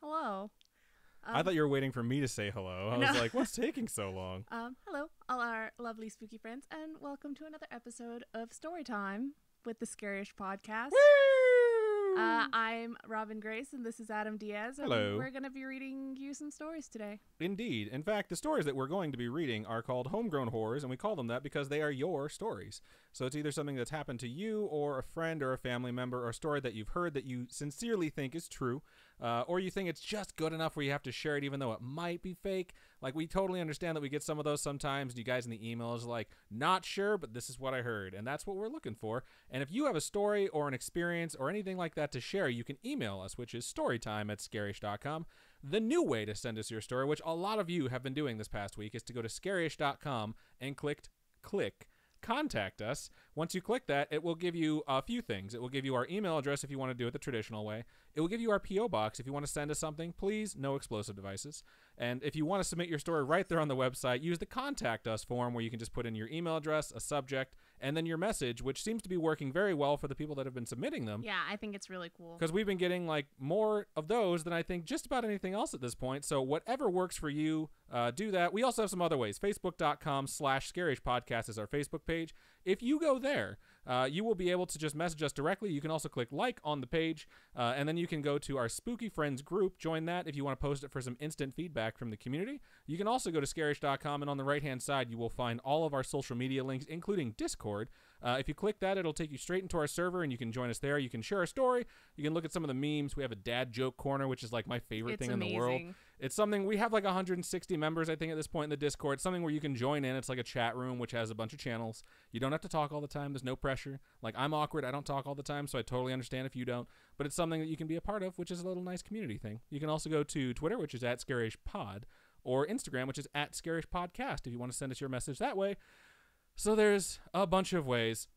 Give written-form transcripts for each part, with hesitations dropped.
Hello. I thought you were waiting for me to say hello. I No. was like, what's taking so long? Hello, all our lovely spooky friends, and welcome to another episode of Storytime with the Scariest Podcast. I'm Robin Grace, and this is Adam Diaz, and Hello. we're going to be reading you some stories today. Indeed. In fact, the stories that we're going to be reading are called homegrown horrors, and we call them that because they are your stories. So it's either something that's happened to you or a friend or a family member, or a story that you've heard that you sincerely think is true, or you think it's just good enough where you have to share it even though it might be fake. Like, we totally understand that we get some of those sometimes, and you guys in the emails are like, not sure, but this is what I heard, and that's what we're looking for. And if you have a story or an experience or anything like that to share, you can email us, which is storytime@scarish.com. The new way to send us your story, which a lot of you have been doing this past week, is to go to scarish.com and click contact us. Once you click that, it will give you a few things. It will give you our email address if you want to do it the traditional way. It will give you our P.O. box if you want to send us something. Please, no explosive devices. And if you want to submit your story right there on the website, use the contact us form where you can just put in your email address, a subject, and then your message, which seems to be working very well for the people that have been submitting them. Yeah, I think it's really cool. Because we've been getting like more of those than I think just about anything else at this point. So whatever works for you, do that. We also have some other ways. Facebook.com/ScarishPodcast is our Facebook page. If you go there, you will be able to just message us directly. You can also click like on the page, and then you can go to our Spooky Friends group. Join that if you want to post it for some instant feedback from the community. You can also go to Scarish.com, and on the right-hand side, you will find all of our social media links, including Discord. If you click that, it'll take you straight into our server, and you can join us there. You can share a story. You can look at some of the memes. We have a dad joke corner, which is like my favorite thing in the world. It's something, we have like 160 members, I think, at this point in the Discord. It's something where you can join in. It's like a chat room, which has a bunch of channels. You don't have to talk all the time. There's no pressure. Like, I'm awkward. I don't talk all the time, so I totally understand if you don't. But it's something that you can be a part of, which is a little nice community thing. You can also go to Twitter, which is @ScarishPod, or Instagram, which is @ScarishPodcast, if you want to send us your message that way. So there's a bunch of ways.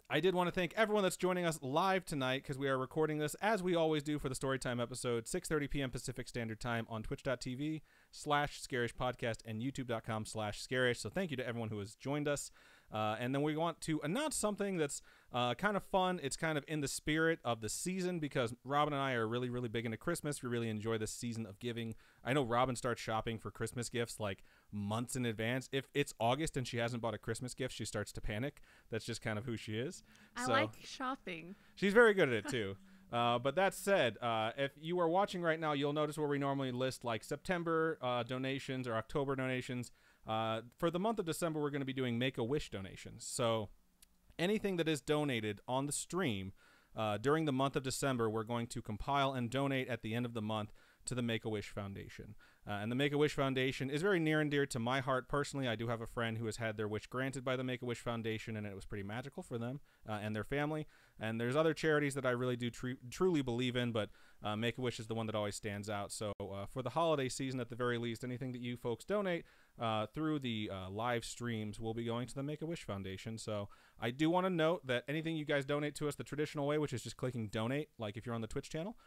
I did want to thank everyone that's joining us live tonight, because we are recording this, as we always do, for the Storytime episode, 6:30 p.m. Pacific Standard Time on twitch.tv/ScarishPodcast and youtube.com/Scarish. So thank you to everyone who has joined us. And then we want to announce something that's kind of fun. It's kind of in the spirit of the season, because Robin and I are really, really big into Christmas. We really enjoy this season of giving. I know Robin starts shopping for Christmas gifts like months in advance. If it's August and she hasn't bought a Christmas gift, she starts to panic. That's just kind of who she is. I like shopping. She's very good at it too. But that said, if you are watching right now, you'll notice where we normally list like September donations or October donations. For the month of December, we're going to be doing Make-A-Wish donations. So anything that is donated on the stream during the month of December, we're going to compile and donate at the end of the month to the Make-A-Wish Foundation. And the Make-A-Wish Foundation is very near and dear to my heart personally. I do have a friend who has had their wish granted by the Make-A-Wish Foundation, and it was pretty magical for them and their family. And there's other charities that I really do truly believe in, but Make-A-Wish is the one that always stands out. So for the holiday season, at the very least, anything that you folks donate through the live streams will be going to the Make-A-Wish Foundation. So I do want to note that anything you guys donate to us the traditional way, which is just clicking donate, like if you're on the Twitch channel,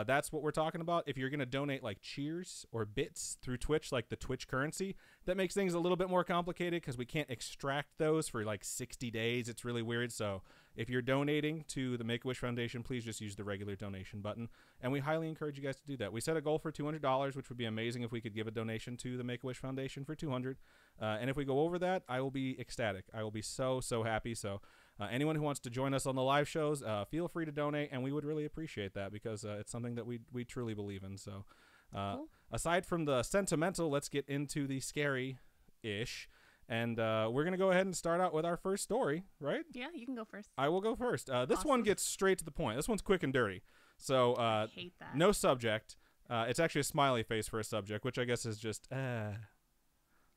that's what we're talking about. If you're going to donate like cheers or bits through Twitch, like the Twitch currency, that makes things a little bit more complicated because we can't extract those for like 60 days. It's really weird. So if you're donating to the Make-A-Wish Foundation, please just use the regular donation button. And we highly encourage you guys to do that. We set a goal for $200, which would be amazing if we could give a donation to the Make-A-Wish Foundation for $200. And if we go over that, I will be ecstatic. I will be so, so happy. So anyone who wants to join us on the live shows, feel free to donate, and we would really appreciate that, because it's something that we truly believe in. So Cool. Aside from the sentimental, let's get into the scary-ish. And we're going to go ahead and start out with our first story, right? Yeah, you can go first. I will go first. This Awesome. one gets straight to the point. This one's quick and dirty. So I hate that. no subject. It's actually a smiley face for a subject, which I guess is just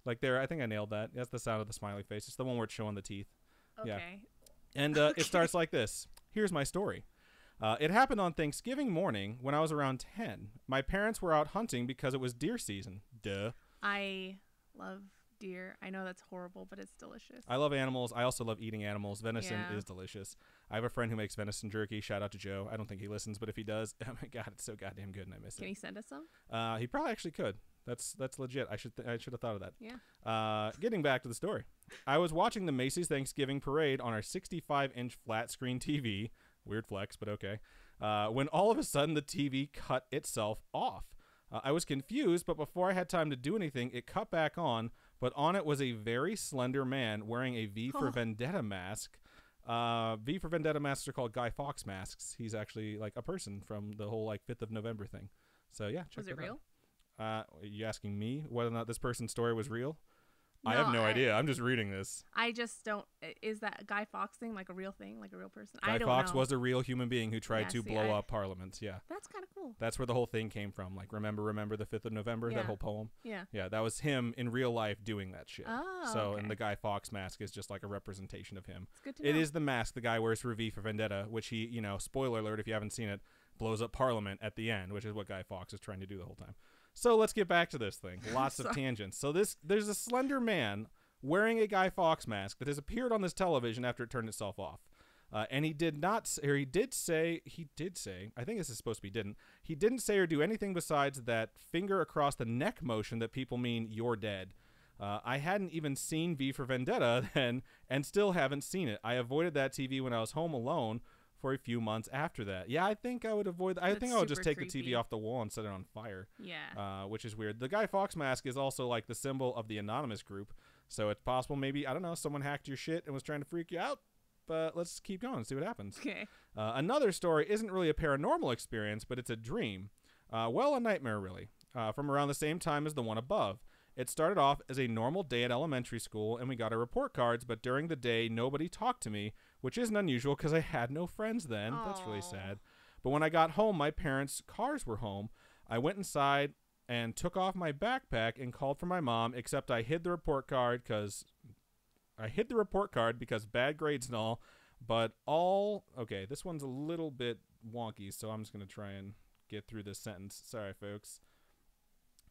like there. I think I nailed that. That's the sound of the smiley face. It's the one where it's showing the teeth. Okay. Yeah. And it starts like this. Here's my story. It happened on Thanksgiving morning when I was around 10. My parents were out hunting because it was deer season. Duh. I love deer. I know that's horrible, but it's delicious. I love animals. I also love eating animals. Venison Yeah. is delicious. I have a friend who makes venison jerky. Shout out to Joe. I don't think he listens, but if he does, oh my God, it's so goddamn good and I miss Can it. you send us some? He probably actually could. That's legit. I should have thought of that. Yeah. Getting back to the story. I was watching the Macy's Thanksgiving Parade on our 65-inch flat screen TV. Weird flex, but okay. When all of a sudden the TV cut itself off. I was confused, but before I had time to do anything, it cut back on, but on it was a very slender man wearing a V for Vendetta mask. V for Vendetta masks are called Guy Fawkes masks. He's actually like a person from the whole like 5th of November thing. So yeah, check Was it real? Are you asking me whether or not this person's story was real? No, I have no idea. I'm just reading this. I just don't. Is that Guy Fawkes thing like a real thing, like a real person? Guy I don't Fawkes know. was a real human being who tried to blow up Parliament. Yeah. That's kind of cool. That's where the whole thing came from. Like, remember the 5th of November, that whole poem? Yeah. Yeah, that was him in real life doing that shit. Oh, so, okay. and the Guy Fawkes mask is just like a representation of him. It's good to know. It is the mask the guy wears for V for Vendetta, which he, you know, spoiler alert if you haven't seen it, blows up Parliament at the end, which is what Guy Fawkes is trying to do the whole time. So let's get back to this thing. Lots of tangents. So there's a slender man wearing a Guy Fawkes mask that has appeared on this television after it turned itself off. And he did say, I think this is supposed to be didn't. He didn't say or do anything besides that finger across the neck motion that people mean you're dead. I hadn't even seen V for Vendetta then and still haven't seen it. I avoided that TV when I was home alone for a few months after that. Yeah, I think I would avoid I think I would just take the TV off the wall and set it on fire. Yeah. Which is weird. The Guy Fawkes mask is also like the symbol of the anonymous group. So it's possible maybe, I don't know, someone hacked your shit and was trying to freak you out. But let's keep going and see what happens. Okay. Another story isn't really a paranormal experience, but it's a dream. Well, a nightmare, really. From around the same time as the one above. It started off as a normal day at elementary school, and we got our report cards, but during the day, nobody talked to me, which isn't unusual because I had no friends then. Aww. That's really sad. But when I got home, my parents' cars were home. I went inside and took off my backpack and called for my mom, except I hid the report card because bad grades and all, but okay, this one's a little bit wonky, so I'm just going to try and get through this sentence. Sorry, folks.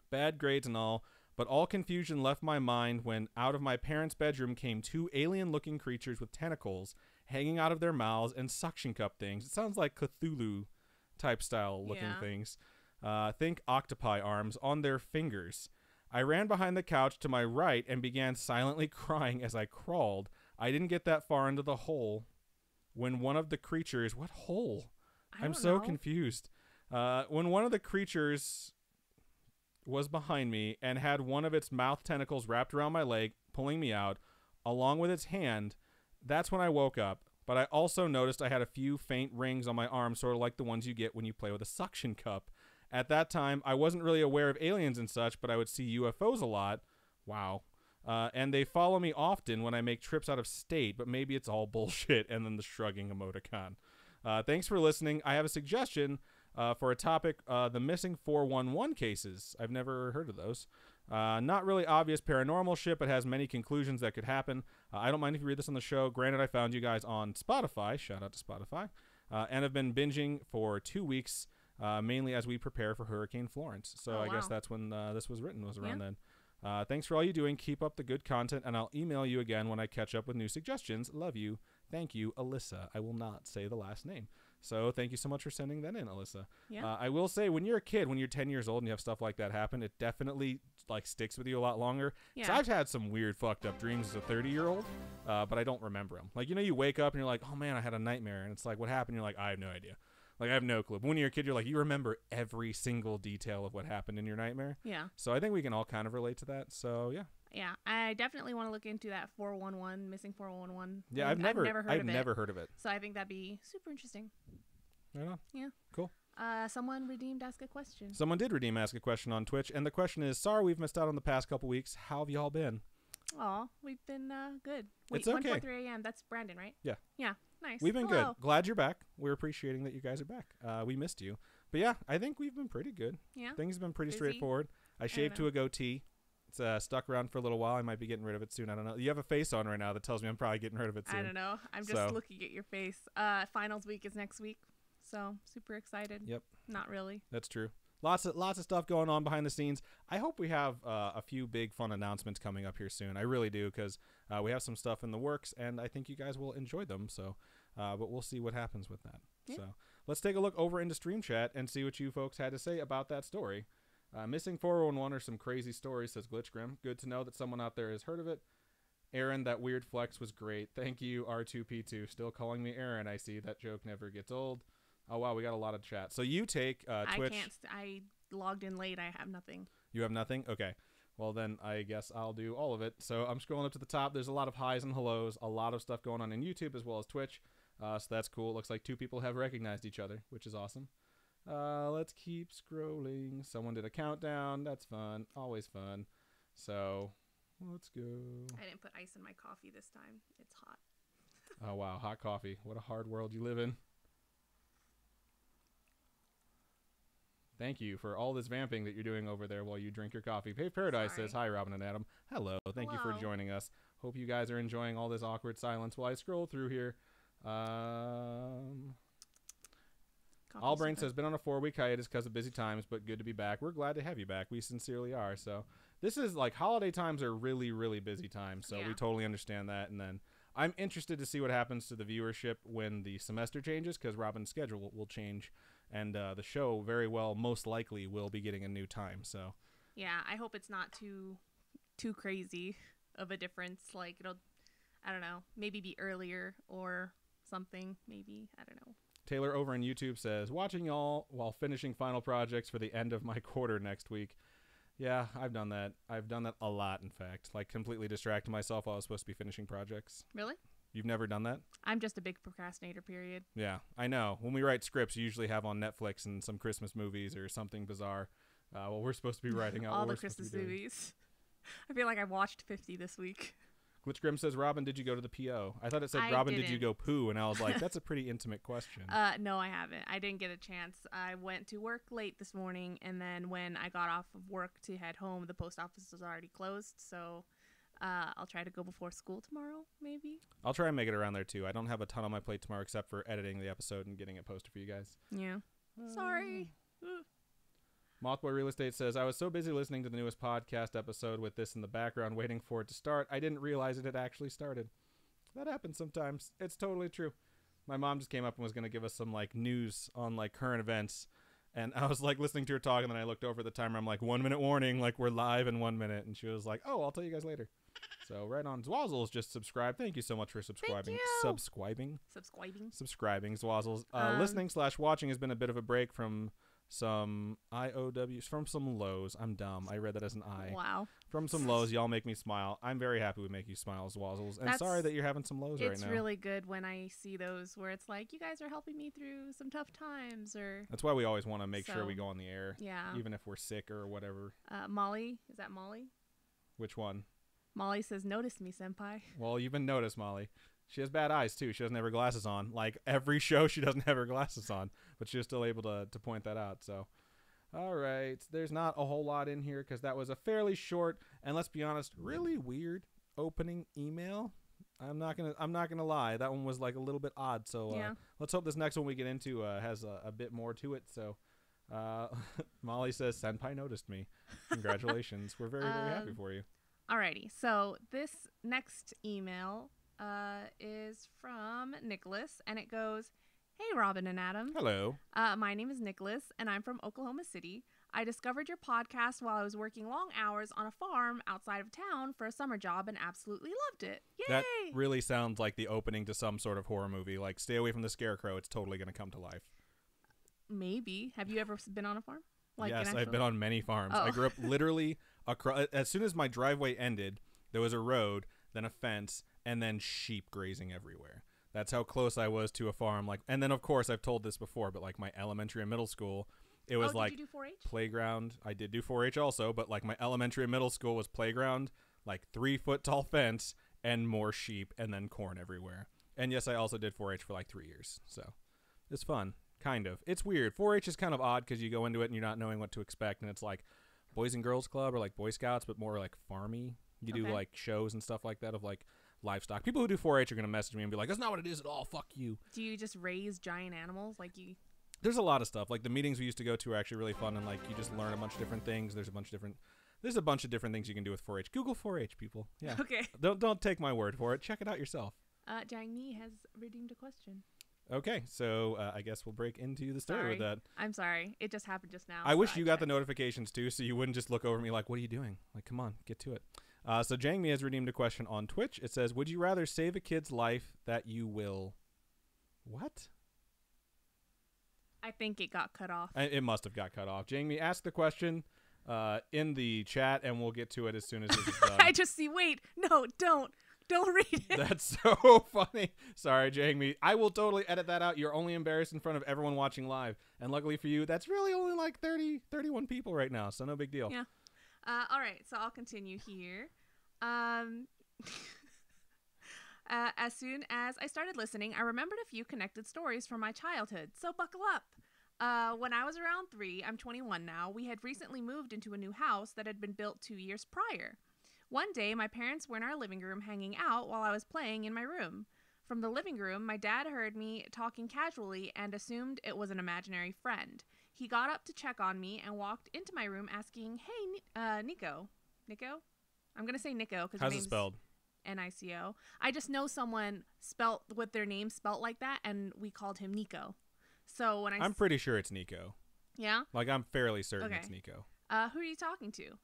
Bad grades and all, but all confusion left my mind when out of my parents' bedroom came 2 alien-looking creatures with tentacles hanging out of their mouths and suction cup things. It sounds like Cthulhu-type style looking things. Think octopi arms on their fingers. I ran behind the couch to my right and began silently crying as I crawled. I didn't get that far into the hole when one of the creatures... What hole? I'm so confused. When one of the creatures was behind me and had one of its mouth tentacles wrapped around my leg, pulling me out, along with its hand, that's when I woke up. But I also noticed I had a few faint rings on my arm, sort of like the ones you get when you play with a suction cup. At that time, I wasn't really aware of aliens and such, but I would see UFOs a lot. Wow. And they follow me often when I make trips out of state, but maybe it's all bullshit, and then the shrugging emoticon. Thanks for listening. I have a suggestion for a topic, the missing 411 cases. I've never heard of those. Not really obvious paranormal shit, but has many conclusions that could happen. I don't mind if you read this on the show. Granted, I found you guys on Spotify. Shout out to Spotify. And have been binging for 2 weeks, mainly as we prepare for Hurricane Florence. So I guess that's when this was written, was around then. Thanks for all you doing. Keep up the good content, and I'll email you again when I catch up with new suggestions. Love you. Thank you, Alyssa. I will not say the last name. So thank you so much for sending that in, Alyssa. Yeah. I will say, when you're a kid, when you're 10 years old and you have stuff like that happen, it definitely like sticks with you a lot longer. Yeah. 'Cause I've had some weird fucked up dreams as a 30-year-old, but I don't remember them. Like, you know, you wake up and you're like, oh man, I had a nightmare. And it's like, what happened? You're like, I have no idea. Like, I have no clue. But when you're a kid, you're like, you remember every single detail of what happened in your nightmare. Yeah. So I think we can all kind of relate to that. So yeah. Yeah, I definitely want to look into that 411, missing 411. Yeah, I've never heard of it. So I think that'd be super interesting. Right on. Yeah. Cool. Someone redeemed Ask a Question. Someone did redeem Ask a Question on Twitch, and the question is, sorry we've missed out on the past couple weeks. How have y'all been? Aw, we've been good. Wait, It's okay. 1:43 a.m. That's Brandon, right? Yeah. Yeah, nice. We've been Hello. good. Glad you're back. We're appreciating that you guys are back. We missed you. But yeah, I think we've been pretty good. Yeah. Things have been pretty Busy? straightforward. I shaved to a goatee. It's stuck around for a little while. I might be getting rid of it soon. I don't know. You have a face on right now that tells me I'm probably getting rid of it soon. I don't know. I'm just looking at your face. Finals week is next week, so super excited. Yep. Not really. That's true. Lots of stuff going on behind the scenes. I hope we have a few big fun announcements coming up here soon. I really do, because we have some stuff in the works, and I think you guys will enjoy them. So, but we'll see what happens with that. Yeah. So let's take a look over into Stream Chat and see what you folks had to say about that story. Missing 411 are some crazy stories, says Glitchgrim. Good to know that someone out there has heard of it. Aaron, that weird flex was great. Thank you, R2P2. Still calling me Aaron. I see that joke never gets old. Oh, wow, we got a lot of chat. So you take Twitch. logged in late. I have nothing. You have nothing? Okay. Well, then I guess I'll do all of it. So I'm scrolling up to the top. There's a lot of highs and hellos, a lot of stuff going on in YouTube as well as Twitch. So that's cool. It looks like 2 people have recognized each other, which is awesome. Let's keep scrolling. Someone did a countdown. That's fun. Always fun. So let's go. I didn't put ice in my coffee this time. It's hot. Oh, wow. Hot coffee. What a hard world you live in. Thank you for all this vamping that you're doing over there while you drink your coffee. Pave Paradise says, hi, Robin and Adam. Hello. Thank you for joining us. Hope you guys are enjoying all this awkward silence while I scroll through here. Allbrain says, been on a 4-week hiatus because of busy times, but good to be back. We're glad to have you back. We sincerely are. So this is like holiday times are really, really busy times. So we totally understand that. And then I'm interested to see what happens to the viewership when the semester changes, because Robin's schedule will change. And the show very well, most likely, will be getting a new time. So yeah, I hope it's not too crazy of a difference. Like it'll, I don't know, maybe be earlier or something. Maybe, I don't know. Taylor over on YouTube says, watching y'all while finishing final projects for the end of my quarter next week. Yeah, I've done that. I've done that a lot, in fact. Like completely distracted myself while I was supposed to be finishing projects. Really? You've never done that? I'm just a big procrastinator, period. Yeah, I know. When we write scripts, you usually have on Netflix and some Christmas movies or something bizarre. Well, we're supposed to be writing out all what the we're Christmas movies. I feel like I watched 50 this week. Glitch Grim says, Robin, did you go to the PO? I thought it said, Robin, did you go poo? And I was like, that's a pretty intimate question. No, I haven't. I didn't get a chance. I went to work late this morning, and then when I got off of work to head home, the post office was already closed, so I'll try to go before school tomorrow, maybe. I'll try and make it around there, too. I don't have a ton on my plate tomorrow except for editing the episode and getting it posted for you guys. Yeah. Sorry. Mothboy Real Estate says, I was so busy listening to the newest podcast episode with this in the background waiting for it to start, I didn't realize it had actually started. That happens sometimes. It's totally true. My mom just came up and was going to give us some like news on like current events. And I was like listening to her talk, and then I looked over at the timer. I'm like, 1 minute warning, like we're live in 1 minute. And she was like, oh, I'll tell you guys later. So right on. Zwazzles just subscribed. Thank you so much for subscribing. Subscribing. Zwazzles. Listening/watching has been a bit of a break from some IOWs, from some lows. I'm dumb. I read that as an I. Wow. From some lows. Y'all make me smile. I'm very happy we make you smile, Zwazzles. And sorry that you're having some lows right now. It's really good when I see those where it's like, you guys are helping me through some tough times. Or that's why we always want to make sure we go on the air. Yeah. Even if we're sick or whatever. Molly. Is that Molly? Which one? Molly says, notice me, senpai. Well, you've been noticed, Molly. She has bad eyes, too. She doesn't have her glasses on. Like, every show, she doesn't have her glasses on. But she was still able to point that out. So, all right. There's not a whole lot in here because that was a fairly short and, let's be honest, really weird opening email. I'm not gonna lie. That one was, like, a little bit odd. So, let's hope this next one we get into has a bit more to it. So, Molly says, Senpai noticed me. Congratulations. We're very, very happy for you. Alrighty. So, this next email is from Nicholas, and it goes, hey, Robin and Adam. Hello. My name is Nicholas, and I'm from Oklahoma City. I discovered your podcast while I was working long hours on a farm outside of town for a summer job and absolutely loved it. Yay! That really sounds like the opening to some sort of horror movie. Like, stay away from the scarecrow. It's totally going to come to life. Maybe. Have you ever been on a farm? Like yes, I've been on many farms. I grew up literally across. As soon as my driveway ended, there was a road, then a fence, and then sheep grazing everywhere. That's how close I was to a farm. Like, and then of course I've told this before, but like my elementary and middle school, it was like did you do 4-H? Playground. I did do 4-H also, but like my elementary and middle school was playground, like 3-foot tall fence, and more sheep, and then corn everywhere. And yes, I also did 4-H for like 3 years. So it's fun. Kind of. It's weird. 4-H is kind of odd because you go into it and you're not knowing what to expect, and it's like Boys and Girls Club or like Boy Scouts, but more like farmy. You do like shows and stuff like that of like livestock. People who do 4-H are going to message me and be like, that's not what it is at all. Fuck you. Do you just raise giant animals? Like you? There's a lot of stuff. Like the meetings we used to go to are actually really fun, and like you just learn a bunch of different things. There's a bunch of different things you can do with 4-H. Google 4-H, people. Yeah. Okay. Don't take my word for it. Check it out yourself. Jang Mi has redeemed a question. Okay, so I guess we'll break into the story with that. I'm sorry. It just happened just now. I wish you got the notifications too, so you wouldn't just look over at me like, what are you doing? Like, come on, get to it. So Jang Mi has redeemed a question on Twitch. It says, would you rather save a kid's life that you will... What? I think it got cut off. It must have got cut off. Jamie, ask the question in the chat, and we'll get to it as soon as this is done. I just see. Wait, no, don't read it. That's so funny. Sorry, Jamie. I will totally edit that out. You're only embarrassed in front of everyone watching live, and luckily for you, that's really only like 31 people right now, so no big deal. Yeah. All right, so I'll continue here. As soon as I started listening, I remembered a few connected stories from my childhood, so buckle up. When I was around 3, I'm 21 now, we had recently moved into a new house that had been built 2 years prior. One day, my parents were in our living room hanging out while I was playing in my room. From the living room, my dad heard me talking casually and assumed it was an imaginary friend. He got up to check on me and walked into my room asking, "Hey, Nico." Nico? I'm going to say Nico because how's it spelled? Nico. I just know someone spelt with their name spelt like that, and we called him Nico. So when I'm pretty sure it's Nico. Yeah? Like, I'm fairly certain Okay. it's Nico. Who are you talking to?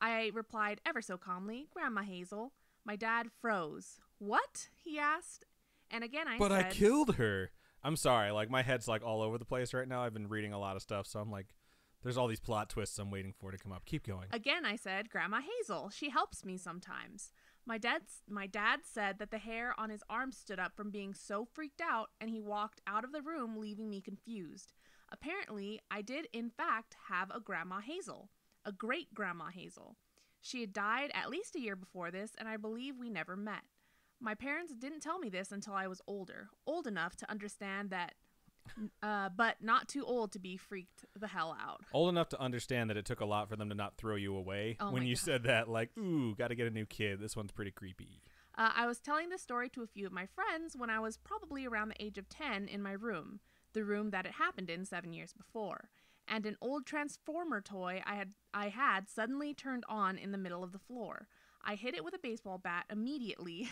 I replied ever so calmly, Grandma Hazel. My dad froze. What? He asked. And again I But said... I killed her. I'm sorry. Like, my head's, like, all over the place right now. I've been reading a lot of stuff, so I'm like, there's all these plot twists I'm waiting for to come up. Keep going. Again I said, Grandma Hazel. She helps me sometimes. My dad said that the hair on his arm stood up from being so freaked out, and he walked out of the room, leaving me confused. Apparently, I did, in fact, have a Grandma Hazel. A great Grandma Hazel. She had died at least a year before this, and I believe we never met. My parents didn't tell me this until I was older, old enough to understand that, but not too old to be freaked the hell out. Old enough to understand that it took a lot for them to not throw you away when you said that, like, ooh, got to get a new kid. This one's pretty creepy. I was telling this story to a few of my friends when I was probably around the age of 10 in my room, the room that it happened in 7 years before. And an old Transformer toy I had suddenly turned on in the middle of the floor. I hit it with a baseball bat immediately.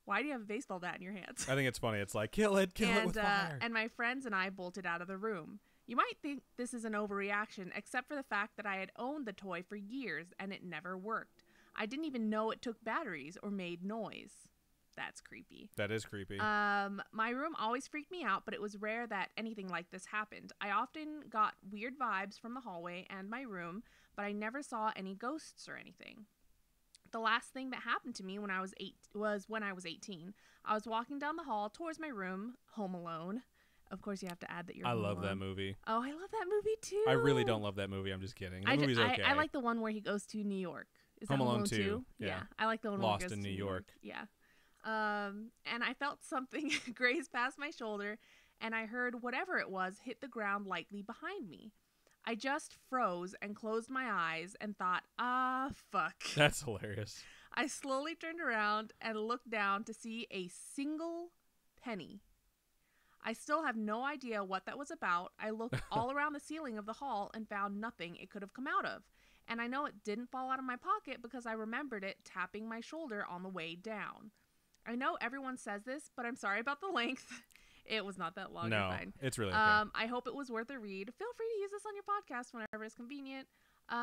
Why do you have a baseball bat in your hands? I think it's funny. It's like, kill it with fire. And my friends and I bolted out of the room. You might think this is an overreaction, except for the fact that I had owned the toy for years and it never worked. I didn't even know it took batteries or made noise. That's creepy. That is creepy. My room always freaked me out, but it was rare that anything like this happened. I often got weird vibes from the hallway and my room, but I never saw any ghosts or anything. The last thing that happened to me when I was 18. I was walking down the hall towards my room, home alone. Of course, you have to add that you're I home love alone. that movie. Oh, I love that movie too. I really don't love that movie. I'm just kidding. The movie's okay. I like the one where he goes to New York. Is Home that Alone 2? 2? Yeah. Yeah. I like the one Lost where he goes in to New York. Yeah. And I felt something graze past my shoulder, and I heard whatever it was hit the ground lightly behind me. I just froze and closed my eyes and thought, fuck. That's hilarious. I slowly turned around and looked down to see a single penny. I still have no idea what that was about. I looked all around the ceiling of the hall and found nothing it could have come out of. And I know it didn't fall out of my pocket because I remembered it tapping my shoulder on the way down. I know everyone says this, but I'm sorry about the length. It was not that long. No, fine. it's really okay. I hope it was worth a read. Feel free to use this on your podcast whenever it's convenient.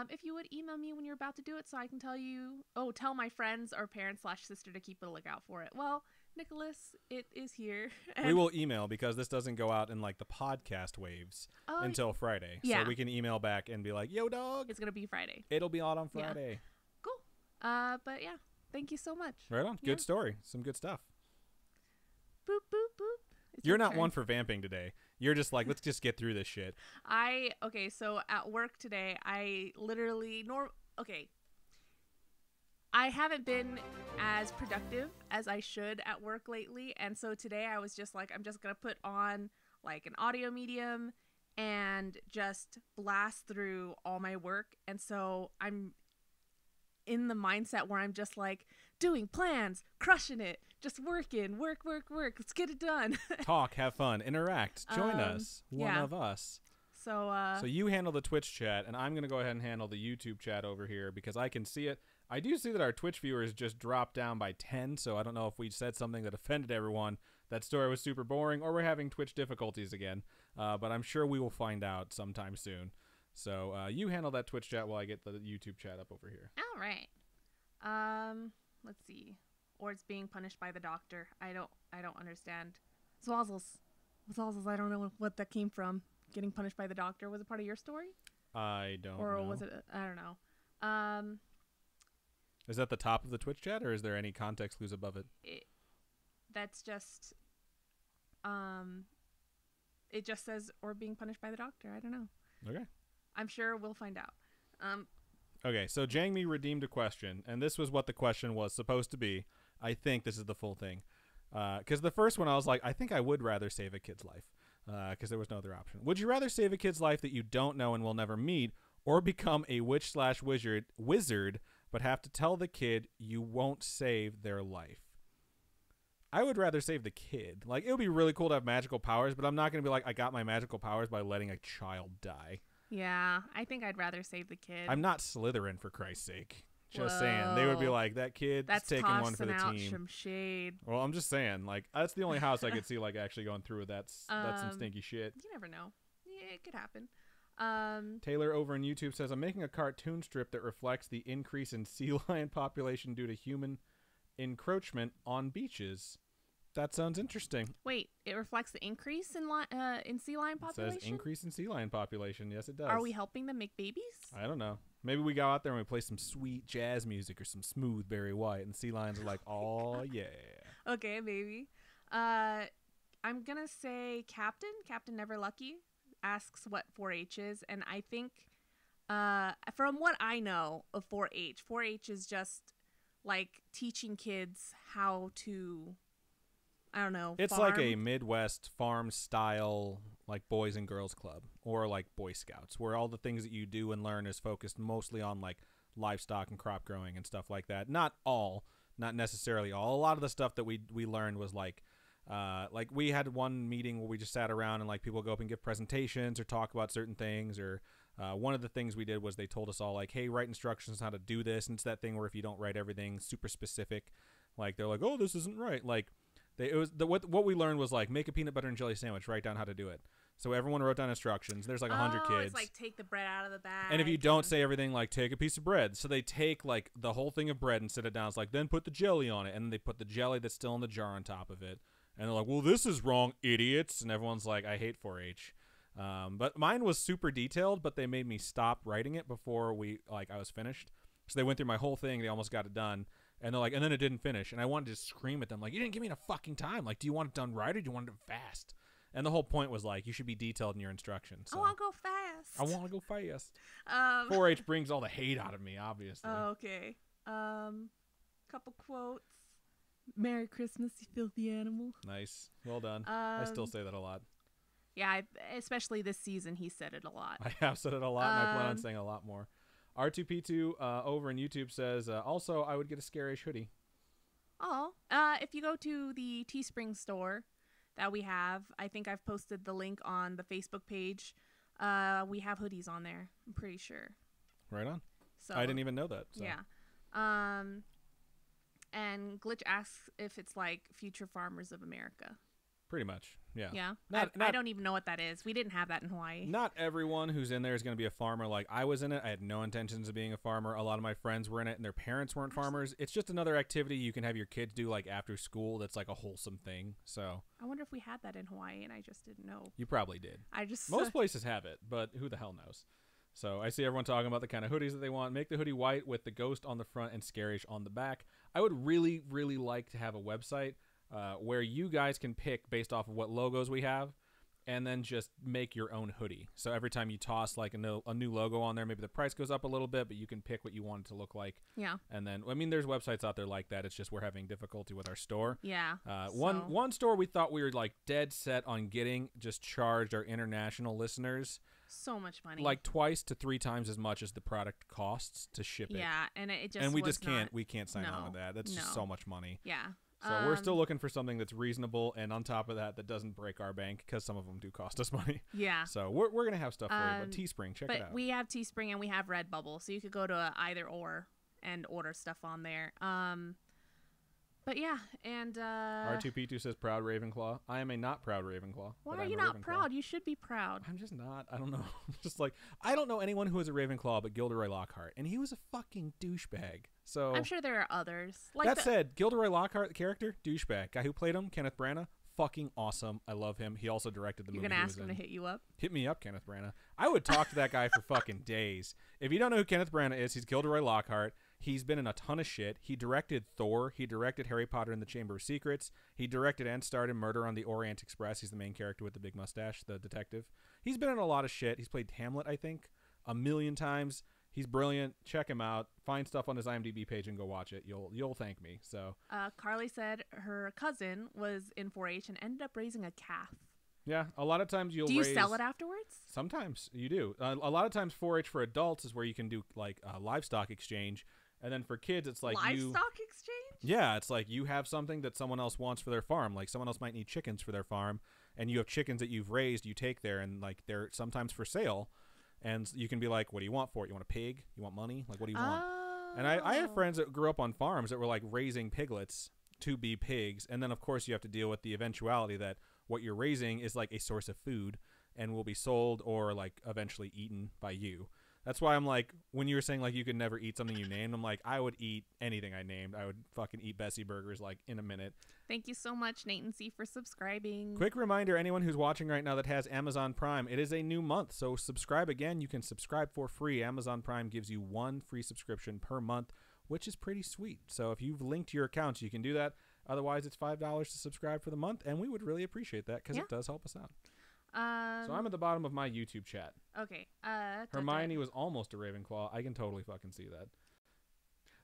If you would email me when you're about to do it so I can tell my friends or parents/sister to keep a lookout for it. Well, Nicholas, it is here. We will email because this doesn't go out in like the podcast waves until Friday. Yeah. So we can email back and be like, yo, dog. It's going to be Friday. It'll be out on Friday. Yeah. Cool. But yeah, thank you so much. Right on. Yeah. Good story. Some good stuff. Boop, boop, boop. You're not one for vamping today. You're just like, let's just get through this shit. So at work today, I literally, I haven't been as productive as I should at work lately. And so today I was just like, I'm just going to put on like an audio medium and just blast through all my work. And so I'm in the mindset where I'm just like doing plans, crushing it, just working, work. Let's get it done. Talk, have fun, interact, join us, one of us. So you handle the Twitch chat, and I'm going to go ahead and handle the YouTube chat over here because I can see it. I do see that our Twitch viewers just dropped down by 10, so I don't know if we said something that offended everyone. That story was super boring, or we're having Twitch difficulties again. But I'm sure we will find out sometime soon. So you handle that Twitch chat while I get the YouTube chat up over here. All right. Let's see. Or it's being punished by the doctor. I don't understand. Zwazzles. I don't know what that came from. getting punished by the doctor was a part of your story? I don't know. Or was it? I don't know. Is that the top of the Twitch chat, or is there any context clues above it? That's just, it just says, or being punished by the doctor. I don't know. Okay. I'm sure we'll find out. Okay, so Jangmi redeemed a question, and this was what the question was supposed to be. I think this is the full thing. Because the first one, I was like, I think I would rather save a kid's life, because there was no other option. Would you rather save a kid's life that you don't know and will never meet, or become a witch/wizard, but have to tell the kid you won't save their life? I would rather save the kid. Like, it would be really cool to have magical powers, but I'm not going to be like, I got my magical powers by letting a child die. Yeah, I think I'd rather save the kid. I'm not Slytherin, for Christ's sake. Just saying. They would be like, that kid's taking one for the team. Some shade. Well, I'm just saying, like, that's the only house I could see, like, actually going through with that's some stinky shit. You never know. Yeah, it could happen. Taylor over on YouTube says, I'm making a cartoon strip that reflects the increase in sea lion population due to human encroachment on beaches. That sounds interesting. Wait, it reflects the increase in sea lion population? It says increase in sea lion population. Yes, it does. Are we helping them make babies? I don't know. Maybe we go out there and we play some sweet jazz music or some smooth Barry White, and sea lions are like, oh, yeah. Okay, maybe. I'm going to say Captain Never Lucky asks what 4-H is, and I think from what I know of 4-H is just like teaching kids how to, I don't know, it's farm. like a Midwest farm style, like Boys and Girls Club, or like Boy Scouts, where all the things that you do and learn is focused mostly on like livestock and crop growing and stuff like that. Not necessarily all. A lot of the stuff that we learned was like we had one meeting where we just sat around and like people go up and give presentations or talk about certain things, or one of the things we did was they told us all like, hey, write instructions on how to do this. And it's that thing where if you don't write everything super specific, like they're like, oh, this isn't right. Like what we learned was like, make a peanut butter and jelly sandwich, write down how to do it. So everyone wrote down instructions. There's like 100 kids. It's like take the bread out of the bag. And if you don't say everything, like take a piece of bread. So they take like the whole thing of bread and sit it down. It's like, then put the jelly on it. And then they put the jelly that's still in the jar on top of it. And they're like, well, this is wrong, idiots. And everyone's like, I hate 4-H. But mine was super detailed, but they made me stop writing it before I was finished. So they went through my whole thing. They almost got it done. And they're like, and then it didn't finish. And I wanted to scream at them, like, you didn't give me enough fucking time. Like, do you want it done right or do you want it fast? And the whole point was like, you should be detailed in your instructions. So. I want to go fast. I want to go fast. 4-H brings all the hate out of me, obviously. Okay. Couple quotes. Merry Christmas, you filthy animal. Nice. Well done. I still say that a lot. Yeah, especially this season, he said it a lot. I have said it a lot, and I plan on saying a lot more. R2P2 over on YouTube says, also, I would get a Scarish hoodie. Oh, if you go to the Teespring store that we have, I think I've posted the link on the Facebook page. We have hoodies on there, I'm pretty sure. Right on. So I didn't even know that. So. Yeah. And Glitch asks if it's like Future Farmers of America. Pretty much, yeah. Yeah? I don't even know what that is. We didn't have that in Hawaii. Not everyone who's in there is going to be a farmer. Like, I was in it. I had no intentions of being a farmer. A lot of my friends were in it, and their parents weren't farmers. It's just another activity you can have your kids do, like, after school that's, like, a wholesome thing. So I wonder if we had that in Hawaii, and I just didn't know. You probably did. Most places have it, but who the hell knows? So I see everyone talking about the kind of hoodies that they want. Make the hoodie white with the ghost on the front and Scarish on the back. I would really, really like to have a website where you guys can pick based off of what logos we have and then just make your own hoodie. So every time you toss like a new logo on there, maybe the price goes up a little bit, but you can pick what you want it to look like. Yeah. And then, I mean, there's websites out there like that. It's just we're having difficulty with our store. Yeah. One store we thought we were like dead set on getting just charged our international listeners so much money, like 2 to 3 times as much as the product costs to ship it. Yeah, and it just we can't sign on with that. That's just so much money. Yeah. So we're still looking for something that's reasonable, and on top of that doesn't break our bank, because some of them do cost us money. Yeah. So we're gonna have stuff for you. But Teespring, check it out. But we have Teespring and we have Redbubble, so you could go to either or and order stuff on there. But yeah, and R2P2 says proud Ravenclaw. I am a not proud Ravenclaw. Why are you not proud? You should be proud. I'm just not. I don't know. Just like, I don't know anyone who is a Ravenclaw but Gilderoy Lockhart, and he was a fucking douchebag. So I'm sure there are others. Like that said, Gilderoy Lockhart, the character, douchebag. Guy who played him, Kenneth Branagh, fucking awesome. I love him. He also directed the movie. You're going to ask him to hit you up? Hit me up, Kenneth Branagh. I would talk to that guy for fucking days. If you don't know who Kenneth Branagh is, he's Gilderoy Lockhart. He's been in a ton of shit. He directed Thor. He directed Harry Potter and the Chamber of Secrets. He directed and starred in Murder on the Orient Express. He's the main character with the big mustache, the detective. He's been in a lot of shit. He's played Hamlet, I think, 1,000,000 times. He's brilliant. Check him out. Find stuff on his IMDb page and go watch it. You'll thank me. So Carly said her cousin was in 4-H and ended up raising a calf. yeah, a lot of times Do you sell it afterwards? Sometimes you do. A lot of times 4-H for adults is where you can do like livestock exchange. And then for kids, it's like livestock exchange? Yeah, it's like you have something that someone else wants for their farm. Like someone else might need chickens for their farm, and you have chickens that you've raised, you take there, and like they're sometimes for sale. And you can be like, what do you want for it? You want a pig? You want money? Like, what do you want? And I have friends that grew up on farms that were like raising piglets to be pigs. And then, of course, you have to deal with the eventuality that what you're raising is like a source of food and will be sold or like eventually eaten by you. That's why I'm like, when you were saying like you could never eat something you named, I'm like, I would eat anything I named. I would fucking eat Bessie burgers like in a minute. Thank you so much, Nate and C, for subscribing. Quick reminder, anyone who's watching right now that has Amazon Prime, it is a new month, so subscribe again. You can subscribe for free. Amazon Prime gives you 1 free subscription per month, which is pretty sweet. So if you've linked your accounts, you can do that. Otherwise, it's $5 to subscribe for the month, and we would really appreciate that because it does help us out. So I'm at the bottom of my YouTube chat. Okay. Hermione was almost a Ravenclaw. I can totally fucking see that.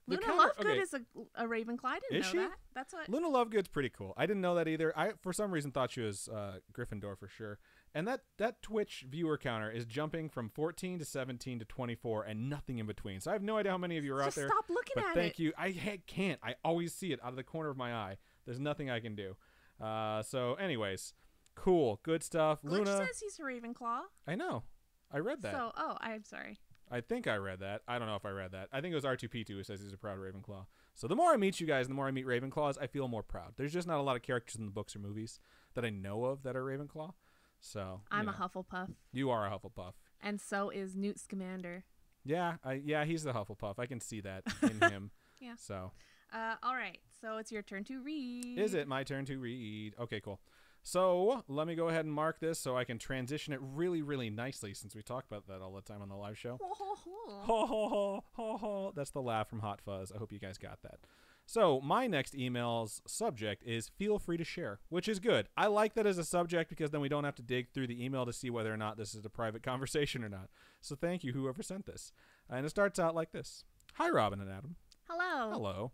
Luna Lovegood is a Ravenclaw. I didn't know that. That's what Luna Lovegood's pretty cool. I didn't know that either. I for some reason thought she was Gryffindor for sure. And that Twitch viewer counter is jumping from 14 to 17 to 24 and nothing in between. So I have no idea how many of you are out there. Stop looking at it. Thank you. I can't. I always see it out of the corner of my eye. There's nothing I can do. So anyways, cool, good stuff. Glitch Luna says he's a Ravenclaw. I know. I read that. So, I'm sorry. I think I read that. I don't know if I read that. I think it was R2P2 who says he's a proud Ravenclaw. So the more I meet you guys, the more I meet Ravenclaws, I feel more proud. There's just not a lot of characters in the books or movies that I know of that are Ravenclaw. So I'm a Hufflepuff. You are a Hufflepuff. And so is Newt Scamander. Yeah, he's the Hufflepuff. I can see that in him. Yeah. So. All right. So it's your turn to read. Is it my turn to read? Okay, cool. So let me go ahead and mark this so I can transition it really, really nicely since we talk about that all the time on the live show. Ho, ho, ho. Ho, ho, ho, ho, ho. That's the laugh from Hot Fuzz. I hope you guys got that. So my next email's subject is feel free to share, which is good. I like that as a subject because then we don't have to dig through the email to see whether or not this is a private conversation or not. So thank you, whoever sent this. And it starts out like this. Hi, Robin and Adam. Hello. Hello.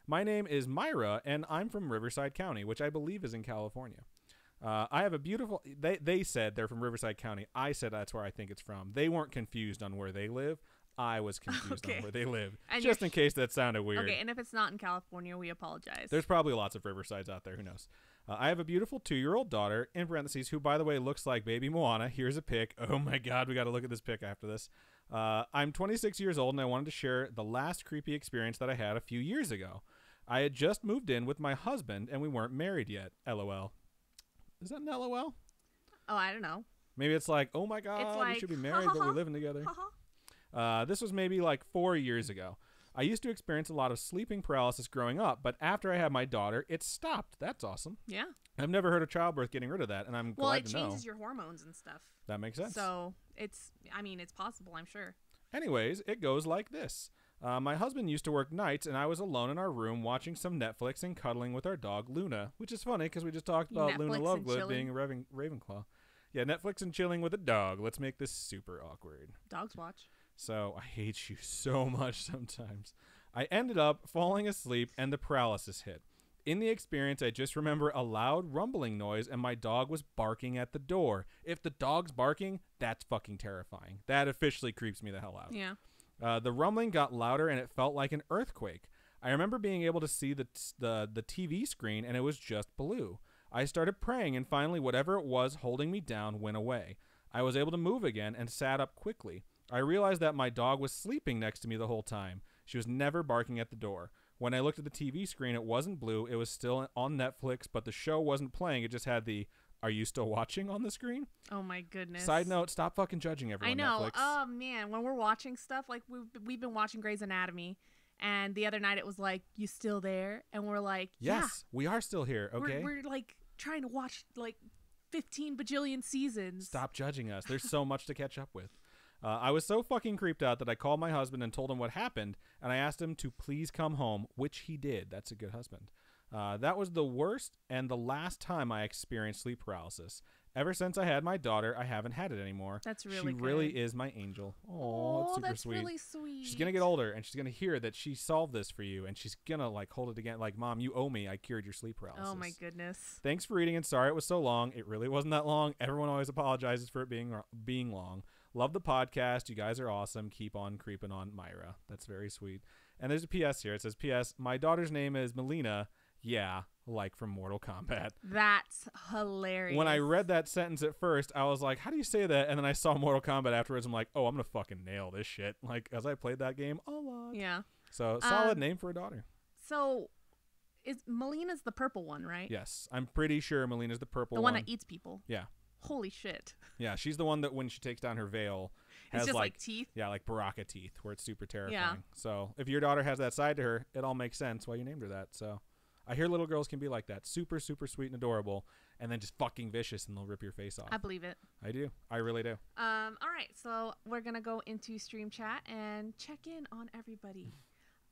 My name is Myra, and I'm from Riverside County, which I believe is in California. I have a beautiful... They said they're from Riverside County. I said that's where I think it's from. They weren't confused on where they live. I was confused on where they live. And just in case that sounded weird. Okay, and if it's not in California, we apologize. There's probably lots of Riversides out there. Who knows? I have a beautiful 2-year-old daughter, in parentheses, who, by the way, looks like baby Moana. Here's a pic. Oh, my God. We got to look at this pic after this. I'm 26 years old, and I wanted to share the last creepy experience that I had a few years ago. I had just moved in with my husband, and we weren't married yet. LOL. Is that an LOL? Oh, I don't know. Maybe it's like, oh, my God, we should be married, but we're living together. This was maybe like 4 years ago. I used to experience a lot of sleeping paralysis growing up, but after I had my daughter, it stopped. That's awesome. Yeah. I've never heard of childbirth getting rid of that, and I'm glad to know. Well, it changes your hormones and stuff. That makes sense. So it's possible, I'm sure. Anyways, it goes like this. My husband used to work nights, and I was alone in our room watching some Netflix and cuddling with our dog, Luna, which is funny because we just talked about Luna Lovegood being a Ravenclaw. Yeah, Netflix and chilling with a dog. Let's make this super awkward. Dogs watch. So I hate you so much sometimes. I ended up falling asleep, and the paralysis hit. In the experience, I just remember a loud rumbling noise, and my dog was barking at the door. If the dog's barking, that's fucking terrifying. That officially creeps me the hell out. Yeah. The rumbling got louder, and it felt like an earthquake. I remember being able to see the TV screen, and it was just blue. I started praying, and finally whatever it was holding me down went away. I was able to move again and sat up quickly. I realized that my dog was sleeping next to me the whole time. She was never barking at the door. When I looked at the TV screen, it wasn't blue. It was still on Netflix, but the show wasn't playing. It just had the "Are you still watching?" on the screen. Oh my goodness. Side note, stop fucking judging everyone. I know. Netflix. Oh man, when we're watching stuff, like we've been watching Grey's Anatomy, and the other night it was like, "You still there?" And we're like, "Yes, we are still here." Okay. We're like trying to watch like 15 bajillion seasons. Stop judging us. There's so much to catch up with. I was so fucking creeped out that I called my husband and told him what happened, and I asked him to please come home, which he did. That's a good husband. That was the worst and the last time I experienced sleep paralysis. Ever since I had my daughter, I haven't had it anymore. That's really She good. really is my angel. Oh, it's super that's sweet. really sweet. She's gonna get older, and she's gonna hear that she solved this for you, and she's gonna like hold it again. Like, Mom, you owe me. I cured your sleep paralysis. Oh my goodness. Thanks for reading, and sorry it was so long. It really wasn't that long. Everyone always apologizes for it being long. Love the podcast. You guys are awesome. Keep on creeping on, Myra. That's very sweet. And there's a PS here. It says, P.S. My daughter's name is Melina. Yeah, like from Mortal Kombat. That's hilarious. When I read that sentence at first, I was like, how do you say that? And then I saw Mortal Kombat afterwards. I'm like, oh, I'm going to fucking nail this shit. Like, as I played that game a lot. Yeah. So, solid name for a daughter. So, Melina's the purple one, right? Yes. I'm pretty sure Melina's the purple one. The one that eats people. Yeah. Holy shit. Yeah, she's the one that when she takes down her veil has It's just like teeth. Yeah, like Baraka teeth, where it's super terrifying. Yeah. So if your daughter has that side to her, it all makes sense why you named her that. So I hear little girls can be like that. Super, super sweet and adorable, and then just fucking vicious, and they'll rip your face off. I believe it. I do. I really do. All right, so we're gonna go into stream chat and check in on everybody.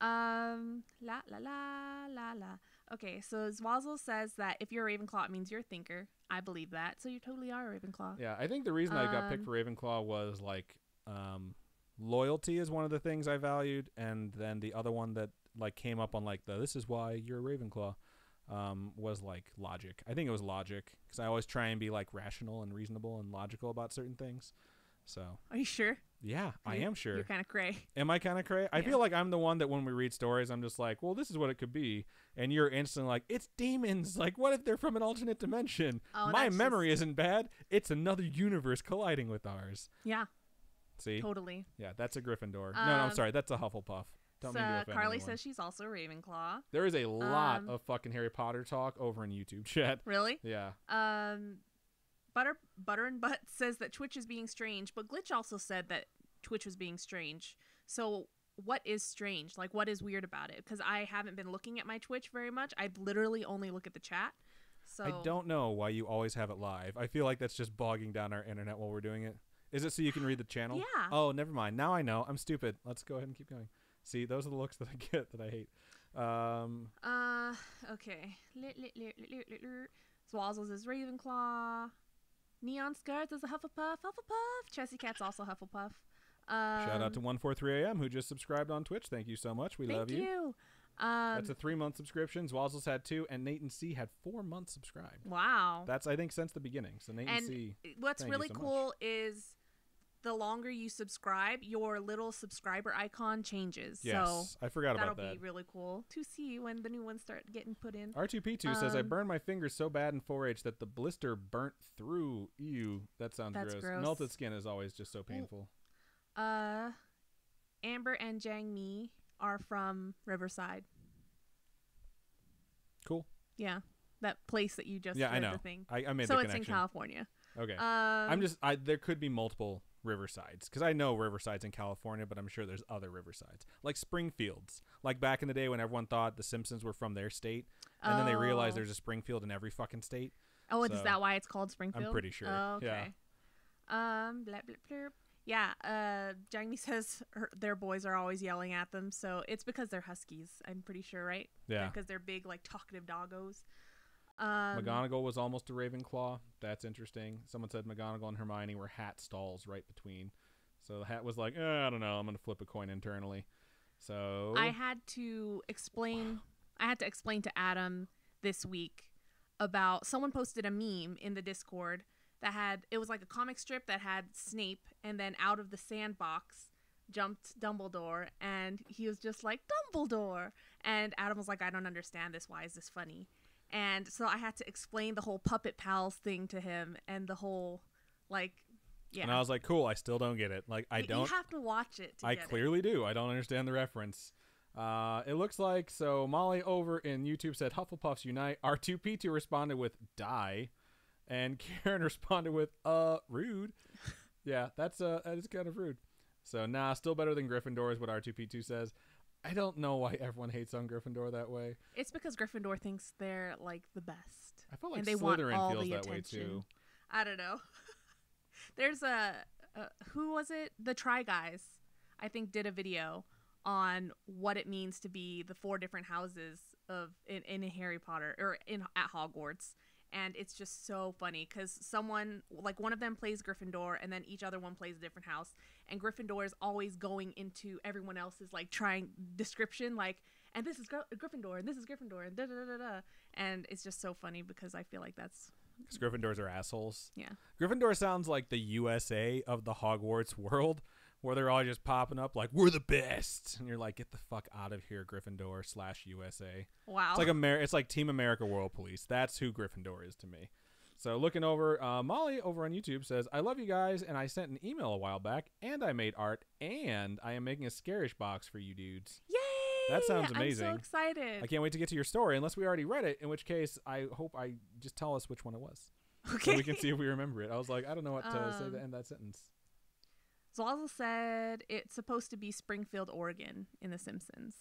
La la la la la. Okay, so Zwazzle says that if you're a Ravenclaw, it means you're a thinker. I believe that. So you totally are a Ravenclaw. Yeah, I think the reason I got picked for Ravenclaw was like loyalty is one of the things I valued, and then the other one that like came up on like the this is why you're a Ravenclaw was like logic. I think it was logic because I always try and be like rational and reasonable and logical about certain things. So Are you sure? yeah, I am sure. You're kind of cray. Am I kind of cray? I feel like I'm the one that when we read stories, I'm just like, well, this is what it could be. And you're instantly like, it's demons. Like, what if they're from an alternate dimension? Oh, My memory isn't bad. It's another universe colliding with ours. Yeah. See? Totally. Yeah, that's a Gryffindor. No, I'm sorry. That's a Hufflepuff. Don't mean to offend Carly anyone. says she's also a Ravenclaw. There is a lot of fucking Harry Potter talk over in YouTube chat. Really? Yeah. Butter and Butt says that Twitch is being strange, but Glitch also said that Twitch was being strange. So what is strange? Like, what is weird about it? Because I haven't been looking at my Twitch very much. I literally only look at the chat. So I don't know why you always have it live. I feel like that's just bogging down our internet while we're doing it. Is it so you can read the channel? Yeah. Oh, never mind. Now I know. I'm stupid. Let's go ahead and keep going. See, those are the looks that I get that I hate. Okay. Swazzles is Ravenclaw. Neon Skirts is a Hufflepuff. Chessy Cat's also Hufflepuff. Shout out to 143am who just subscribed on Twitch. Thank you so much. We love you. Thank you. That's a 3-month subscription. Zwazzles had 2, and Nate and C had 4 months subscribed. Wow. That's, I think, since the beginning. So Nate and C, what's thank really you so cool much. is the longer you subscribe, your little subscriber icon changes. Yes, so I forgot about that'll that. be really cool to see when the new ones start getting put in. R2P2 says, I burned my fingers so bad in 4-H that the blister burnt through. Ew, that sounds gross. Melted skin is always just so painful. Amber and Jang Mi are from Riverside. Cool. Yeah, that place that you just I know. the thing. I made so the it's connection. in California. Okay. There could be multiple Riversides because I know Riverside's in California, but I'm sure there's other Riversides like Springfields. Like back in the day when everyone thought the Simpsons were from their state, and then they realized there's a Springfield in every fucking state. Oh, is that why it's called Springfield? I'm pretty sure. Oh, okay. Yeah. Blah, blah, blah. Yeah, Jangmi says their boys are always yelling at them, so it's because they're huskies, I'm pretty sure, right? Yeah. Because they're big, like, talkative doggos. McGonagall was almost a Ravenclaw. That's interesting. Someone said McGonagall and Hermione were hat stalls right between. So the hat was like, I don't know, I'm going to flip a coin internally. So I had to explain to Adam this week about someone posted a meme in the Discord that it was like a comic strip that had Snape, and then out of the sandbox jumped Dumbledore, and he was just like, Dumbledore! And Adam was like, I don't understand this. Why is this funny? And so I had to explain the whole Puppet Pals thing to him, and the whole, like, yeah. And I was like, cool, I still don't get it. Like, I don't. You have to watch it to I get clearly do. I don't understand the reference. It looks like, so Molly over in YouTube said, Hufflepuffs unite. R2P2 responded with, die. And Karen responded with, rude. Yeah, that is kind of rude. So, still better than Gryffindor is what R2P2 says. I don't know why everyone hates on Gryffindor that way. It's because Gryffindor thinks they're, like, the best. I feel like and they want Slytherin all feels the that way attention. too. I don't know. There's who was it? The Try Guys, I think, did a video on what it means to be the 4 different houses in Harry Potter or at Hogwarts. And it's just so funny because someone, like one of them plays Gryffindor and then each other one plays a different house. And Gryffindor is always going into everyone else's like trying description, like, and this is Gryffindor and this is Gryffindor and da da da da. And it's just so funny because I feel like that's. Because Gryffindors are assholes. Yeah. Gryffindor sounds like the USA of the Hogwarts world, where they're all just popping up like, we're the best. And you're like, get the fuck out of here, Gryffindor / USA. Wow. It's like it's like Team America World Police. That's who Gryffindor is to me. So looking over, Molly over on YouTube says, I love you guys, and I sent an email a while back, and I made art, and I am making a Scarish box for you dudes. Yay! That sounds amazing. I'm so excited. I can't wait to get to your story, unless we already read it, in which case I hope I just tell us which one it was. Okay. So we can see if we remember it. I was like, I don't know what to say to end that sentence. Zwazzle said it's supposed to be Springfield, Oregon in The Simpsons.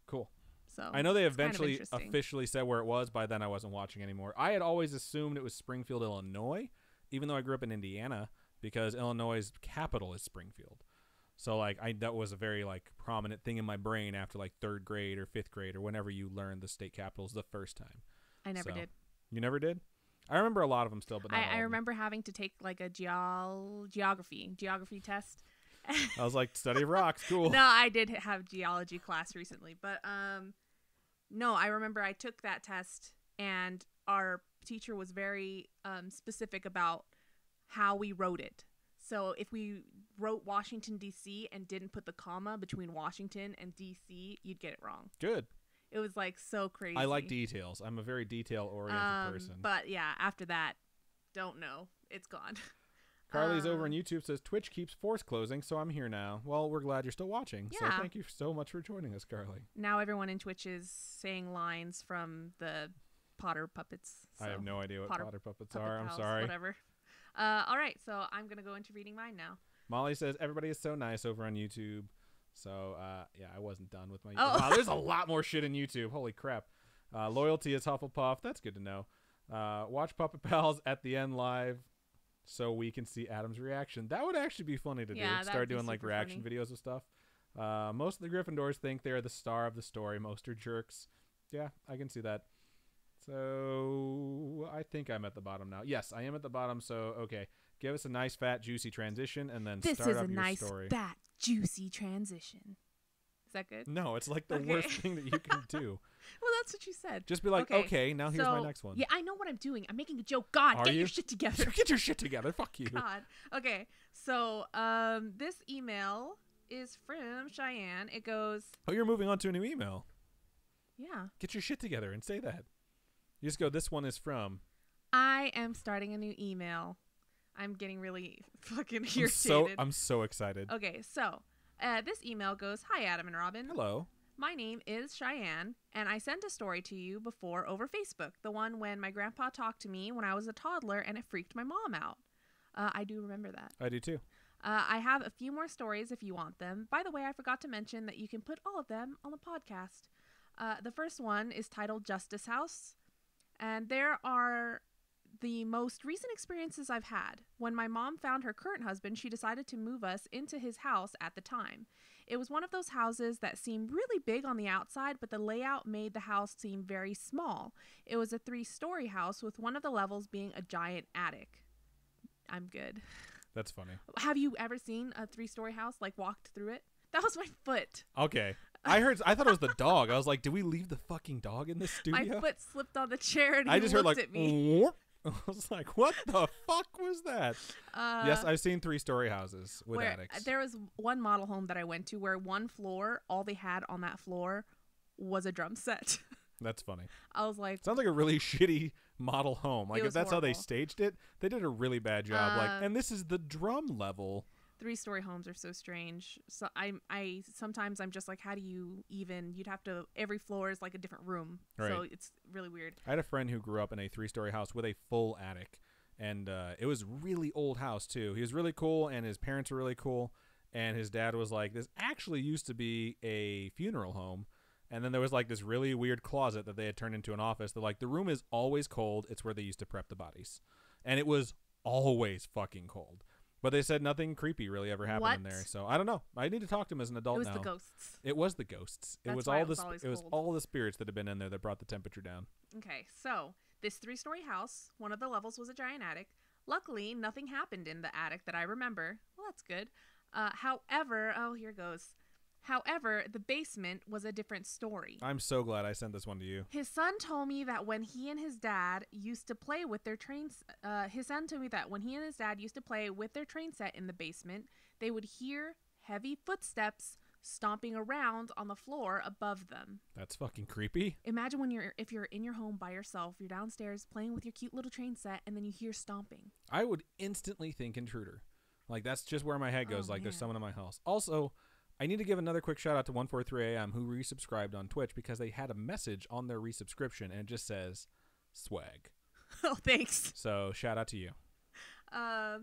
Cool. So I know they it's kind of eventually interesting. officially said where it was. By then I wasn't watching anymore. I had always assumed it was Springfield, Illinois, even though I grew up in Indiana, because Illinois' capital is Springfield. So like that was a very like prominent thing in my brain after like 3rd grade or 5th grade or whenever you learned the state capitals the first time. I never did. You never did? I remember a lot of them still, but not all of I them. remember having to take like a geography test. I was like, study of rocks, cool. No, I did have geology class recently, but no, I remember I took that test and our teacher was very specific about how we wrote it. So if we wrote Washington, D.C. and didn't put the comma between Washington and D.C., you'd get it wrong. Good. It was like so crazy. I like details. I'm a very detail-oriented person. But yeah, after that, don't know. It's gone. Carly's over on YouTube says, Twitch keeps force closing, so I'm here now. Well, we're glad you're still watching. Yeah. So thank you so much for joining us, Carly. Now everyone in Twitch is saying lines from the Potter puppets. So I have no idea what Potter puppets Puppet are. I'm Pals, sorry. Whatever. All right, so I'm going to go into reading mine now. Molly says, everybody is so nice over on YouTube. So, yeah, I wasn't done with my... Oh. Wow, there's a lot more shit in YouTube. Holy crap. Loyalty is Hufflepuff. That's good to know. Watch Puppet Pals at the end live so we can see Adam's reaction. That would actually be funny to do. Start doing, like, reaction videos of stuff. Most of the Gryffindors think they're the star of the story. Most are jerks. Yeah, I can see that. So, I think I'm at the bottom now. Yes, I am at the bottom, so, okay. Give us a nice, fat, juicy transition, and then start up your story. This is a nice, fat, juicy transition. Is that good? No, it's like the worst thing that you can do. Well, that's what you said. Just be like, okay, now here's my next one. Yeah, I know what I'm doing. I'm making a joke. God, get your shit together. Get your shit together. Fuck you. God. Okay, so this email is from Cheyenne. It goes... Oh, you're moving on to a new email. Yeah. Get your shit together and say that. You just go, this one is from... I am starting a new email. I'm getting really fucking irritated. I'm so excited. Okay, so this email goes, Hi, Adam and Robin. Hello. My name is Cheyenne, and I sent a story to you before over Facebook, the one when my grandpa talked to me when I was a toddler and it freaked my mom out. I do remember that. I do too. I have a few more stories if you want them. By the way, I forgot to mention that you can put all of them on the podcast. The first one is titled Justice House, and there are the most recent experiences I've had. When my mom found her current husband, she decided to move us into his house at the time. It was one of those houses that seemed really big on the outside, but the layout made the house seem very small. It was a 3-story house with one of the levels being a giant attic. I'm good. That's funny. Have you ever seen a 3-story house, like walked through it? That was my foot. Okay. I thought it was the dog. I was like, did we leave the fucking dog in this studio? My foot slipped on the chair and I just heard like, at me. I was like, what the fuck was that? Yes, I've seen 3-story houses with attics. There was one model home that I went to where one floor, all they had on that floor was a drum set. That's funny. I was like... Sounds like a really shitty model home. Like, if that's horrible. how they staged it, they did a really bad job. And this is the drum level. 3-story homes are so strange. So I sometimes I'm just like, how do you even? You'd have to. Every floor is like a different room, right. So it's really weird. I had a friend who grew up in a 3-story house with a full attic, and it was really old house too. He was really cool, and his parents were really cool. And his dad was like, "This actually used to be a funeral home, And then there was like this really weird closet that they had turned into an office. They're like, the room is always cold. It's where they used to prep the bodies. And it was always fucking cold. But they said nothing creepy really ever happened in there. So I don't know. I need to talk to him as an adult now. It was the ghosts. It was the ghosts. It was all the spirits that had been in there that brought the temperature down. Okay, so this 3-story house, one of the levels was a giant attic. Luckily, nothing happened in the attic that I remember. Well, that's good. However, here goes. However, the basement was a different story. I'm so glad I sent this one to you. His son told me that when he and his dad used to play with their train set in the basement, they would hear heavy footsteps stomping around on the floor above them. That's fucking creepy. Imagine if you're in your home by yourself, you're downstairs playing with your cute little train set, and then you hear stomping. I would instantly think intruder. Like, that's just where my head goes. There's someone in my house. Also, I need to give another quick shout out to 143am who resubscribed on Twitch because they had a message on their resubscription and it just says swag. Oh, thanks. So shout out to you. I've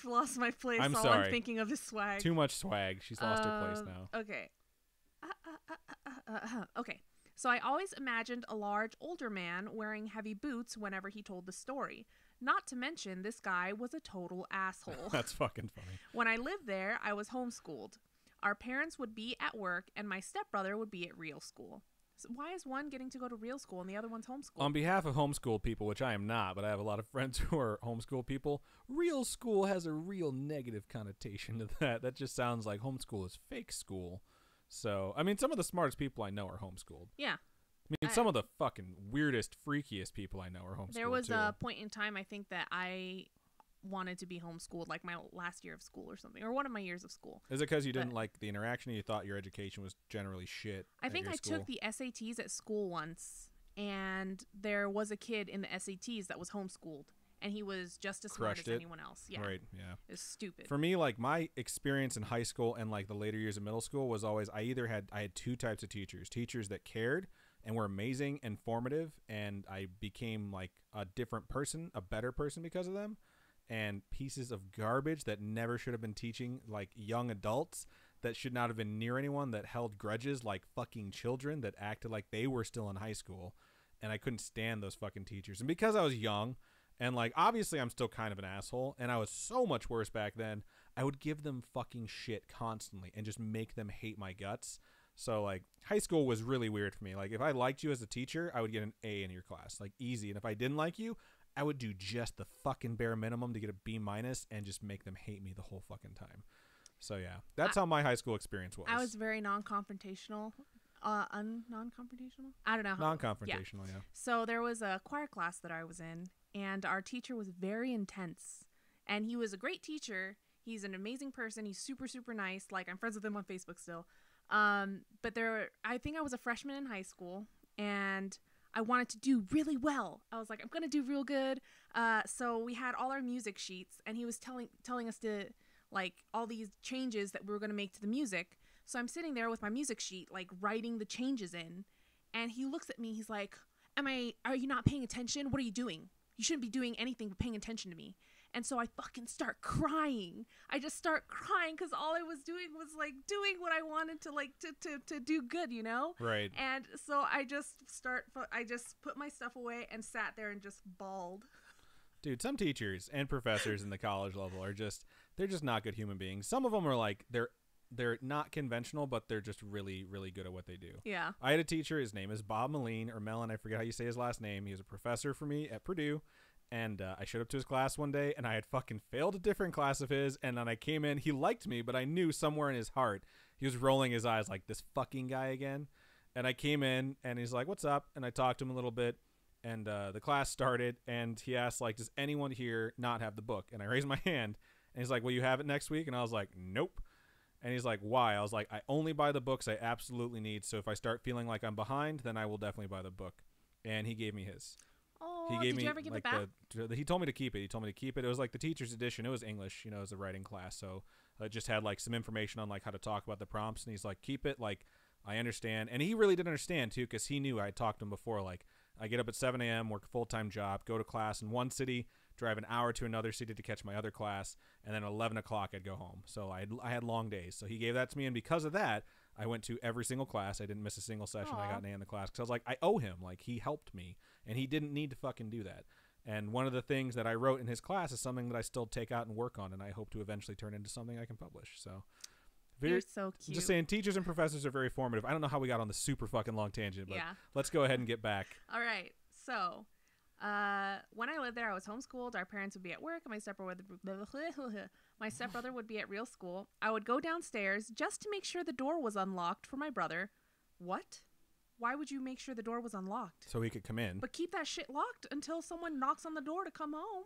lost my place. I'm all sorry. I'm thinking of is swag. Too much swag. She's lost her place now. Okay. Okay. So I always imagined a large older man wearing heavy boots whenever he told the story. Not to mention, this guy was a total asshole. That's fucking funny. When I lived there, I was homeschooled. Our parents would be at work, and my stepbrother would be at real school. So why is one getting to go to real school and the other one's homeschooled? On behalf of homeschool people, which I am not, but I have a lot of friends who are homeschool people, real school has a real negative connotation to that. That just sounds like homeschool is fake school. So, I mean, some of the smartest people I know are homeschooled. Yeah. I mean, some of the fucking weirdest, freakiest people I know are homeschooled. There was a point in time, I think, that I wanted to be homeschooled, like my last year of school or something, or one of my years of school. Is it because you didn't like the interaction, or you thought your education was generally shit? I think I took the SATs at school once, and there was a kid in the SATs that was homeschooled, and he was just as smart as anyone else. Yeah, right. Yeah, it's stupid. For me, like my experience in high school and like the later years of middle school was always I had two types of teachers that cared and were amazing and formative, and I became like a different person, a better person because of them, and pieces of garbage that never should have been teaching like young adults that should not have been near anyone, that held grudges like fucking children, that acted like they were still in high school, and I couldn't stand those fucking teachers. And because I was young, and like obviously I'm still kind of an asshole, and I was so much worse back then, I would give them fucking shit constantly and just make them hate my guts. So, like, high school was really weird for me. Like, if I liked you as a teacher, I would get an A in your class. Like, easy. And if I didn't like you, I would do just the fucking bare minimum to get a B- and just make them hate me the whole fucking time. So, yeah. That's how my high school experience was. I was very non-confrontational. Non-confrontational? I don't know. Non-confrontational, yeah. So, there was a choir class that I was in, and our teacher was very intense. And he was a great teacher. He's an amazing person. He's super, super nice. Like, I'm friends with him on Facebook still. But I think I was a freshman in high school, and I wanted to do really well. I was like, I'm gonna do real good. So we had all our music sheets, and he was telling us to like all these changes that we were gonna make to the music. So I'm sitting there with my music sheet, like writing the changes in, and he looks at me. He's like, are you not paying attention? What are you doing? You shouldn't be doing anything but paying attention to me. And so I fucking start crying. I just start crying because all I was doing was like doing what I wanted to like to do good, you know? Right. And so I just put my stuff away and sat there and just bawled. Dude, some teachers and professors in the college level they're just not good human beings. Some of them are like they're not conventional, but they're just really, really good at what they do. Yeah. I had a teacher. His name is Bob Moline, or Mellon. I forget how you say his last name. He was a professor for me at Purdue. And I showed up to his class one day, and I had fucking failed a different class of his. And then I came in. He liked me, but I knew somewhere in his heart he was rolling his eyes like, this fucking guy again. And I came in, and he's like, what's up? And I talked to him a little bit. And the class started, and he asked, like, does anyone here not have the book? And I raised my hand, and he's like, will you have it next week? And I was like, nope. And he's like, why? I was like, I only buy the books I absolutely need. So if I start feeling like I'm behind, then I will definitely buy the book. And he gave me his. Oh, he gave did me you ever give like it back? he told me to keep it. He told me to keep it. It was like the teacher's edition. It was English, you know, it was a writing class. So it just had like some information on like how to talk about the prompts. And he's like, keep it. Like, I understand. And he really did understand too, because he knew I had talked to him before. Like, I get up at 7 a.m., work a full-time job, go to class in one city, drive an hour to another city to catch my other class, and then at 11 o'clock I'd go home. So I had long days. So he gave that to me, and because of that, I went to every single class. I didn't miss a single session. Aw. I got an A in the class because I was like, I owe him. Like, he helped me, and he didn't need to fucking do that. And one of the things that I wrote in his class is something that I still take out and work on, and I hope to eventually turn into something I can publish. So, You're so cute. just saying, teachers and professors are very formative. I don't know how we got on the super fucking long tangent, but Yeah. let's go ahead and get back. All right. So, when I lived there, I was homeschooled. Our parents would be at work, and my stepbrother would be at real school. I would go downstairs just to make sure the door was unlocked for my brother. What? Why would you make sure the door was unlocked? So he could come in. But keep that shit locked until someone knocks on the door to come home.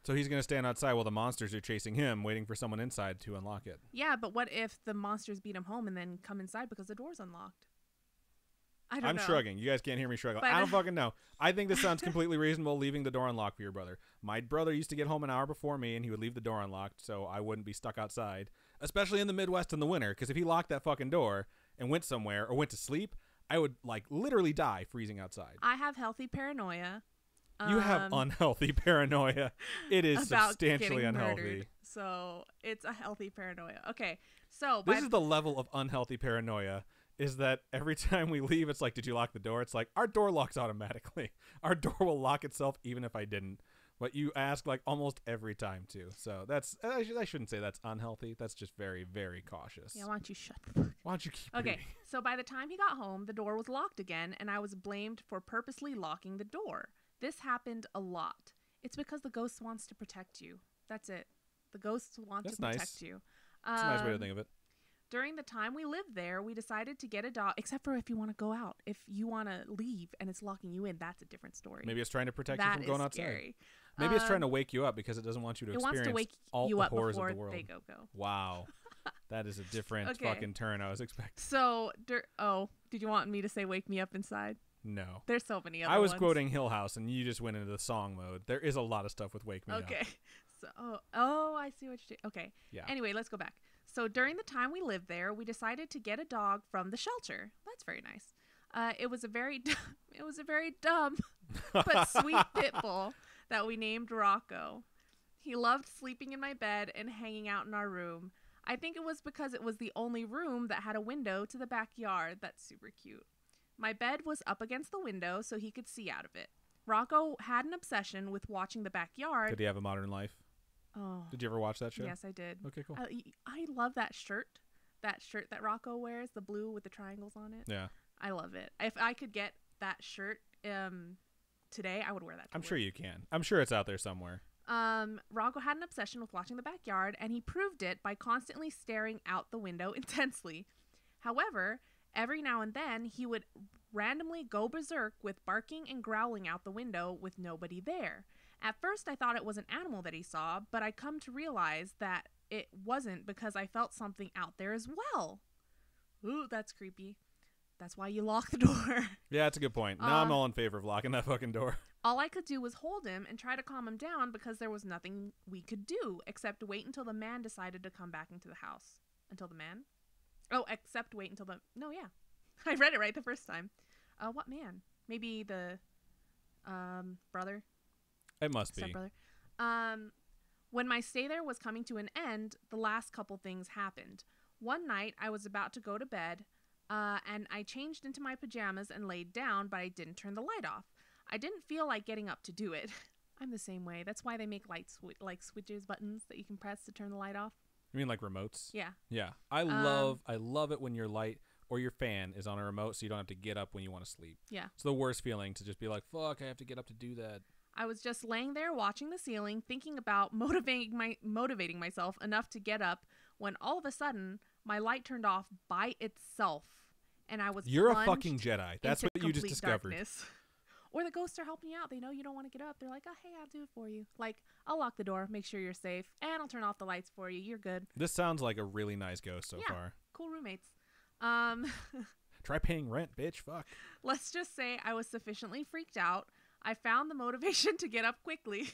So he's going to stand outside while the monsters are chasing him, waiting for someone inside to unlock it. Yeah, but what if the monsters beat him home and then come inside because the door's unlocked? I don't I'm know. shrugging. You guys can't hear me shrug. But I don't fucking know. I think this sounds completely reasonable, leaving the door unlocked for your brother. My brother used to get home an hour before me, and he would leave the door unlocked so I wouldn't be stuck outside, especially in the Midwest in the winter, because if he locked that fucking door and went somewhere or went to sleep, I would, like, literally die freezing outside. I have healthy paranoia. You have unhealthy paranoia. It is about substantially getting unhealthy. murdered. So it's a healthy paranoia. Okay, so This is the level of unhealthy paranoia, is that every time we leave, it's like, did you lock the door? It's like, our door locks automatically. Our door will lock itself even if I didn't. But you ask, like, almost every time, too. So that's, I shouldn't say that's unhealthy. That's just very, very cautious. yeah, why don't you shut the fuck? Why don't you keep Okay, reading? so by the time he got home, the door was locked again, and I was blamed for purposely locking the door. This happened a lot. It's because the ghost wants to protect you. That's it. The ghosts want That's to nice. protect you. That's a nice way to think of it. During the time we lived there, we decided to get a dog, except for if you want to go out. If you want to leave and it's locking you in, that's a different story. Maybe it's trying to protect you That from going is outside. scary. Maybe it's trying to wake you up because it doesn't want you to It wants experience to wake all you the up horrors before of the world. they go. Wow. That is a different Okay. fucking turn I was expecting. So, did you want me to say "Wake Me Up Inside"? No. There's so many other I was ones. quoting Hill House, and you just went into the song mode. There is a lot of stuff with Wake Me Up. Okay. So, I see what you're doing. Okay. Yeah. Anyway, let's go back. So during the time we lived there, we decided to get a dog from the shelter. That's very nice. It was a very dumb but sweet pit bull that we named Rocco. He loved sleeping in my bed and hanging out in our room. I think it was because it was the only room that had a window to the backyard. That's super cute. My bed was up against the window so he could see out of it. Rocco had an obsession with watching the backyard. Did he have a modern life? Oh. Did you ever watch that show? Yes, I did. Okay, cool. I love that shirt. That shirt that Rocco wears, the blue with the triangles on it. Yeah. I love it. If I could get that shirt today, I would wear that. I'm sure you can. I'm sure it's out there somewhere. Rocco had an obsession with watching the backyard, and he proved it by constantly staring out the window intensely. However, every now and then, he would randomly go berserk with barking and growling out the window with nobody there. At first, I thought it was an animal that he saw, but I come to realize that it wasn't because I felt something out there as well. Ooh, that's creepy. That's why you lock the door. Yeah, that's a good point. Now I'm all in favor of locking that fucking door. All I could do was hold him and try to calm him down because there was nothing we could do except wait until the man decided to come back into the house. Until the man? Oh, except wait until the... No, yeah. I read it right the first time. What man? Maybe the brother? It must be. Stepbrother. When my stay there was coming to an end, the last couple things happened. One night, I was about to go to bed, and I changed into my pajamas and laid down, but I didn't turn the light off. I didn't feel like getting up to do it. I'm the same way. That's why they make light switches, buttons that you can press to turn the light off. You mean like remotes? Yeah. Yeah. I love it when your light or your fan is on a remote so you don't have to get up when you want to sleep. Yeah. It's the worst feeling to just be like, fuck, I have to get up to do that. I was just laying there watching the ceiling, thinking about motivating myself enough to get up, when all of a sudden, my light turned off by itself, and I was You're a plunged fucking Jedi. That's into what you just complete discovered. darkness. Or the ghosts are helping you out. They know you don't want to get up. They're like, oh, hey, I'll do it for you. Like, I'll lock the door, make sure you're safe, and I'll turn off the lights for you. You're good. This sounds like a really nice ghost so far. Cool roommates. Try paying rent, bitch. Fuck. Let's just say I was sufficiently freaked out. I found the motivation to get up quickly.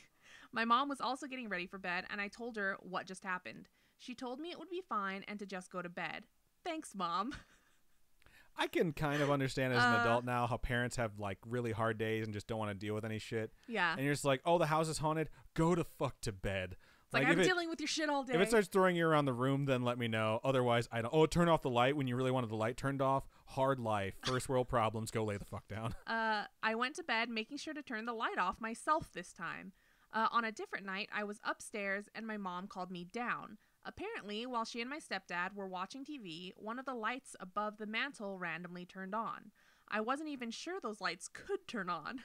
My mom was also getting ready for bed, and I told her what just happened. She told me it would be fine and to just go to bed. Thanks, Mom. I can kind of understand as an adult now how parents have like really hard days and just don't want to deal with any shit. Yeah. And you're just like, oh, the house is haunted. Go to fuck to bed. It's like, I'm dealing with your shit all day. If it starts throwing you around the room, then let me know. Otherwise, I don't. Oh, turn off the light when you really wanted the light turned off. Hard life. First world problems. Go lay the fuck down. I went to bed making sure to turn the light off myself this time. On a different night, I was upstairs and my mom called me down. Apparently, while she and my stepdad were watching TV, one of the lights above the mantle randomly turned on. I wasn't even sure those lights could turn on.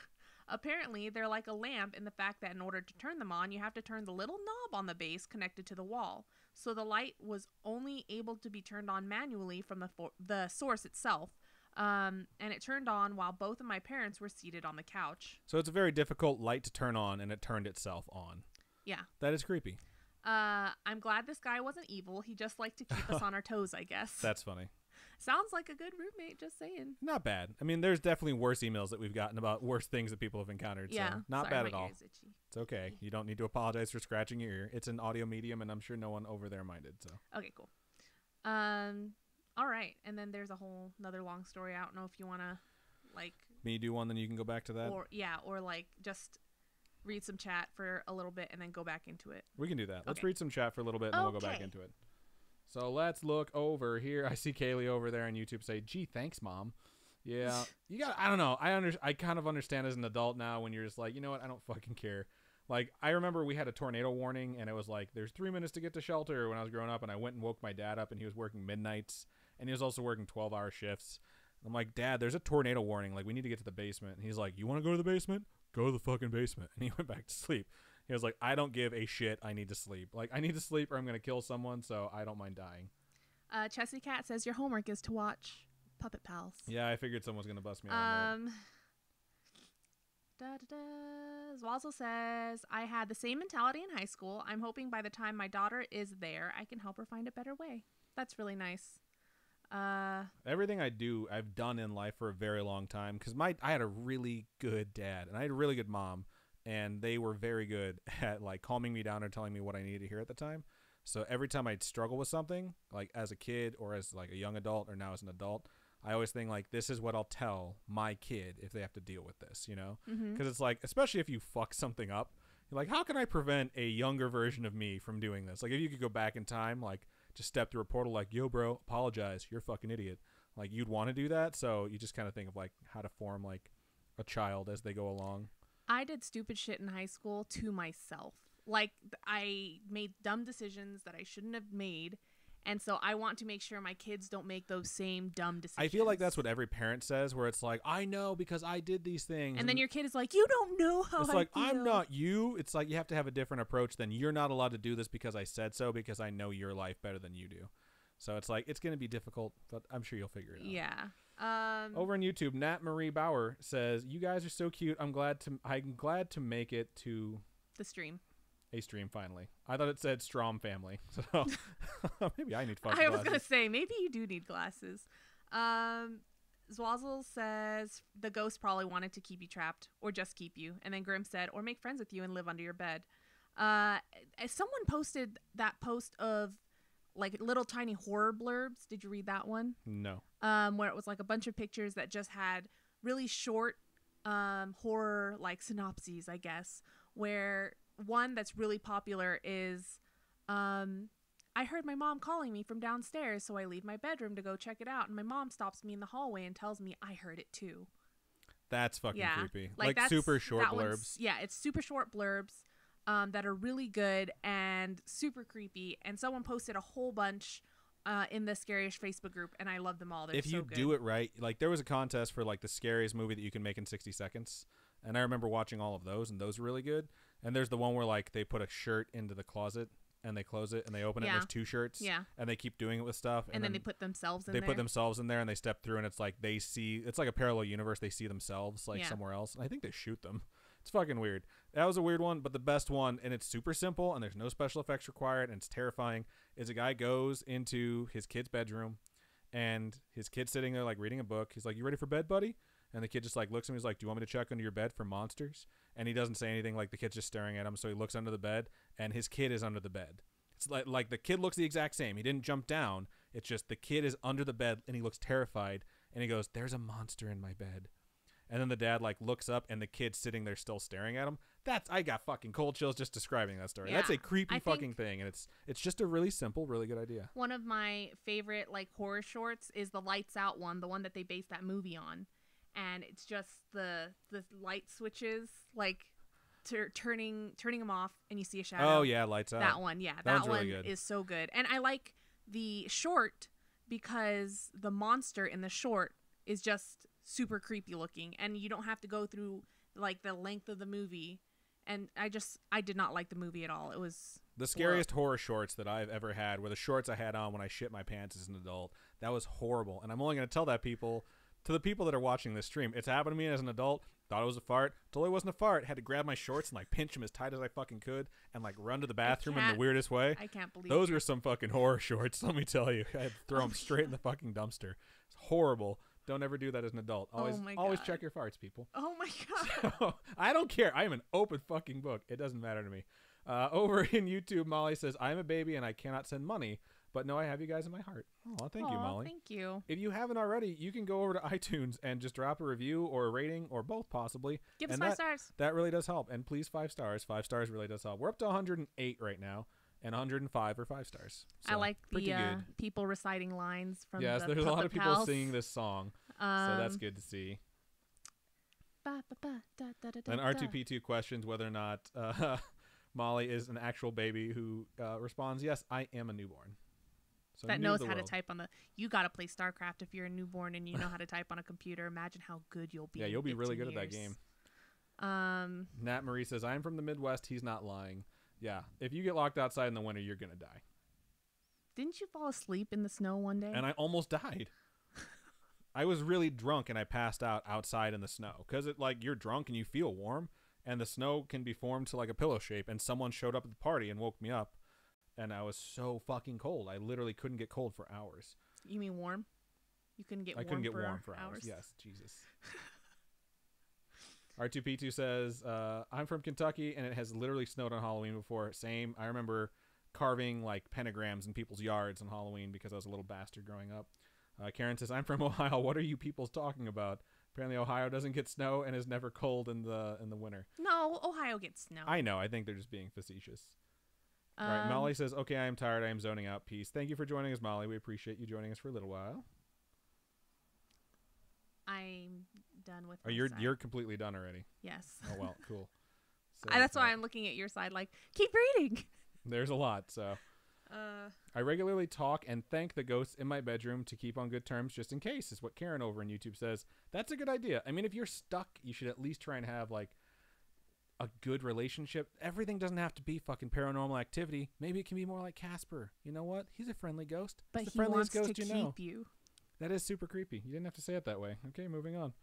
Apparently, they're like a lamp in the fact that in order to turn them on, you have to turn the little knob on the base connected to the wall. So the light was only able to be turned on manually from the source itself. And it turned on while both of my parents were seated on the couch. So it's a very difficult light to turn on, and it turned itself on. Yeah. That is creepy. I'm glad this guy wasn't evil. He just liked to keep us on our toes, I guess. That's funny. Sounds like a good roommate, just saying. Not bad. I mean, there's definitely worse emails that we've gotten about worse things that people have encountered. Yeah. So not Sorry, bad my at all. ear is itchy. It's okay. You don't need to apologize for scratching your ear. It's an audio medium, and I'm sure no one over there minded. So. Okay, cool. All right. And then there's a whole another long story. I don't know if you want to, like... Me do one, then you can go back to that? Or like, just read some chat for a little bit and then go back into it. We can do that. Let's Okay. read some chat for a little bit, and then we'll go back into it. So let's look over here. I see Kaylee over there on YouTube say, gee, thanks, Mom. Yeah. You got, I don't know. I kind of understand as an adult now when you're just like, you know what? I don't fucking care. Like, I remember we had a tornado warning, and it was like, there's 3 minutes to get to shelter when I was growing up, and I went and woke my dad up, and he was working midnights, and he was also working 12-hour shifts. I'm like, Dad, there's a tornado warning. Like, we need to get to the basement. And he's like, you want to go to the basement? Go to the fucking basement. And he went back to sleep. He was like, I don't give a shit. I need to sleep. Like, I need to sleep or I'm going to kill someone, so I don't mind dying. Chessie Cat says your homework is to watch Puppet Pals. Yeah, I figured someone was going to bust me on that. Zwazzle says, I had the same mentality in high school. I'm hoping by the time my daughter is there, I can help her find a better way. That's really nice. Everything I've done in life for a very long time, because I had a really good dad and I had a really good mom, and they were very good at like calming me down or telling me what I needed to hear at the time. So every time I'd struggle with something, like as a kid or as like a young adult or now as an adult, I always think like, this is what I'll tell my kid if they have to deal with this, you know? Because it's like, especially if you fuck something up, you're like, how can I prevent a younger version of me from doing this? Like, if you could go back in time, like just step through a portal like, yo, bro, apologize. You're a fucking idiot. Like, you'd want to do that. So you just kind of think of like how to form like a child as they go along. I did stupid shit in high school to myself. Like, I made dumb decisions that I shouldn't have made. And so I want to make sure my kids don't make those same dumb decisions. I feel like that's what every parent says, where it's like, I know because I did these things. And then your kid is like, you don't know how it's I like, feel. I'm not you. It's like you have to have a different approach than you're not allowed to do this because I said so, because I know your life better than you do. So it's like, it's going to be difficult, but I'm sure you'll figure it out. Yeah. Over on YouTube, Nat Marie Bauer says, you guys are so cute. I'm glad to make it to the stream. A stream finally. I thought it said Strom family. So maybe I need fucking I glasses. was going to say, maybe you do need glasses. Zwazzle says the ghost probably wanted to keep you trapped or just keep you. And then Grim said, or make friends with you and live under your bed. Someone posted that post of like little tiny horror blurbs. Did you read that one? No. Where it was like a bunch of pictures that just had really short horror like synopses, I guess, where one that's really popular is I heard my mom calling me from downstairs, so I leave my bedroom to go check it out, and my mom stops me in the hallway and tells me I heard it too. That's fucking creepy. Like super short blurbs. Yeah, it's super short blurbs that are really good and super creepy, and someone posted a whole bunch in the Scariest Facebook group, and I love them all. They're if you so good. do it right, like there was a contest for like the scariest movie that you can make in 60 seconds, and I remember watching all of those, and those were really good. And there's the one where like they put a shirt into the closet and they close it and they open it and there's 2 shirts. Yeah. And they keep doing it with stuff. And then they put themselves in there. They put themselves in there and they step through and it's like they see, it's like a parallel universe. They see themselves like somewhere else. And I think they shoot them. It's fucking weird. That was a weird one, but the best one, and it's super simple and there's no special effects required and it's terrifying, is a guy goes into his kid's bedroom and his kid's sitting there like reading a book. He's like, you ready for bed, buddy? And the kid just like looks at him. He's like, do you want me to check under your bed for monsters? And he doesn't say anything. Like the kid's just staring at him. So he looks under the bed and his kid is under the bed. It's like the kid looks the exact same. He didn't jump down. It's just the kid is under the bed and he looks terrified. And he goes, there's a monster in my bed. and then the dad like looks up and the kid's sitting there still staring at him. I got fucking cold chills just describing that story. Yeah, that's a creepy I fucking thing, and it's just a really simple, really good idea. One of my favorite like horror shorts is the Lights Out one, the one that they based that movie on, and it's just the light switches like turning them off, and you see a shadow. Oh yeah, Lights Out. That one, yeah, that one really is so good, and I like the short because the monster in the short is just super creepy looking, and you don't have to go through like the length of the movie. And I did not like the movie at all. It was the scariest horror shorts that I've ever had were the shorts I had on when I shit my pants as an adult. That was horrible. And I'm only going to tell that to the people that are watching this stream. It's happened to me as an adult. Thought it was a fart. Totally wasn't a fart. Had to grab my shorts and like pinch them as tight as I fucking could and like run to the bathroom in the weirdest way. I can't believe those were some fucking horror shorts. Let me tell you. I had to throw them straight in the fucking dumpster. It's horrible. Don't ever do that as an adult. Always check your farts, people. Oh my god. So, I don't care. I am an open fucking book. It doesn't matter to me. Over in YouTube, Molly says, I'm a baby and I cannot send money, but no, I have you guys in my heart. Oh, thank you, Molly. Thank you. If you haven't already, you can go over to iTunes and just drop a review or a rating or both possibly. Give us 5 stars. That really does help. And please 5 stars. 5 stars really does help. We're up to 108 right now. And 105 are 5 stars. So, I like the people reciting lines from yes, there's a lot of people singing this song. So that's good to see. And R2P2 questions whether or not Molly is an actual baby who responds, yes, I am a newborn. So that knows how to type on the... You got to play StarCraft if you're a newborn and you know how to type on a computer. Imagine how good you'll be. Yeah, you'll be really good years. at that game. Nat Marie says, I'm from the Midwest. He's not lying. Yeah, if you get locked outside in the winter, you're going to die. Didn't you fall asleep in the snow one day? And I almost died. I was really drunk and I passed out outside in the snow. Because you're drunk and you feel warm. And the snow can be formed to like a pillow shape. And someone showed up at the party and woke me up. And I was so fucking cold. I literally couldn't get cold for hours. You mean warm? You couldn't get warm I couldn't get warm for hours. Yes, Jesus. R2P2 says, I'm from Kentucky, and it has literally snowed on Halloween before. Same. I remember carving, like, pentagrams in people's yards on Halloween because I was a little bastard growing up. Karen says, I'm from Ohio. What are you peoples talking about? Apparently Ohio doesn't get snow and is never cold in the winter. No, Ohio gets snow. I know. I think they're just being facetious. All right, Molly says, okay, I am tired. I am zoning out. Peace. Thank you for joining us, Molly. We appreciate you joining us for a little while. I'm done with you're completely done already? Yes. Oh, well, cool. So, that's why I'm looking at your side like, keep reading. There's a lot, so. I regularly talk and thank the ghosts in my bedroom to keep on good terms just in case, is what Karen over on YouTube says. That's a good idea. I mean, if you're stuck, you should at least try and have, like, a good relationship. Everything doesn't have to be fucking paranormal activity. Maybe it can be more like Casper. You know what? He's a friendly ghost. But He's the friendliest wants ghost to keep you. That is super creepy. You didn't have to say it that way. Okay, moving on.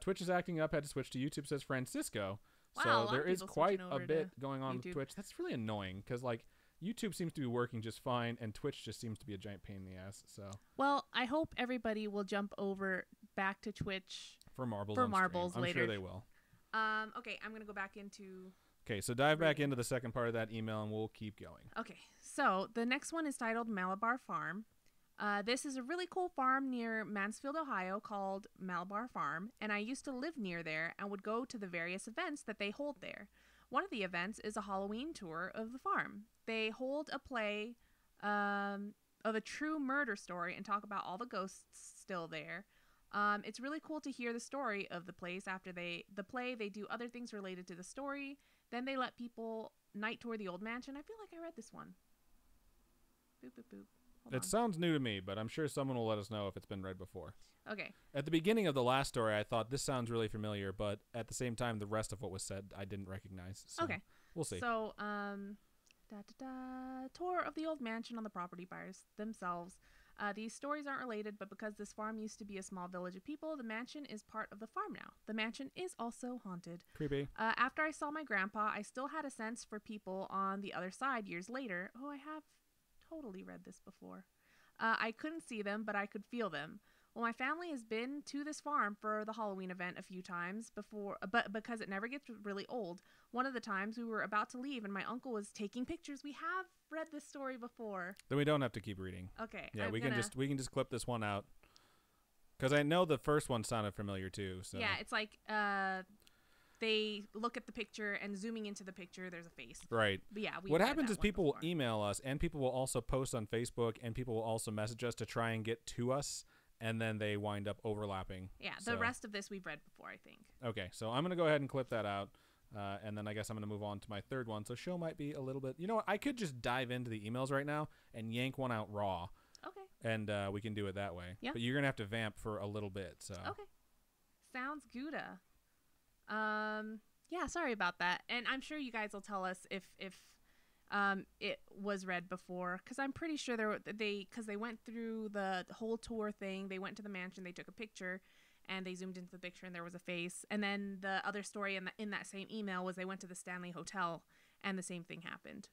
Twitch is acting up. Had to switch to YouTube, says Francisco. Wow, so there is quite a bit going on YouTube. with Twitch. That's really annoying because, like, YouTube seems to be working just fine, and Twitch just seems to be a giant pain in the ass. So. Well, I hope everybody will jump over back to Twitch for marbles. later. I'm sure they will. Okay, I'm gonna go back into. Okay, so dive back into the second part of that email, and we'll keep going. Okay, so the next one is titled Malabar Farm. This is a really cool farm near Mansfield, Ohio called Malabar Farm, and I used to live near there and would go to the various events that they hold there. One of the events is a Halloween tour of the farm. They hold a play of a true murder story and talk about all the ghosts still there. It's really cool to hear the story of the place. After the play, they do other things related to the story. Then they let people night tour the old mansion. I feel like I read this one. Boop, boop, boop. It sounds new to me, but I'm sure someone will let us know if it's been read before. Okay. At the beginning of the last story, I thought this sounds really familiar, but at the same time, the rest of what was said, I didn't recognize. So okay. We'll see. So, tour of the old mansion on the property buyers themselves. These stories aren't related, but because this farm used to be a small village of people, the mansion is part of the farm now. The mansion is also haunted. Creepy. After I saw my grandpa, I still had a sense for people on the other side years later. Oh, I have totally read this before. I couldn't see them, but I could feel them. Well, my family has been to this farm for the Halloween event a few times before, but because it never gets really old. One of the times we were about to leave and my uncle was taking pictures. We have read this story before. Then we don't have to keep reading. Okay. Yeah, we can just clip this one out. Because I know the first one sounded familiar too. So Yeah, it's like they look at the picture and zooming into the picture, there's a face. Right. But yeah, What happens is people will email us, and people will also post on Facebook, and people will also message us to try and get to us, and then they wind up overlapping. Yeah, the rest of this we've read before, I think. Okay, so I'm going to go ahead and clip that out, and then I guess I'm going to move on to my third one. So show might be a little bit... You know what? I could just dive into the emails right now and yank one out raw. Okay. And we can do it that way. Yeah. But you're going to have to vamp for a little bit. So. Okay. Sounds good. Yeah, sorry about that. And I'm sure you guys will tell us if it was read before, because I'm pretty sure because they went through the whole tour thing. They went to the mansion, they took a picture, and they zoomed into the picture, and there was a face. And then the other story in that same email was they went to the Stanley Hotel, and the same thing happened.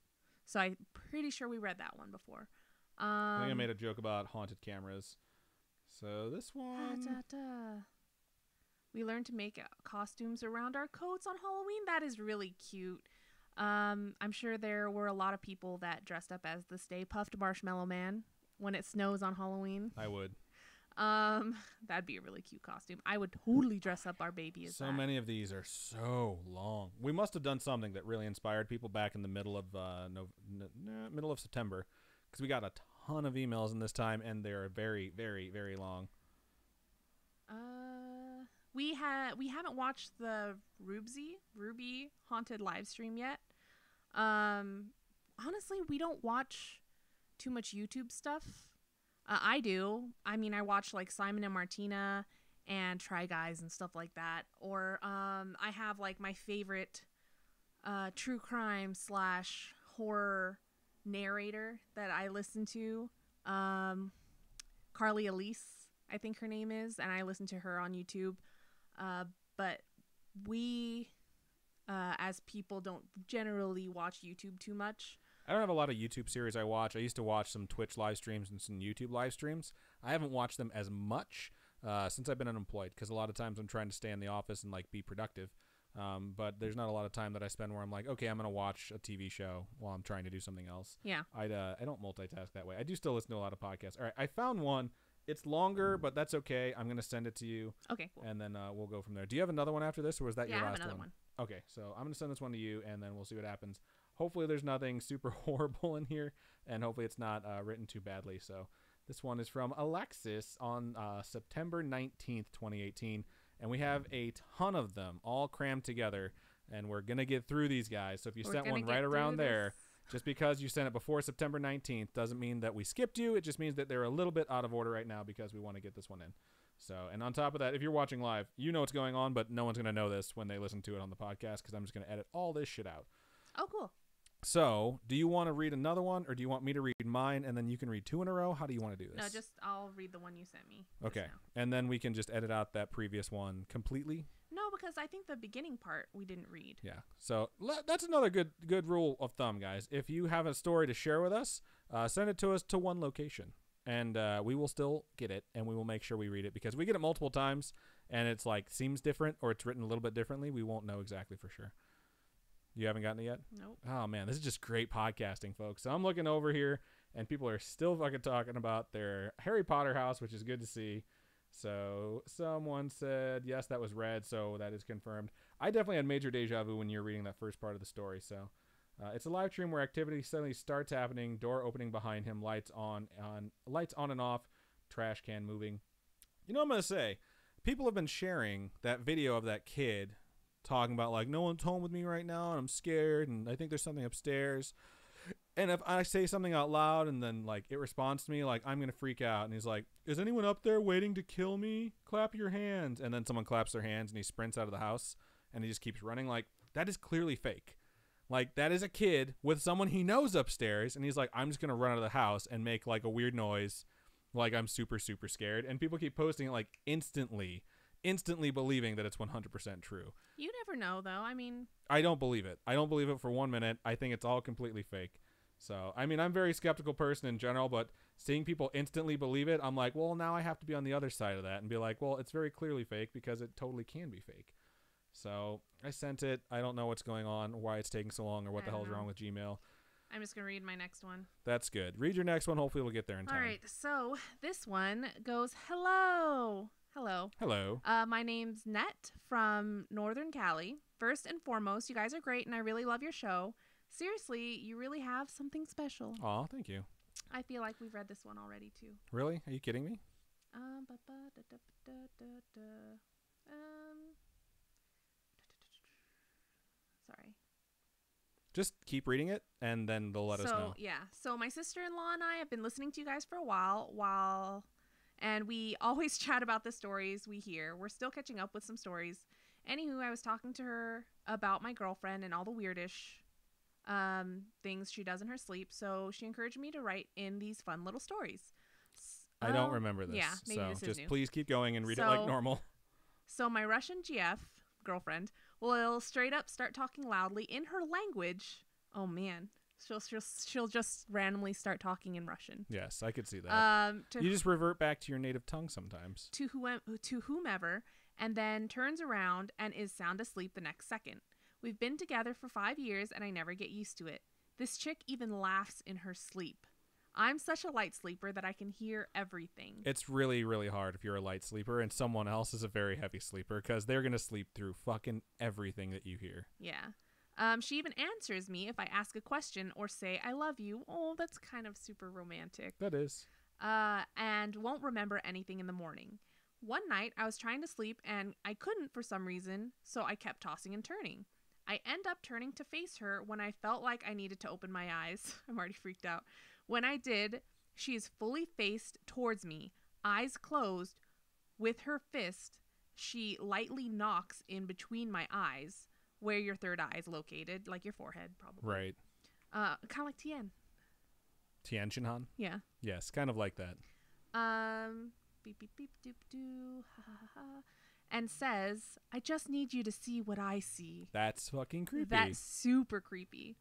So I'm pretty sure we read that one before. I think I made a joke about haunted cameras. So this one... We learned to make costumes around our coats on Halloween. That is really cute. I'm sure there were a lot of people that dressed up as the Stay Puft Marshmallow Man when it snows on Halloween. I would. That'd be a really cute costume. I would totally dress up our baby as that. So many of these are so long. We must have done something that really inspired people back in the middle of middle of September, because we got a ton of emails in this time, and they're very, very, very long. We haven't watched the Ruby haunted live stream yet. Honestly, we don't watch too much YouTube stuff. I do. I mean, I watch like Simon and Martina and Try Guys and stuff like that. Or I have like my favorite true crime / horror narrator that I listen to. Carly Elise, I think her name is, and I listen to her on YouTube. But we, as people, don't generally watch YouTube too much. I don't have a lot of YouTube series I watch. I used to watch some Twitch live streams and some YouTube live streams. I haven't watched them as much since I've been unemployed, because a lot of times I'm trying to stay in the office and like be productive. But there's not a lot of time that I spend where I'm like, okay, I'm going to watch a TV show while I'm trying to do something else. Yeah. I don't multitask that way. I do still listen to a lot of podcasts. All right, I found one. It's longer, but that's okay. I'm going to send it to you. Okay, cool. And then we'll go from there. Do you have another one after this, or was that your last one? Yeah, I have another one. Okay, so I'm going to send this one to you, and then we'll see what happens. Hopefully there's nothing super horrible in here, and hopefully it's not written too badly. So this one is from Alexis on September 19th, 2018, and we have a ton of them all crammed together, and we're going to get through these guys. So if you sent one right around there, just because you sent it before September 19th doesn't mean that we skipped you. It just means that they're a little bit out of order right now because we want to get this one in. So, and on top of that, if you're watching live, you know what's going on, but no one's going to know this when they listen to it on the podcast, because I'm just going to edit all this shit out. Oh, cool. So, do you want to read another one, or do you want me to read mine, and then you can read two in a row? How do you want to do this? No, I'll read the one you sent me. Okay. And then we can just edit out that previous one completely? No, because I think the beginning part we didn't read. Yeah. So, that's another good rule of thumb, guys. If you have a story to share with us, send it to us to one location. And we will still get it, and we will make sure we read it, because we get it multiple times, and it's like seems different, or it's written a little bit differently. We won't know exactly for sure. You haven't gotten it yet? Nope. Oh, man, this is just great podcasting, folks. So I'm looking over here, and people are still fucking talking about their Harry Potter house, which is good to see. So someone said, yes, that was read, so that is confirmed. I definitely had major deja vu when you were reading that first part of the story, so... it's a live stream where activity suddenly starts happening, door opening behind him, lights on and off, trash can moving. You know what I'm going to say? People have been sharing that video of that kid talking about, like, no one's home with me right now, and I'm scared, and I think there's something upstairs. And if I say something out loud and then, like, it responds to me, like, I'm going to freak out. And he's like, is anyone up there waiting to kill me? Clap your hands. And then someone claps their hands, and he sprints out of the house, and he just keeps running. Like, that is clearly fake. Like, that is a kid with someone he knows upstairs, and he's like, I'm just going to run out of the house and make, like, a weird noise, like I'm super, super scared. And people keep posting it, like, instantly believing that it's 100% true. You never know, though. I mean... I don't believe it. I don't believe it for 1 minute. I think it's all completely fake. So, I mean, I'm a very skeptical person in general, but seeing people instantly believe it, I'm like, well, now I have to be on the other side of that and be like, well, it's very clearly fake, because it totally can be fake. So I sent it. I don't know what's going on, why it's taking so long, or what the hell's wrong with Gmail. I'm just going to read my next one. That's good. Read your next one. Hopefully we'll get there in time. All right. So this one goes, hello. Hello. Hello. My name's Net from Northern Cali. First and foremost, you guys are great and I really love your show. Seriously, you really have something special. Aw, thank you. I feel like we've read this one already too. Really? Are you kidding me? Sorry. Just keep reading it, and then they'll let us know. So my sister-in-law and I have been listening to you guys for a while, and we always chat about the stories we hear. We're still catching up with some stories. Anywho, I was talking to her about my girlfriend and all the weirdish things she does in her sleep, so she encouraged me to write in these fun little stories. I don't remember this. Yeah, maybe so this is just new. please keep going and read it like normal. So my Russian GF girlfriend will straight up start talking loudly in her language. Oh man, she'll just randomly start talking in Russian. Yes, I could see that. You just revert back to your native tongue sometimes. To whomever, and then turns around and is sound asleep the next second. We've been together for 5 years and I never get used to it. This chick even laughs in her sleep. I'm such a light sleeper that I can hear everything. It's really, really hard if you're a light sleeper and someone else is a very heavy sleeper because they're going to sleep through fucking everything that you hear. Yeah. She even answers me if I ask a question or say, I love you. Oh, that's kind of super romantic. That is. And won't remember anything in the morning. One night, I was trying to sleep and I couldn't for some reason, so I kept tossing and turning. I end up turning to face her when I felt like I needed to open my eyes. I'm already freaked out. When I did, she is fully faced towards me, eyes closed. With her fist, she lightly knocks in between my eyes, where your third eye is located, like your forehead, probably. Right. Kind of like Tien. Tien Shinhan? Yeah. Yes, kind of like that. Beep, beep, beep, doop, doo, ha, ha, ha, and says, I just need you to see what I see. That's fucking creepy. That's super creepy.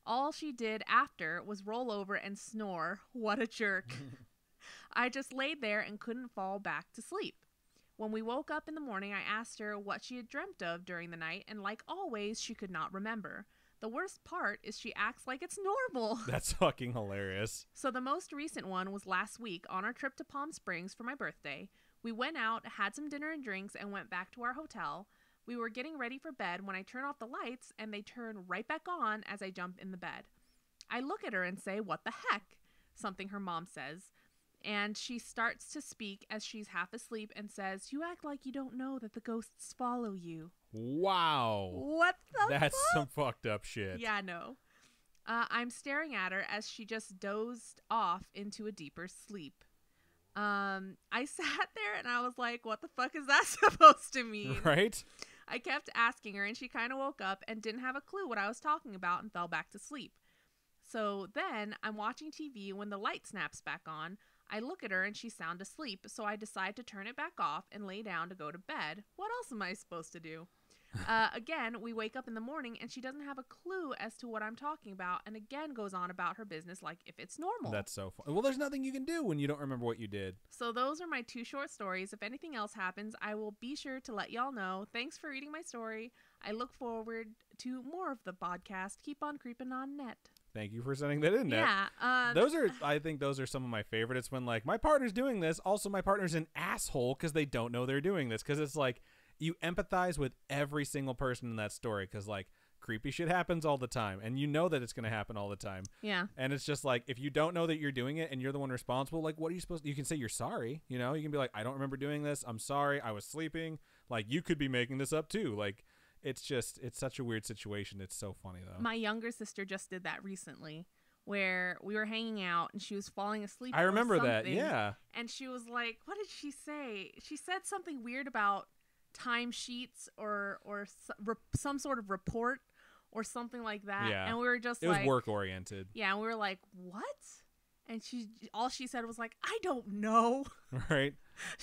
All she did after was roll over and snore. What a jerk. I just laid there and couldn't fall back to sleep. When we woke up in the morning, I asked her what she had dreamt of during the night, and like always, she could not remember. The worst part is she acts like it's normal. That's fucking hilarious. So the most recent one was last week on our trip to Palm Springs for my birthday. We went out, had some dinner and drinks, and went back to our hotel. We were getting ready for bed when I turn off the lights, and they turn right back on as I jump in the bed. I look at her and say, what the heck? Something her mom says. And she starts to speak as she's half asleep and says, you act like you don't know that the ghosts follow you. Wow. What the That's fuck? some fucked up shit. Yeah, no. I'm staring at her as she just dozed off into a deeper sleep. I sat there and I was like, what the fuck is that supposed to mean? Right? I kept asking her and she kind of woke up and didn't have a clue what I was talking about and fell back to sleep. So then I'm watching TV when the light snaps back on. I look at her and she's sound asleep, so I decide to turn it back off and lay down to go to bed. What else am I supposed to do? Again, we wake up in the morning and she doesn't have a clue as to what I'm talking about and again goes on about her business like if it's normal. That's so fun. Well, there's nothing you can do when you don't remember what you did. So those are my 2 short stories. If anything else happens, I will be sure to let y'all know. Thanks for reading my story. I look forward to more of the podcast. Keep on creeping on net. Thank you for sending that in, Net. Yeah. I think those are some of my favorite. It's when like my partner's doing this. Also, my partner's an asshole because they don't know they're doing this. Because it's like you empathize with every single person in that story because like creepy shit happens all the time and you know that it's going to happen all the time. Yeah. And it's just like if you don't know that you're doing it and you're the one responsible, like what are you supposed to, you can say you're sorry, you know, you can be like, I don't remember doing this. I'm sorry. I was sleeping. Like you could be making this up too. Like it's such a weird situation. It's so funny though. My younger sister just did that recently where we were hanging out and she was falling asleep. I remember that. Yeah. And she was like, what did she say? She said something weird about timesheets or some sort of report or something like that. Yeah. And we were just it was work oriented. Yeah. And we were like, what? And all she said was like, I don't know. Right.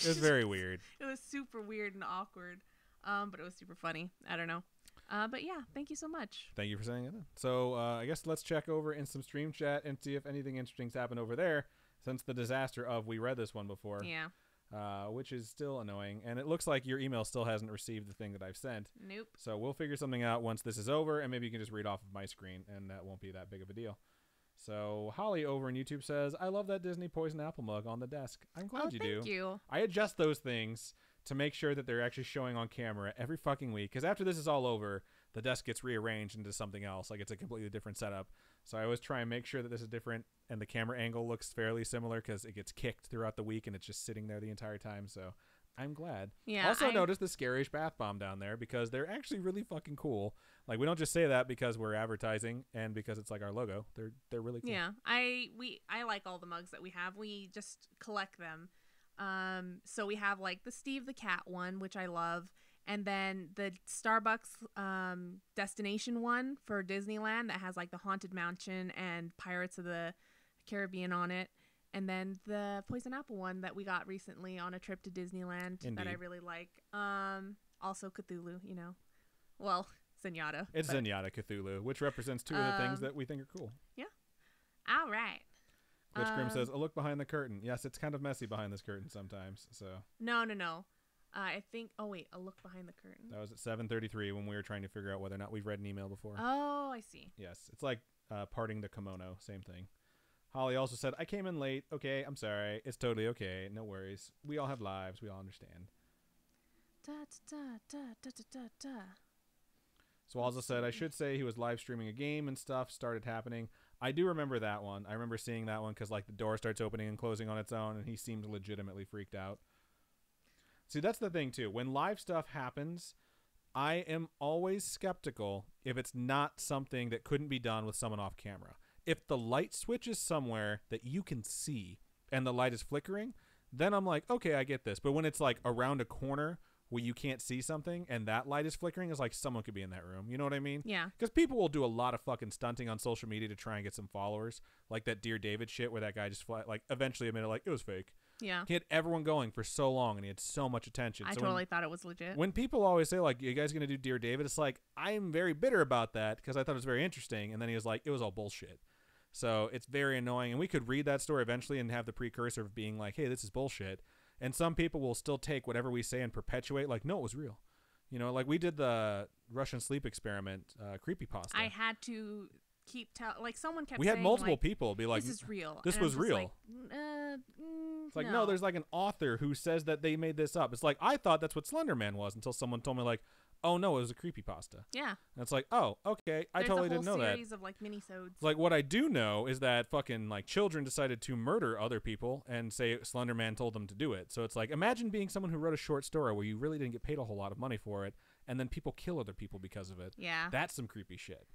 It was very weird. It was super weird and awkward. But it was super funny. I don't know. But yeah, thank you so much. Thank you for sending it in. So I guess let's check over in some stream chat and see if anything interesting's happened over there since the disaster of we read this one before. Yeah. Which is still annoying. And it looks like your email still hasn't received the thing that I've sent. Nope. So we'll figure something out once this is over, and maybe you can just read off of my screen, and that won't be that big of a deal. So Holly over on YouTube says, I love that Disney poison apple mug on the desk. I'm glad you do. Thank you. I adjust those things to make sure that they're actually showing on camera every fucking week. Because after this is all over, the desk gets rearranged into something else. Like it's a completely different setup. So I always try and make sure that this is different and the camera angle looks fairly similar because it gets kicked throughout the week and it's just sitting there the entire time. So I'm glad. Yeah. Also notice the scarish bath bomb down there because they're actually really fucking cool. Like we don't just say that because we're advertising and because it's like our logo. They're really cool. Yeah. I like all the mugs that we have. We just collect them. So we have like the Steve the Cat one, which I love. And then the Starbucks destination one for Disneyland that has like the Haunted Mansion and Pirates of the Caribbean on it. And then the Poison Apple one that we got recently on a trip to Disneyland. Indeed. That I really like. Also Cthulhu, you know. Well, Zenyatta. It's Zenyatta Cthulhu, which represents two of the things that we think are cool. Yeah. All right. Glitch Grim says, a look behind the curtain. Yes, it's kind of messy behind this curtain sometimes. So No. I think. Oh wait, a look behind the curtain. that was at 7:33 when we were trying to figure out whether or not we've read an email before. Oh, I see. Yes, it's like parting the kimono. Same thing. Holly also said, I came in late. Okay, I'm sorry. It's totally okay. No worries. We all have lives. We all understand. Da da da da da da da. So also said, I should say he was live streaming a game and stuff started happening. I do remember that one. I remember seeing that one because like the door starts opening and closing on its own and he seemed legitimately freaked out. See, that's the thing too. When live stuff happens, I am always skeptical if it's not something that couldn't be done with someone off camera. If the light switch is somewhere that you can see and the light is flickering, then I'm like, okay, I get this. But when it's like around a corner where you can't see something and that light is flickering, it's like someone could be in that room. You know what I mean? Yeah. Because people will do a lot of fucking stunting on social media to try and get some followers. Like that Dear David shit where that guy just like eventually admitted like it was fake. Yeah. He had everyone going for so long and he had so much attention. I So totally thought it was legit. when people always say like, you guys going to do Dear David? It's like, I'm very bitter about that because I thought it was very interesting. And then he was like, it was all bullshit. So it's very annoying. And we could read that story eventually and have the precursor of being like, hey, this is bullshit. And some people will still take whatever we say and perpetuate like, no, it was real. You know, like we did the Russian sleep experiment, creepypasta. I had to keep like someone kept we saying had multiple like, people be like, this is real. This And I'm was just real. Like, It's like, no, there's like an author who says that they made this up. It's like, I thought that's what Slender Man was until someone told me like, oh no, it was a creepypasta. Yeah. And it's like, oh, okay. I totally didn't know that. There's a whole series of like minisodes. Like what I do know is that fucking like children decided to murder other people and say Slender Man told them to do it. So it's like, imagine being someone who wrote a short story where you really didn't get paid a whole lot of money for it and then people kill other people because of it. Yeah. That's some creepy shit.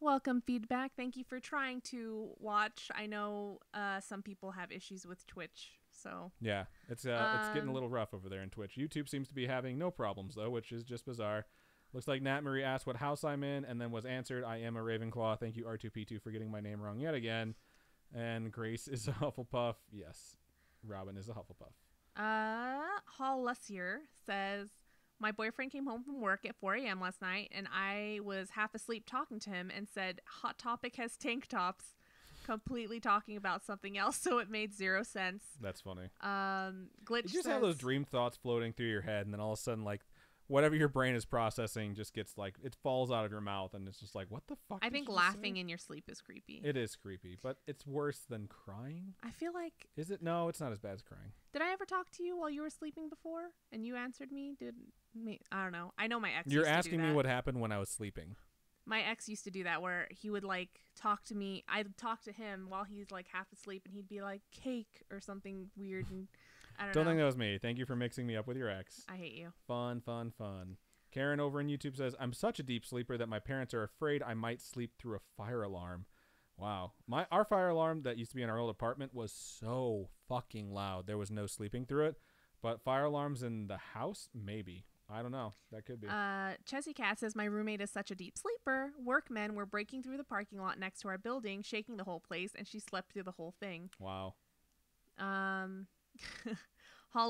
Welcome feedback. Thank you for trying to watch. I know some people have issues with Twitch, so yeah, it's getting a little rough over there in Twitch. YouTube seems to be having no problems though, which is just bizarre. Looks like Nat Marie asked what house I'm in and then was answered, I am a Ravenclaw. Thank you R2P2 for getting my name wrong yet again. And Grace is a Hufflepuff. Yes, Robin is a Hufflepuff. Hall Lussier says, my boyfriend came home from work at 4 a.m. last night, and I was half asleep talking to him and said, Hot Topic has tank tops, completely talking about something else, so it made zero sense. That's funny. Glitch You just says, have those dream thoughts floating through your head, and then all of a sudden, like, whatever your brain is processing just gets, like, it falls out of your mouth, and it's just like, what the fuck I did think you laughing say? in your sleep is creepy. It is creepy, but it's worse than crying. I feel like... Is it? No, it's not as bad as crying. Did I ever talk to you while you were sleeping before, and you answered me? I don't know. I know my ex You're used to do asking me that. what happened when I was sleeping. My ex used to do that where he would like talk to me. I'd talk to him while he's like half asleep and he'd be like cake or something weird. And I don't know. Don't think that was me. Thank you for mixing me up with your ex. I hate you. Fun. Karen over on YouTube says, I'm such a deep sleeper that my parents are afraid I might sleep through a fire alarm. Wow. Our fire alarm that used to be in our old apartment was so fucking loud. There was no sleeping through it. But fire alarms in the house, maybe. I don't know. That could be. Chessie Cat says, my roommate is such a deep sleeper. Workmen were breaking through the parking lot next to our building, shaking the whole place, and she slept through the whole thing. Wow. Hall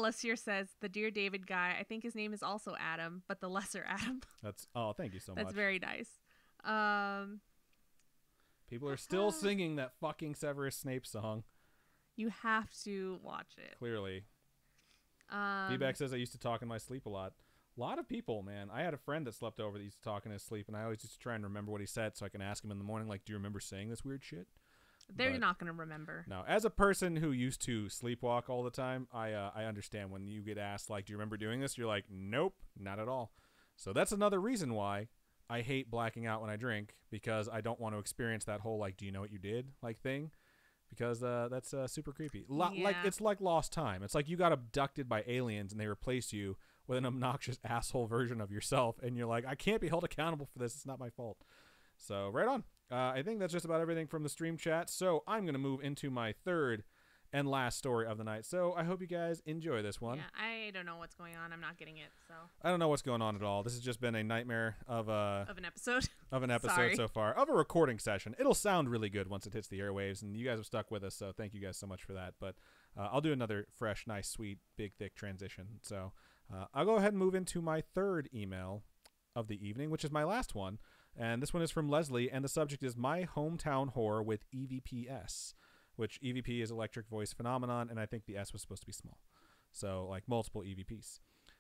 Lussier says, the Dear David guy, I think his name is also Adam, but the lesser Adam. Thank you so much. That's very nice. People are still singing that fucking Severus Snape song. You have to watch it. Clearly. Feedback says I used to talk in my sleep a lot. A lot of people, man. I had a friend that slept over that used to talk in his sleep, and I always used to try and remember what he said so I can ask him in the morning, like, do you remember saying this weird shit? They're but not going to remember. no, as a person who used to sleepwalk all the time, I understand when you get asked, like, do you remember doing this? You're like, nope, not at all. So that's another reason why I hate blacking out when I drink, because I don't want to experience that whole, like, do you know what you did, like, thing, because that's super creepy. Like, it's like lost time. It's like you got abducted by aliens and they replace you with an obnoxious asshole version of yourself, and you're like, I can't be held accountable for this. It's not my fault. So right on. I think that's just about everything from the stream chat. So I'm going to move into my third and last story of the night. So I hope you guys enjoy this one. Yeah, I don't know what's going on. I'm not getting it. So I don't know what's going on at all. This has just been a nightmare of an episode. Sorry. So far, of a recording session. It'll sound really good once it hits the airwaves, and you guys have stuck with us, so thank you guys so much for that. But I'll do another fresh, nice, sweet, big, thick transition. So I'll go ahead and move into my third email of the evening, which is my last one. And this one is from Leslie, and the subject is My Hometown Horror with EVPS, which EVP is Electric Voice Phenomenon, and I think the S was supposed to be small. So, like, multiple EVPs.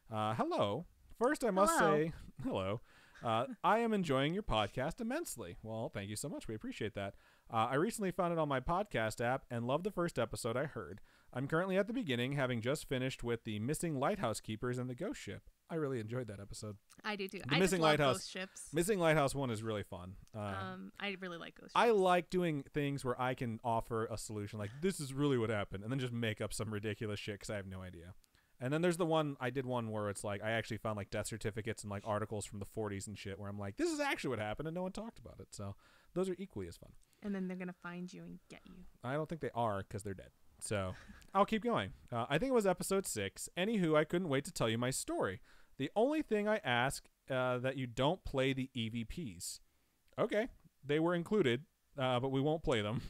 Hello. First, I must say, hello. I am enjoying your podcast immensely. Well, thank you so much. We appreciate that. I recently found it on my podcast app and loved the first episode I heard. I'm currently at the beginning, having just finished with the Missing Lighthouse Keepers and the Ghost Ship. I really enjoyed that episode. I do too. The I Missing just love Lighthouse ghost ships. Missing Lighthouse one is really fun. I really like ghost ships. I like doing things where I can offer a solution, like this is really what happened, and then just make up some ridiculous shit because I have no idea. And then there's the one I did one where it's like I actually found like death certificates and like articles from the 40s and shit where I'm like, this is actually what happened and no one talked about it. So those are equally as fun. And then they're gonna find you and get you. I don't think they are because they're dead. So I'll keep going. I think it was episode 6. Anywho, I couldn't wait to tell you my story. The only thing I ask that you don't play the EVPs. Okay, they were included, but we won't play them.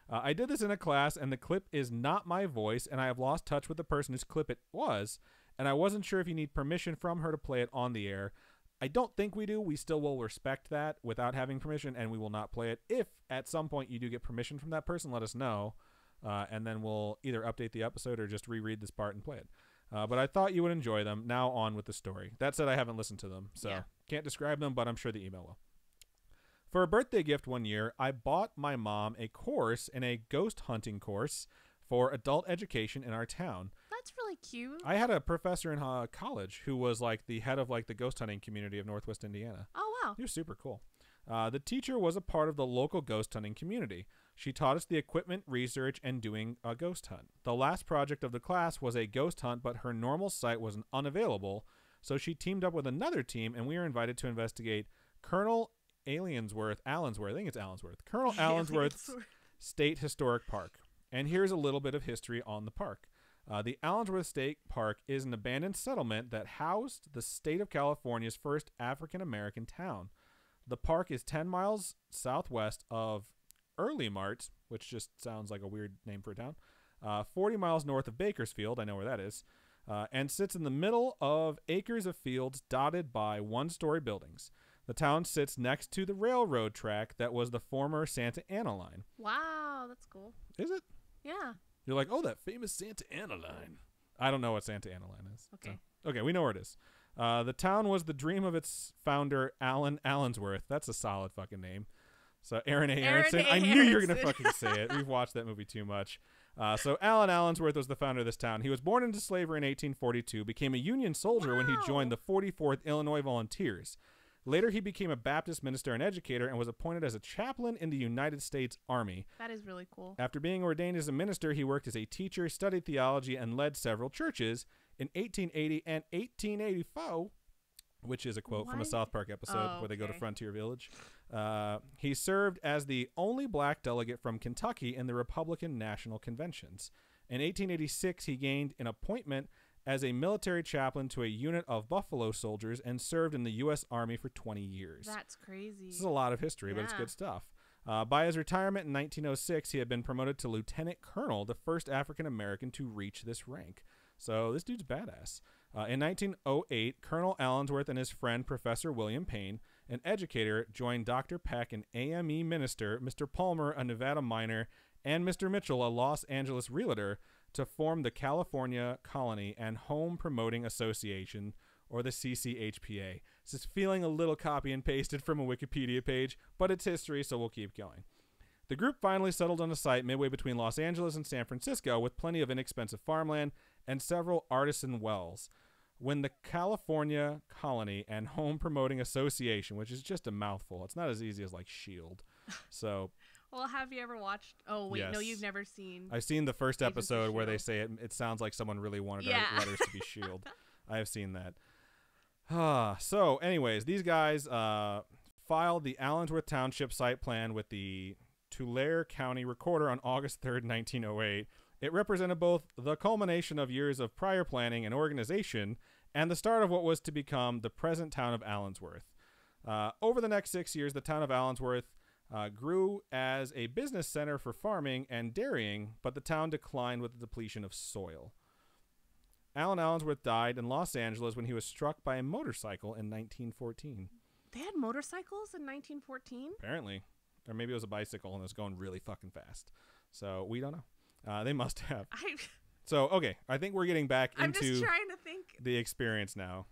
I did this in a class, and the clip is not my voice, and I have lost touch with the person whose clip it was, and I wasn't sure if you need permission from her to play it on the air. I don't think we do. We still will respect that without having permission, and we will not play it. If at some point you do get permission from that person, let us know, and then we'll either update the episode or just reread this part and play it. But I thought you would enjoy them. Now on with the story. That said, I haven't listened to them, so can't describe them, but I'm sure the email will. For a birthday gift one year, I bought my mom a course in a ghost hunting course for adult education in our town. That's really cute. I had a professor in college who was like the head of like the ghost hunting community of Northwest Indiana. Oh, wow. He was super cool. The teacher was a part of the local ghost hunting community. She taught us the equipment, research, and doing a ghost hunt. The last project of the class was a ghost hunt, but her normal site was unavailable, so she teamed up with another team, and we were invited to investigate Colonel Allensworth, I think it's Allensworth, Colonel Allensworth's State Historic Park. And here's a little bit of history on the park. The Allensworth State Park is an abandoned settlement that housed the state of California's first African-American town. The park is 10 miles southwest of Early Mart, which just sounds like a weird name for a town, 40 miles north of Bakersfield, I know where that is, and sits in the middle of acres of fields dotted by one-story buildings. The town sits next to the railroad track that was the former Santa Ana line. Wow, that's cool. Is it? Yeah. You're like, oh, that famous Santa Ana line. I don't know what Santa Ana line is. Okay. So, okay, we know where it is. The town was the dream of its founder, Alan Allensworth. That's a solid fucking name. So Aaron A. Aronson. I knew you were going to fucking say it. We've watched that movie too much. So Alan Allensworth was the founder of this town. He was born into slavery in 1842, became a Union soldier when he joined the 44th Illinois Volunteers. Later, he became a Baptist minister and educator and was appointed as a chaplain in the United States Army. That is really cool. After being ordained as a minister, he worked as a teacher, studied theology, and led several churches. In 1880 and 1884, which is a quote from a South Park episode where they go to Frontier Village, he served as the only black delegate from Kentucky in the Republican National Conventions. In 1886, he gained an appointment as a military chaplain to a unit of Buffalo soldiers and served in the U.S. Army for 20 years. That's crazy. This is a lot of history, but it's good stuff. By his retirement in 1906, he had been promoted to lieutenant colonel, the first African-American to reach this rank. So this dude's badass. In 1908, Colonel Allensworth and his friend, Professor William Payne, an educator, joined Dr. Peck, an AME minister, Mr. Palmer, a Nevada miner, and Mr. Mitchell, a Los Angeles realtor, to form the California Colony and Home Promoting Association, or the CCHPA. This is feeling a little copy and pasted from a Wikipedia page, but it's history, so we'll keep going. The group finally settled on a site midway between Los Angeles and San Francisco with plenty of inexpensive farmland and several artisan wells. When the California Colony and Home Promoting Association, which is just a mouthful, it's not as easy as like SHIELD. So, well, have you ever watched? Oh wait, yes. No, you've never seen. I've seen the first Agents of episode where they S.H.I.E.L.D. say it sounds like someone really wanted Yeah. our letters to be SHIELD. I have seen that. So, anyways, these guys filed the Allensworth Township site plan with the Tulare County Recorder on August 3rd, 1908. It represented both the culmination of years of prior planning and organization and the start of what was to become the present town of Allensworth. Over the next 6 years, the town of Allensworth grew as a business center for farming and dairying, but the town declined with the depletion of soil. Alan Allensworth died in Los Angeles when he was struck by a motorcycle in 1914. They had motorcycles in 1914? Apparently. Or maybe it was a bicycle and it was going really fucking fast. So we don't know. They must have. So, okay. I think we're getting back I'm into just trying to think. The experience now.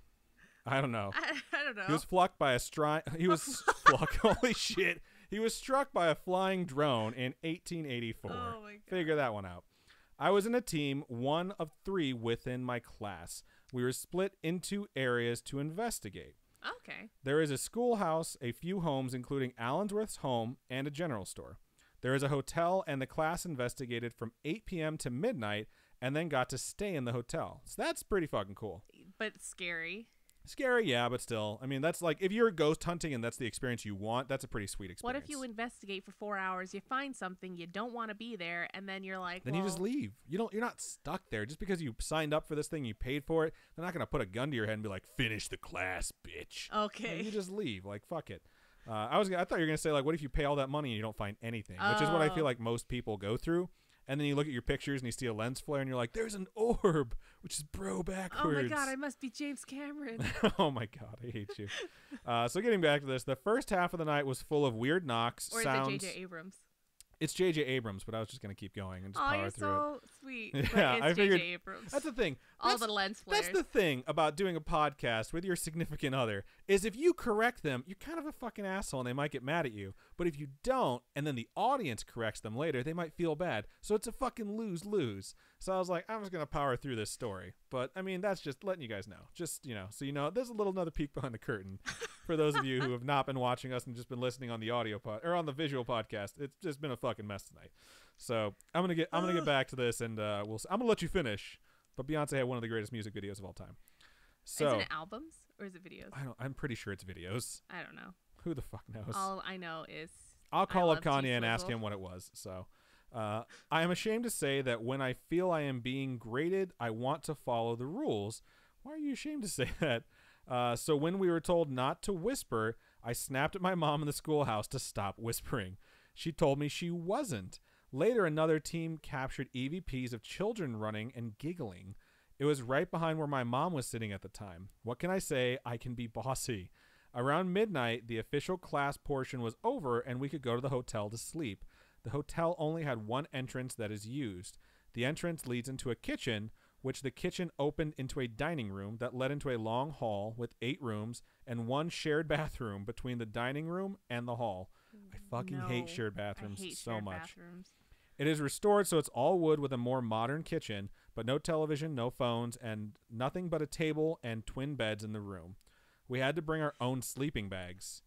I don't know. I don't know. He was flocked by a He was flocked. Holy shit. He was struck by a flying drone in 1884. Oh my God. Figure that one out. I was in a team, one of 3 within my class. We were split into areas to investigate. Okay. There is a schoolhouse, a few homes, including Allensworth's home, and a general store. There is a hotel, and the class investigated from 8 p.m. to midnight and then got to stay in the hotel. So that's pretty fucking cool. But scary. Scary, yeah, but still. I mean, that's like, if you're ghost hunting and that's the experience you want, that's a pretty sweet experience. What if you investigate for 4 hours, you find something, you don't want to be there, and then you're like, Then you just leave. You're not stuck there. Just because you signed up for this thing, you paid for it, they're not going to put a gun to your head and be like, finish the class, bitch. Okay. Like, you just leave. Like, fuck it. I thought you were going to say, like, what if you pay all that money and you don't find anything? Which is what I feel like most people go through. And then you look at your pictures and you see a lens flare and you're like, there's an orb, which is bro backwards. Oh my God, I must be James Cameron. Oh my God, I hate you. So getting back to this, the first half of the night was full of weird knocks, or sounds. Is it J.J. Abrams? It's J.J. Abrams, but I was just going to keep going and just power you're through so it. sweet. Yeah, But I it's figured J.J. Abrams. That's the thing. All the lens flares. That's the thing about doing a podcast with your significant other is if you correct them, you're kind of a fucking asshole and they might get mad at you. But if you don't, and then the audience corrects them later, they might feel bad. So it's a fucking lose-lose. So I was like, I'm just going to power through this story. But, I mean, that's just letting you guys know. Just, so there's another peek behind the curtain for those of you who have not been watching us and just been listening on the audio or on the visual podcast. It's just been a fucking mess tonight. So I'm gonna get back to this, and I'm gonna let you finish. But Beyonce had one of the greatest music videos of all time. So is it albums or is it videos? I'm pretty sure it's videos. I don't know. Who the fuck knows? All I know is I'll call up Kanye T and ask him what it was. So I am ashamed to say that when I feel I am being graded, I want to follow the rules. Why are you ashamed to say that? So when we were told not to whisper, I snapped at my mom in the schoolhouse to stop whispering. She told me she wasn't. Later, another team captured EVPs of children running and giggling. It was right behind where my mom was sitting at the time. What can I say? I can be bossy. Around midnight, the official class portion was over and we could go to the hotel to sleep. The hotel only had one entrance that is used. The entrance leads into a kitchen, which the kitchen opened into a dining room that led into a long hall with 8 rooms and one shared bathroom between the dining room and the hall. I fucking hate shared bathrooms so much. It is restored, so it's all wood with a more modern kitchen, but no television, no phones, and nothing but a table and twin beds in the room. We had to bring our own sleeping bags.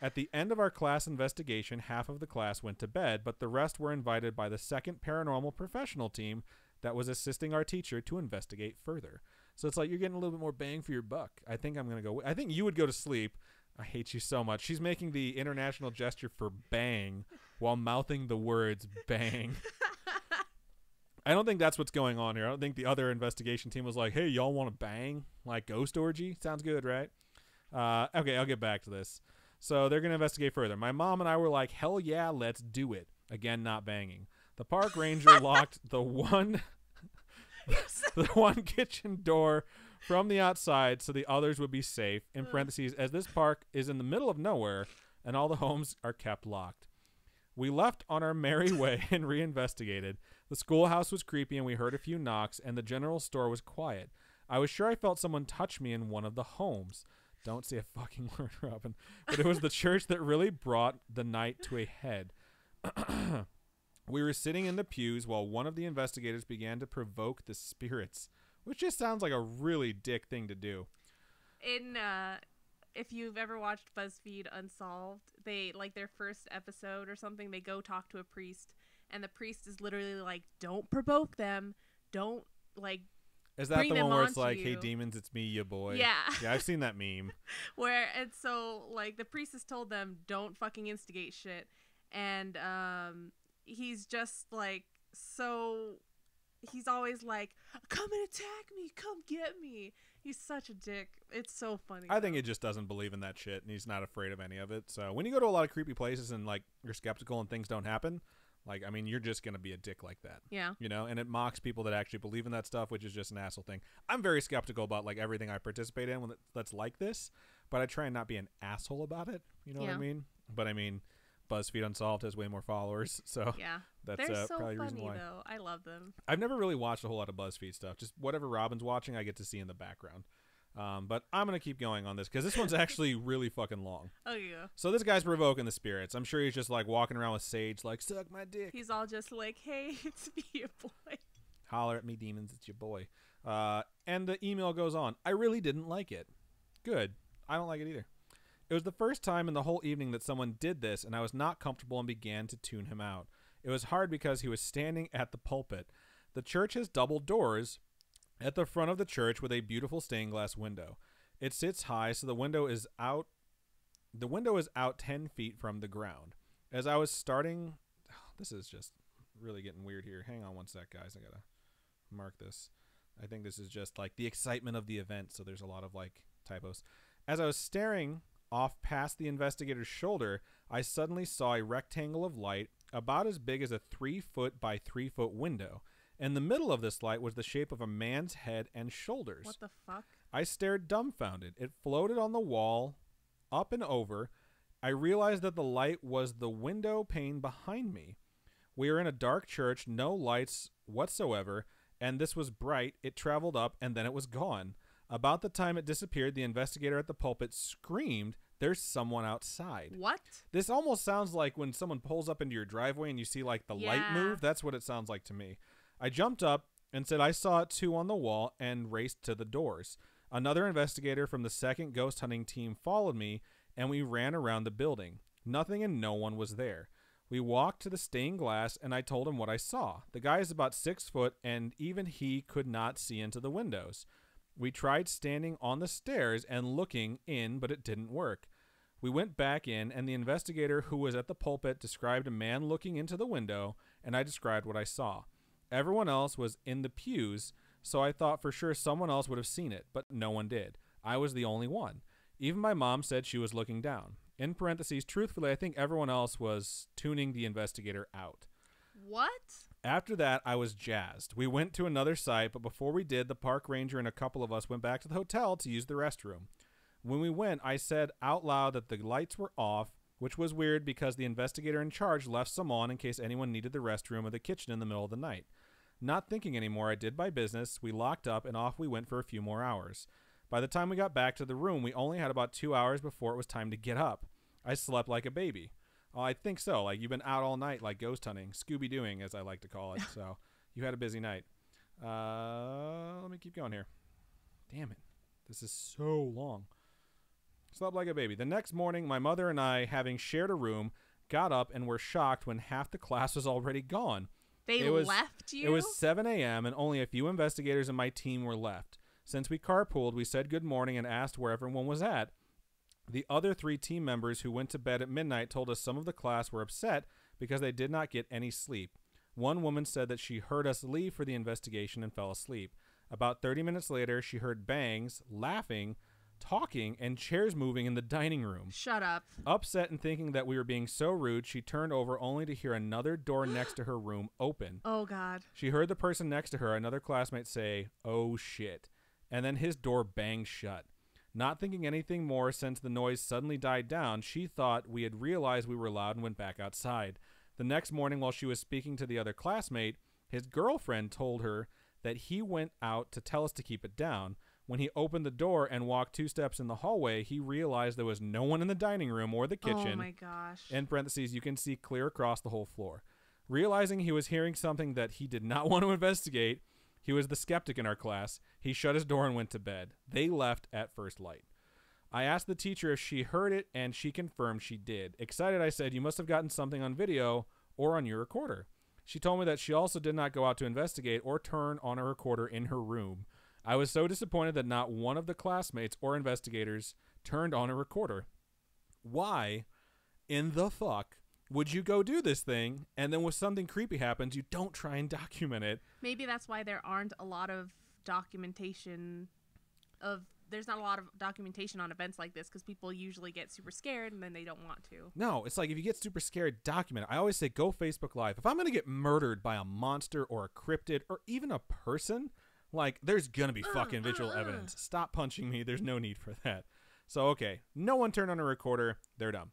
At the end of our class investigation, half of the class went to bed, but the rest were invited by the second paranormal professional team that was assisting our teacher to investigate further. So it's like you're getting a little bit more bang for your buck. I think I'm going to go. I think you would go to sleep. I hate you so much. She's making the international gesture for bang while mouthing the words bang. I don't think that's what's going on here. I don't think the other investigation team was like, hey, y'all want to bang? Like ghost orgy? Sounds good, right? Okay, I'll get back to this. So they're going to investigate further. My mom and I were like, hell yeah, let's do it. Again, not banging. The park ranger locked the one kitchen door from the outside so the others would be safe, in parentheses, as this park is in the middle of nowhere and all the homes are kept locked. We left on our merry way and reinvestigated. The schoolhouse was creepy and we heard a few knocks and the general store was quiet. I was sure I felt someone touch me in one of the homes. Don't say a fucking word, Robin. But it was the church that really brought the night to a head. We were sitting in the pews while one of the investigators began to provoke the spirits, which just sounds like a really dick thing to do. If you've ever watched BuzzFeed Unsolved, they like their first episode or something, they go talk to a priest, and the priest is literally like, "Don't provoke them. Don't like." Is that the one where it's like, "Hey demons, it's me, ya boy"? Yeah. Yeah, I've seen that meme. Where and so like the priest has told them, "Don't fucking instigate shit," and he's just like so. He's always like, "Come and attack me. Come get me." He's such a dick. It's so funny. I think he just doesn't believe in that shit, and he's not afraid of any of it. So when you go to a lot of creepy places and like you're skeptical and things don't happen, like I mean, you're just gonna be a dick like that. Yeah. You know, and it mocks people that actually believe in that stuff, which is just an asshole thing. I'm very skeptical about like everything I participate in that's like this, but I try and not be an asshole about it. You know what I mean? But I mean, BuzzFeed Unsolved has way more followers, so yeah, that's they're so probably the funny reason why. though. I love them. I've never really watched a whole lot of BuzzFeed stuff. Just whatever Robin's watching, I get to see in the background. But I'm going to keep going on this because this one's actually really fucking long. Oh, yeah. So this guy's provoking the spirits. I'm sure he's just like walking around with sage like, "Suck my dick." He's all just like, "Hey, it's me, your boy. Holler at me, demons. It's your boy." And the email goes on. I really didn't like it. Good. I don't like it either. It was the first time in the whole evening that someone did this, and I was not comfortable and began to tune him out. It was hard because he was standing at the pulpit. The church has double doors at the front of the church with a beautiful stained glass window. It sits high, so the window is out 10 feet from the ground. As I was starting, this is just really getting weird here. Hang on one sec, guys. I gotta mark this. I think this is just like the excitement of the event, so there's a lot of like typos. As I was staring off past the investigator's shoulder, I suddenly saw a rectangle of light about as big as a 3-foot by 3-foot window. In the middle of this light was the shape of a man's head and shoulders. What the fuck? I stared dumbfounded. It floated on the wall, up and over. I realized that the light was the window pane behind me. We are in a dark church, no lights whatsoever, and this was bright. It traveled up, and then it was gone. About the time it disappeared, the investigator at the pulpit screamed, "There's someone outside." What? This almost sounds like when someone pulls up into your driveway and you see like the light move. That's what it sounds like to me. I jumped up and said I saw it too on the wall and raced to the doors. Another investigator from the second ghost hunting team followed me, and we ran around the building. Nothing and no one was there. We walked to the stained glass, and I told him what I saw. The guy is about 6 foot, and even he could not see into the windows. We tried standing on the stairs and looking in, but it didn't work. We went back in, and the investigator who was at the pulpit described a man looking into the window, and I described what I saw. Everyone else was in the pews, so I thought for sure someone else would have seen it, but no one did. I was the only one. Even my mom said she was looking down. In parentheses, truthfully, I think everyone else was tuning the investigator out. What? After that, I was jazzed. We went to another site, but before we did, the park ranger and a couple of us went back to the hotel to use the restroom. When we went, I said out loud that the lights were off, which was weird because the investigator in charge left some on in case anyone needed the restroom or the kitchen in the middle of the night. Not thinking anymore, I did my business. We locked up, and off we went for a few more hours. By the time we got back to the room, we only had about 2 hours before it was time to get up. I slept like a baby. Oh, I think so. Like, you've been out all night, like ghost hunting, Scooby-Dooing, as I like to call it. So you had a busy night. Let me keep going here. Damn it. This is so long. Slept like a baby. The next morning, my mother and I, having shared a room, got up and were shocked when half the class was already gone. They left you? It was 7 a.m. and only a few investigators and my team were left. Since we carpooled, we said good morning and asked where everyone was at. The other 3 team members who went to bed at midnight told us some of the class were upset because they did not get any sleep. One woman said that she heard us leave for the investigation and fell asleep. About 30 minutes later, she heard bangs, laughing, talking, and chairs moving in the dining room. Shut up. Upset and thinking that we were being so rude, she turned over only to hear another door next to her room open. Oh, God. She heard the person next to her, another classmate, say, "Oh, shit." And then his door banged shut. Not thinking anything more since the noise suddenly died down, she thought we had realized we were loud and went back outside. The next morning, while she was speaking to the other classmate, his girlfriend told her that he went out to tell us to keep it down. When he opened the door and walked 2 steps in the hallway, he realized there was no one in the dining room or the kitchen. Oh my gosh. In parentheses, you can see clear across the whole floor. Realizing he was hearing something that he did not want to investigate, he was the skeptic in our class. He shut his door and went to bed. They left at first light. I asked the teacher if she heard it, and she confirmed she did. Excited, I said, "You must have gotten something on video or on your recorder." She told me that she also did not go out to investigate or turn on a recorder in her room. I was so disappointed that not one of the classmates or investigators turned on a recorder. Why in the fuck would you go do this thing, and then when something creepy happens, you don't try and document it? Maybe that's why there aren't a lot of documentation of... There's not a lot of documentation on events like this because people usually get super scared and then they don't want to. No, it's like if you get super scared, document it. I always say go Facebook Live. If I'm going to get murdered by a monster or a cryptid or even a person, like there's going to be fucking visual evidence. Stop punching me. There's no need for that. So, okay, no one turned on a recorder. They're dumb.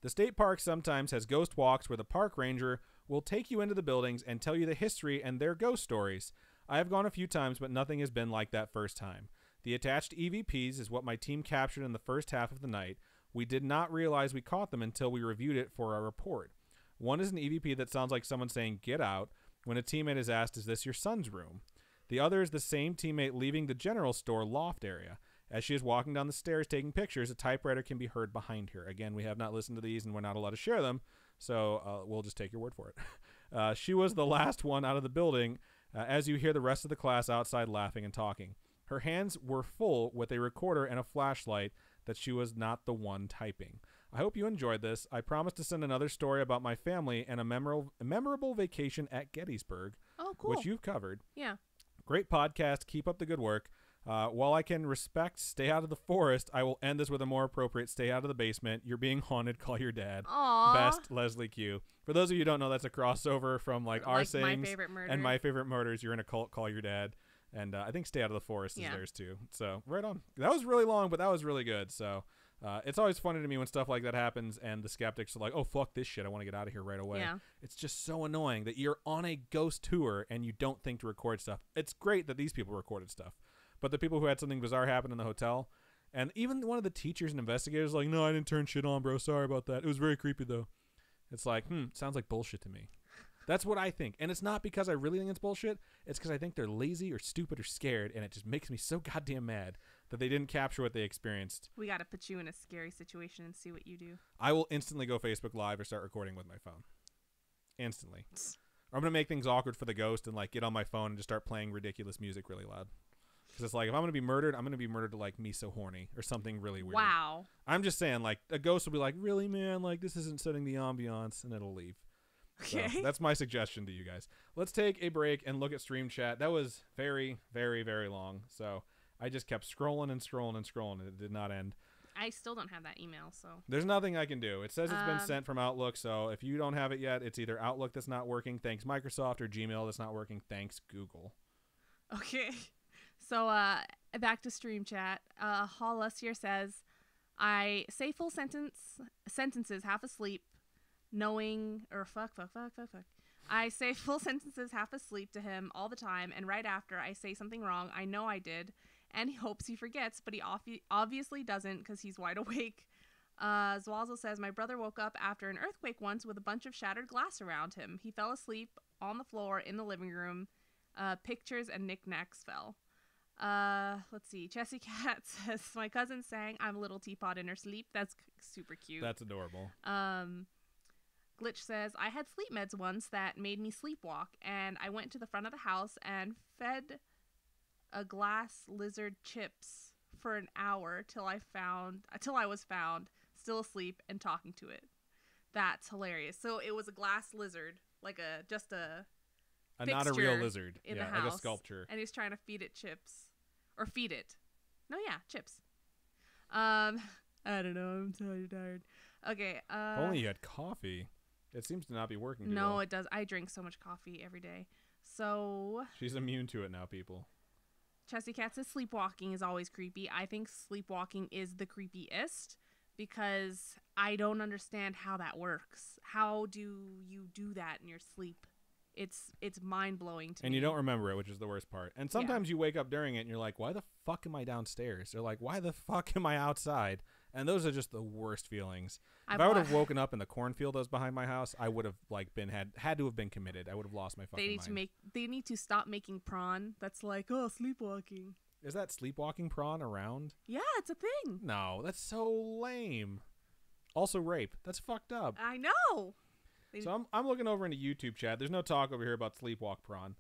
The state park sometimes has ghost walks where the park ranger will take you into the buildings and tell you the history and their ghost stories. I have gone a few times, but nothing has been like that first time. The attached EVPs is what my team captured in the first half of the night. We did not realize we caught them until we reviewed it for our report. One is an EVP that sounds like someone saying, "Get out," when a teammate is asked, "Is this your son's room?" The other is the same teammate leaving the general store loft area. As she is walking down the stairs taking pictures, a typewriter can be heard behind her. Again, we have not listened to these and we're not allowed to share them, so we'll just take your word for it. She was the last one out of the building as you hear the rest of the class outside laughing and talking. Her hands were full with a recorder and a flashlight that she was not the one typing. I hope you enjoyed this. I promise to send another story about my family and a memorable vacation at Gettysburg, which you've covered. Yeah. Great podcast. Keep up the good work. While I can respect stay out of the forest, I will end this with a more appropriate stay out of the basement. You're being haunted. Call your dad. Aww. Best, Leslie Q. For those of you who don't know, that's a crossover from like our sayings My Favorite Murder. and My Favorite Murders. You're in a cult. Call your dad. And I think Stay Out of the Forest is theirs too. So right on. That was really long, but that was really good. So it's always funny to me when stuff like that happens and the skeptics are like, "Oh, fuck this shit. I want to get out of here right away." Yeah. It's just so annoying that you're on a ghost tour and you don't think to record stuff. It's great that these people recorded stuff. But the people who had something bizarre happen in the hotel, and even one of the teachers and investigators was like, "No, I didn't turn shit on, bro. Sorry about that. It was very creepy, though." It's like, sounds like bullshit to me. That's what I think. And it's not because I really think it's bullshit. It's because I think they're lazy or stupid or scared, and it just makes me so goddamn mad that they didn't capture what they experienced. We got to put you in a scary situation and see what you do. I will instantly go Facebook Live or start recording with my phone. Instantly. Or I'm going to make things awkward for the ghost and like get on my phone and just start playing ridiculous music really loud. Because it's like, if I'm going to be murdered, I'm going to be murdered to like Me So Horny or something really weird. Wow. I'm just saying, like, a ghost will be like, "Really, man? Like, this isn't setting the ambiance," and it'll leave. Okay. So that's my suggestion to you guys. Let's take a break and look at stream chat. That was very, very, very long. So I just kept scrolling and scrolling and scrolling, and it did not end. I still don't have that email, so. There's nothing I can do. It says it's been sent from Outlook, so if you don't have it yet, it's either Outlook that's not working, thanks Microsoft, or Gmail that's not working, thanks Google. Okay. So back to stream chat. Hollusier says, "I say full sentences half asleep, knowing, or fuck. I say full sentences half asleep to him all the time, and right after I say something wrong, I know I did, and he hopes he forgets, but he obviously doesn't because he's wide awake." Zwazzle says, "My brother woke up after an earthquake once with a bunch of shattered glass around him. He fell asleep on the floor in the living room. Pictures and knickknacks fell." Let's see. Chessy Cat says, "My cousin sang 'I'm a Little Teapot' in her sleep." That's super cute. That's adorable. Glitch says, "I had sleep meds once that made me sleepwalk, and I went to the front of the house and fed a glass lizard chips for an hour till I was found still asleep and talking to it." That's hilarious. So it was a glass lizard, like just a not a real lizard. In yeah, the house, like a sculpture. And he's trying to feed it chips. Or feed it. No, yeah, chips. I don't know. I'm so tired. Okay. If only you had coffee. It seems to not be working too No, well. it does. I drink so much coffee every day. So She's immune to it now, people. Chessy Cat says sleepwalking is always creepy. I think sleepwalking is the creepiest because I don't understand how that works. How do you do that in your sleep? it's mind blowing to me. And you don't remember it, which is the worst part. And sometimes you wake up during it and you're like, why the fuck am I downstairs? Or like, why the fuck am I outside? And those are just the worst feelings. If I would have woken up in the cornfield that was behind my house, I would have like had to have been committed. I would have lost my fucking mind. They need to stop making prawn that's like, oh, sleepwalking. Is that sleepwalking prawn around? Yeah, it's a thing. No, that's so lame. Also rape. That's fucked up. I know. So I'm looking over into YouTube chat. There's no talk over here about sleepwalk prawn.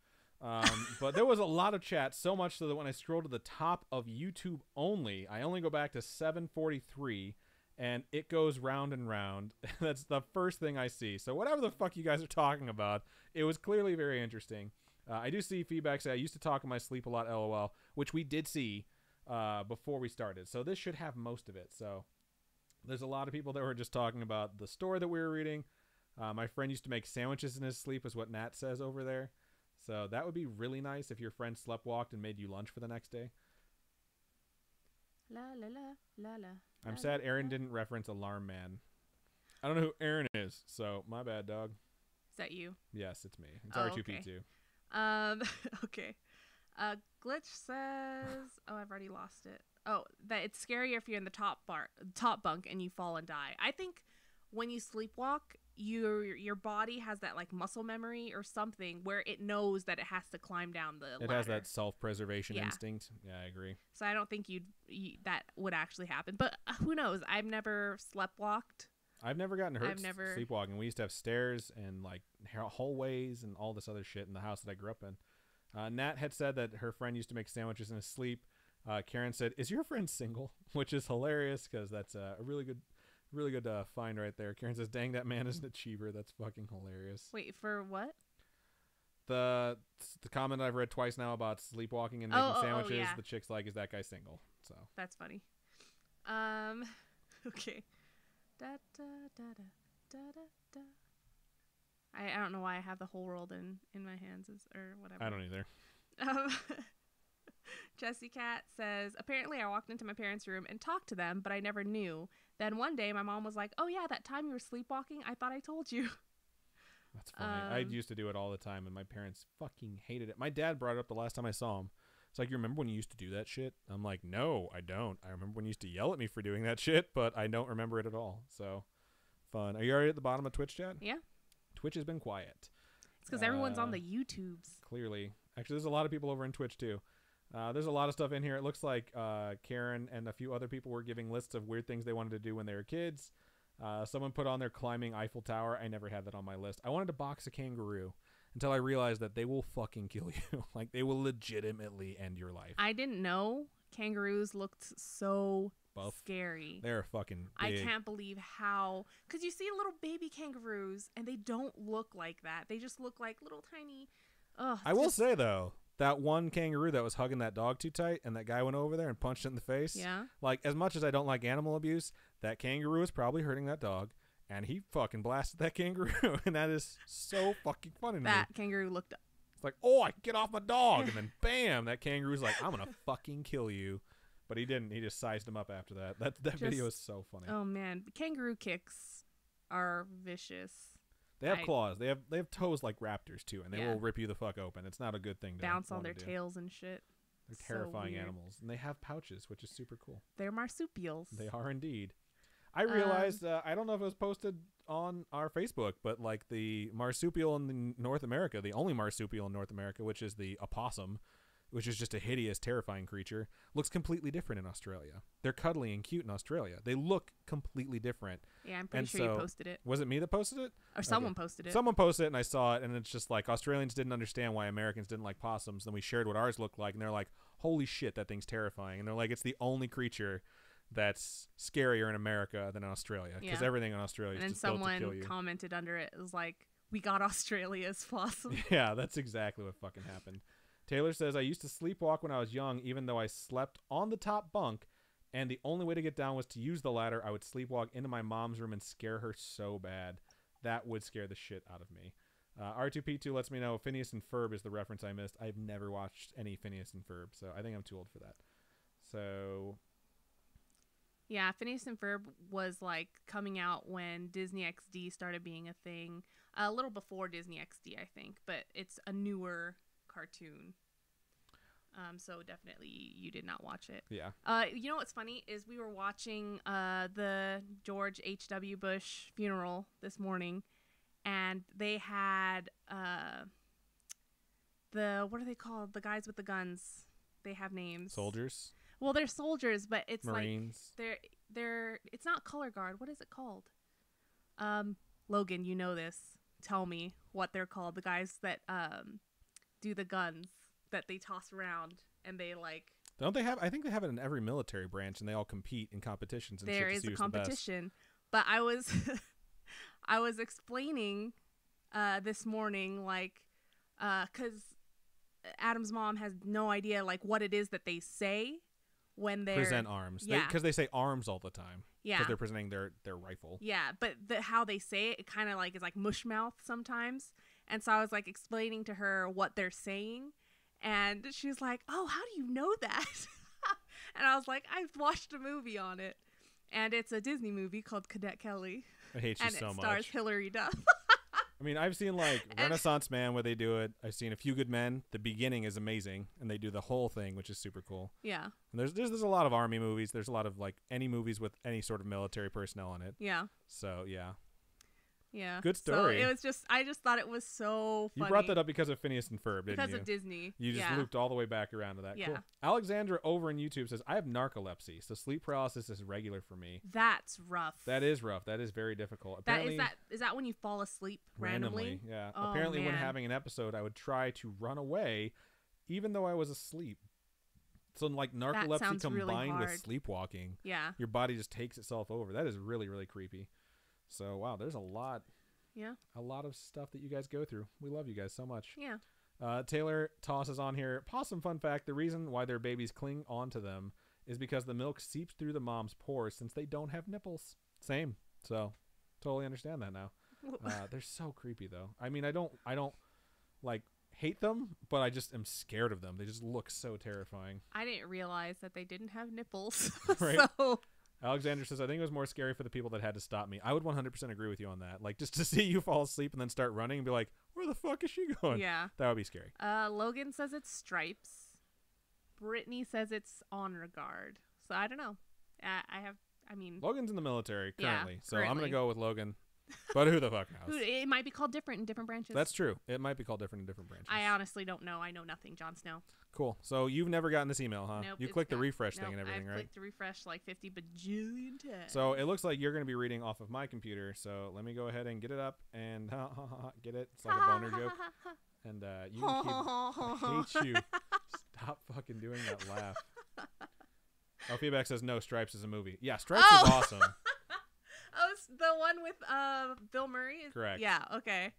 But there was a lot of chat, so much so that when I scroll to the top of YouTube only, I only go back to 743, and it goes round and round. That's the first thing I see. So whatever the fuck you guys are talking about, it was clearly very interesting. I do see feedback say I used to talk in my sleep a lot, LOL, which we did see before we started. So this should have most of it. So there's a lot of people that were just talking about the story that we were reading. My friend used to make sandwiches in his sleep is what Nat says over there. So that would be really nice if your friend sleptwalked and made you lunch for the next day. La la la la la. I'm sad Aaron didn't reference Alarm Man. I don't know who Aaron is, so my bad, dog. Is that you? Yes, it's me. It's R2P2. Okay. Glitch says, oh, I've already lost it. Oh, that it's scarier if you're in the top bunk and you fall and die. I think when you sleepwalk, your body has that like muscle memory or something where it knows that it has to climb down the ladder. It has that self-preservation instinct. Yeah, I agree. So I don't think that would actually happen. But who knows? I've never sleptwalked. I've never gotten hurt sleepwalking. We used to have stairs and like hallways and all this other shit in the house that I grew up in. Nat had said that her friend used to make sandwiches in his sleep. Karen said, "Is your friend single?" Which is hilarious because that's a really good find right there. Karen says, "Dang, that man is an achiever." That's fucking hilarious. Wait, for what? The comment I've read twice now about sleepwalking and making sandwiches. Yeah. The chick's like, "Is that guy single?" So that's funny. Okay. Da, da, da, da, da, da. I don't know why I have the whole world in my hands or whatever. I don't either. Jessie Cat says, apparently I walked into my parents' room and talked to them, but I never knew. Then one day my mom was like, oh yeah, that time you were sleepwalking, I thought I told you. That's funny. I used to do it all the time, and my parents fucking hated it. My dad brought it up the last time I saw him. It's like, you remember when you used to do that shit? I'm like, no, I don't. I remember when you used to yell at me for doing that shit, but I don't remember it at all. So, fun. Are you already at the bottom of Twitch chat? Yeah. Twitch has been quiet. It's because everyone's on the YouTubes. Clearly. Actually, there's a lot of people over in Twitch, too. There's a lot of stuff in here. It looks like Karen and a few other people were giving lists of weird things they wanted to do when they were kids. Someone put on their climbing Eiffel Tower. I never had that on my list. I wanted to box a kangaroo until I realized that they will fucking kill you. Like, they will legitimately end your life. I didn't know kangaroos looked so scary. They're fucking big. I can't believe how... Because you see little baby kangaroos, and they don't look like that. They just look like little tiny... I will say, though, that one kangaroo that was hugging that dog too tight and that guy went over there and punched it in the face. Yeah. Like, as much as I don't like animal abuse, that kangaroo was probably hurting that dog, and he fucking blasted that kangaroo, and that is so fucking funny to me. That kangaroo looked up. It's like, oh, I can get off my dog, and then bam, that kangaroo's like, I'm gonna fucking kill you. But he didn't. He just sized him up after that. That video is so funny. Oh man, kangaroo kicks are vicious. They have claws. They have toes like raptors too, and they will rip you the fuck open. It's not a good thing to bounce on their tails and shit. They're terrifying animals, and they have pouches, which is super cool. They're marsupials. They are indeed. I realized I don't know if it was posted on our Facebook, but like the marsupial in North America, the only marsupial in North America, which is the opossum, which is just a hideous, terrifying creature, looks completely different in Australia. They're cuddly and cute in Australia. They look completely different. Yeah, I'm pretty sure you posted it. Was it me that posted it? Or someone posted it. Someone posted it, and I saw it, and it's just like Australians didn't understand why Americans didn't like possums. Then we shared what ours looked like, and they're like, holy shit, that thing's terrifying. And they're like, it's the only creature that's scarier in America than in Australia, because everything in Australia is just built to kill you. And someone commented under it, was like, we got Australia's possum. Yeah, that's exactly what fucking happened. Taylor says, I used to sleepwalk when I was young, even though I slept on the top bunk, and the only way to get down was to use the ladder. I would sleepwalk into my mom's room and scare her so bad. That would scare the shit out of me. R2P2 lets me know Phineas and Ferb is the reference I missed. I've never watched any Phineas and Ferb, so I think I'm too old for that. So Yeah, Phineas and Ferb was like coming out when Disney XD started being a thing. A little before Disney XD, I think, but it's a newer cartoon. So definitely you did not watch it. Yeah. You know what's funny is we were watching the George H.W. Bush funeral this morning, and they had what are they called? The guys with the guns. They have names. Soldiers. Well, they're soldiers, but it's Marines. like they're it's not color guard. What is it called? Logan, you know this. Tell me what they're called. The guys that do the guns that they toss around and they like. Don't they have? I think they have it in every military branch, and they all compete in competitions. And There shit to is see a who's the best. competition, but I was I was explaining this morning like because Adam's mom has no idea like what it is that they say when they present arms. Yeah, because they say arms all the time. Yeah, because they're presenting their rifle. Yeah, but how they say it, it kind of like is like mush mouth sometimes. And so I was like explaining to her what they're saying, and she's like, "Oh, how do you know that?" And I was like, "I've watched a movie on it, and it's a Disney movie called Cadet Kelly." I hate you and so it much. stars Hilary Duff. I mean, I've seen like Renaissance Man where they do it. I've seen A Few Good Men. The beginning is amazing, and they do the whole thing, which is super cool. Yeah. And there's a lot of army movies. There's a lot of like any movies with any sort of military personnel in it. Yeah. So yeah. Yeah. Good story. So it was I just thought it was so funny. You brought that up because of Phineas and Ferb, didn't you? Because of Disney. You just looped all the way back around to that. Yeah. Cool. Alexandra over on YouTube says, I have narcolepsy, so sleep paralysis is regular for me. That's rough. That is rough. That is very difficult. Apparently, is that when you fall asleep randomly? Yeah. Oh, apparently when man. having an episode, I would try to run away even though I was asleep. So like narcolepsy combined really with sleepwalking. Yeah. Your body just takes itself over. That is really, really creepy. So wow, there's a lot. Yeah. A lot of stuff that you guys go through. We love you guys so much. Yeah. Taylor tosses on here. Possum fun fact, the reason why their babies cling onto them is because the milk seeps through the mom's pores since they don't have nipples. Same. So totally understand that now. They're so creepy though. I mean, I don't like hate them, but I just am scared of them. They just look so terrifying. I didn't realize that they didn't have nipples. Right? So Alexander says, I think it was more scary for the people that had to stop me. I would 100% agree with you on that. Like, just to see you fall asleep and then start running and be like, where the fuck is she going? Yeah. That would be scary. Logan says it's Stripes. Brittany says it's Honor Guard. So I don't know. Logan's in the military currently, so I'm going to currently. go with Logan. But who the fuck knows? It might be called different in different branches. That's true. It might be called different in different branches. I honestly don't know. I know nothing. Jon Snow. Cool. So you've never gotten this email, huh? Nope, You it's clicked the not. refresh Nope, thing and everything, I've right? clicked the refresh like 50 bajillion times. So it looks like you're going to be reading off of my computer. So let me go ahead and get it up and get it. It's like a boner joke. And you can keep, I hate you. Stop fucking doing that laugh. Oh, feedback says no, Stripes is a movie. Yeah, Stripes is awesome. Oh, it's the one with Bill Murray? Correct. Yeah, okay.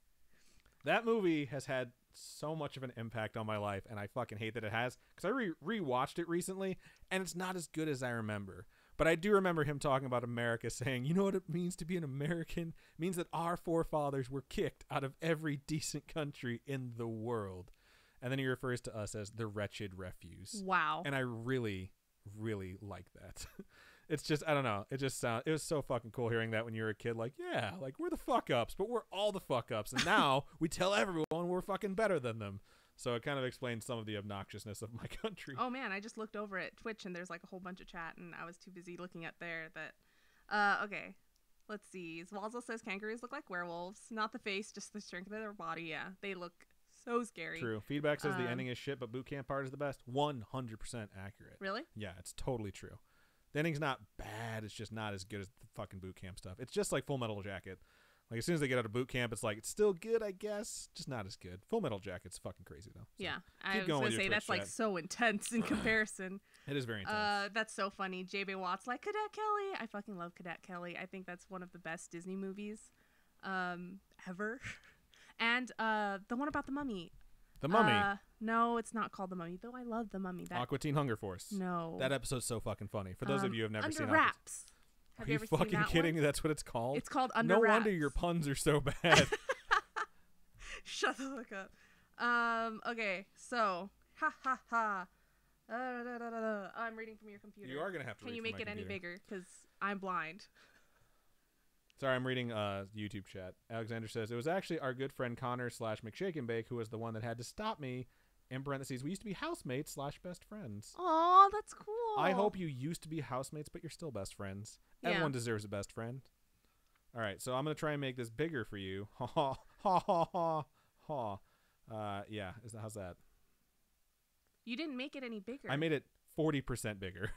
That movie has had so much of an impact on my life, and I fucking hate that it has, because I rewatched it recently, and it's not as good as I remember. But I do remember him talking about America, saying, you know what it means to be an American? It means that our forefathers were kicked out of every decent country in the world. And then he refers to us as the wretched refuse. Wow. And I really, really like that. It's just, I don't know. It was so fucking cool hearing that when you were a kid. Like, yeah, like we're the fuck ups, but we're all the fuck ups. And now we tell everyone we're fucking better than them. So it kind of explains some of the obnoxiousness of my country. Oh man, I just looked over at Twitch and there's like a whole bunch of chat and I was too busy looking at there that, okay. Let's see. Zwalzo says kangaroos look like werewolves. Not the face, just the strength of their body. Yeah, they look so scary. True. Feedback says the ending is shit, but boot camp part is the best. 100% accurate. Really? Yeah, it's totally true. The ending's not bad. It's just not as good as the fucking boot camp stuff. It's just like Full Metal Jacket. Like, as soon as they get out of boot camp, it's like, it's still good, I guess. Just not as good. Full Metal Jacket's fucking crazy, though. So yeah. I was going to say, that's like so intense in comparison. It is very intense. That's so funny. J.B. Watt's like, Cadet Kelly. I fucking love Cadet Kelly. I think that's one of the best Disney movies ever. And the one about the mummy. The Mummy? No, it's not called The Mummy, though I love The Mummy. Aqua Teen Hunger Force. No. That episode's so fucking funny. For those of you who have never seen Under Wraps. Are you fucking kidding me? That's what it's called? It's called Under No Wraps. wonder your puns are so bad. Shut the fuck up. Okay, so ha ha ha. I'm reading from your computer. You are going to have to Can read you from make my it any computer. bigger? Because I'm blind. Sorry, I'm reading YouTube chat. Alexander says, it was actually our good friend Connor / McShakenbake who was the one that had to stop me. In parentheses, we used to be housemates / best friends. Aw, that's cool. I hope you used to be housemates, but you're still best friends. Yeah. Everyone deserves a best friend. All right, so I'm going to try and make this bigger for you. Ha ha ha ha ha ha. Yeah, how's that? You didn't make it any bigger. I made it 40% bigger.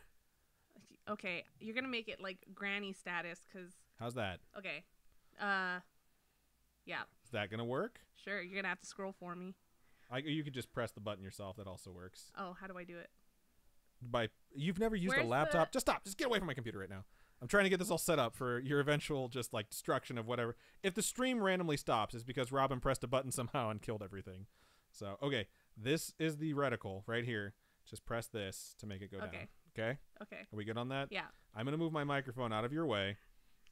Okay, you're going to make it like granny status because... How's that? Okay. Yeah. Is that going to work? Sure, you're going to have to scroll for me. You could just press the button yourself. That also works. Oh, how do I do it? You've never used a laptop? Just stop. Just get away from my computer right now. I'm trying to get this all set up for your eventual just like destruction of whatever. If the stream randomly stops, it's because Robin pressed a button somehow and killed everything. So, okay. This is the reticle right here. Just press this to make it go down. Okay? Okay. Are we good on that? Yeah. I'm going to move my microphone out of your way,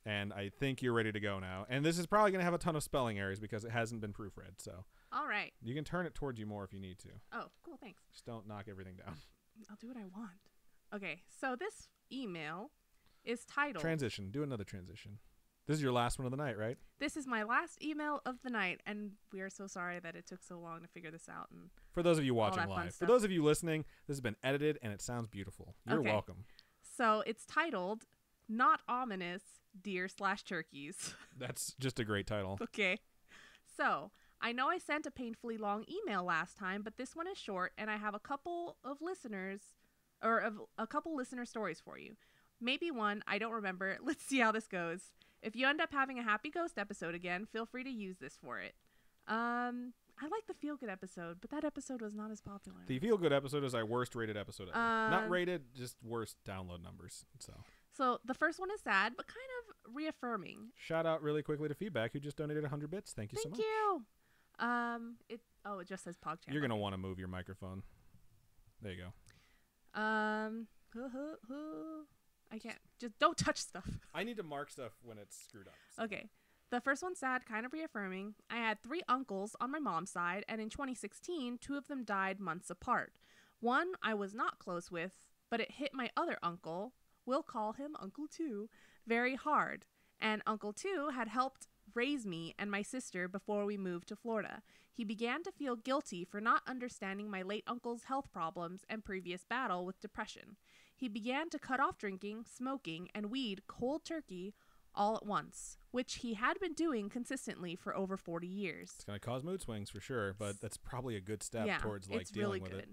and I think you're ready to go now. And this is probably going to have a ton of spelling errors because it hasn't been proofread. So all right. you can turn it towards you more if you need to. Oh, cool. Thanks. Just don't knock everything down. I'll do what I want. Okay. So this email is titled... Transition. Do another transition. This is your last one of the night, right? This is my last email of the night, and we are so sorry that it took so long to figure this out. And for those of you watching live. For stuff. those of you listening, this has been edited, and it sounds beautiful. You're welcome. So it's titled, Not Ominous, Deer / Turkeys. That's just a great title. Okay. So, I know I sent a painfully long email last time, but this one is short, and I have a couple of listener stories for you. Maybe one, I don't remember. Let's see how this goes. If you end up having a Happy Ghost episode again, feel free to use this for it. I like the Feel Good episode, but that episode was not as popular. The Feel Good episode is our worst rated episode ever. Not rated, just worst download numbers. So the first one is sad, but kind of reaffirming. Shout out really quickly to Feedback, who just donated 100 bits. Thank you so much. Thank you. It just says PogChamp. You're going to want to move your microphone. There you go. I can't. Just don't touch stuff. I need to mark stuff when it's screwed up. So. Okay. The first one's sad, kind of reaffirming. I had 3 uncles on my mom's side, and in 2016, 2 of them died months apart. One I was not close with, but it hit my other uncle, we'll call him Uncle 2, very hard. And Uncle 2 had helped raise me and my sister before we moved to Florida. He began to feel guilty for not understanding my late uncle's health problems and previous battle with depression. He began to cut off drinking, smoking, and weed cold turkey all at once, which he had been doing consistently for over 40 years. It's going to cause mood swings for sure, but that's probably a good step towards like dealing with it.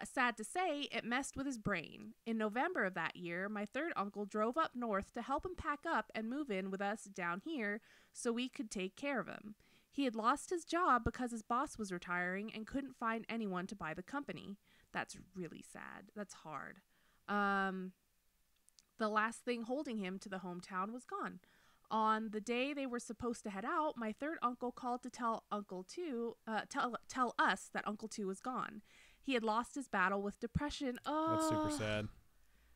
Sad to say, it messed with his brain. In November of that year, my third uncle drove up north to help him pack up and move in with us down here so we could take care of him. He had lost his job because his boss was retiring and couldn't find anyone to buy the company. That's really sad. That's hard. The last thing holding him to the hometown was gone. On the day they were supposed to head out, my third uncle called to tell tell us that Uncle 2 was gone. He had lost his battle with depression. Oh, that's super sad.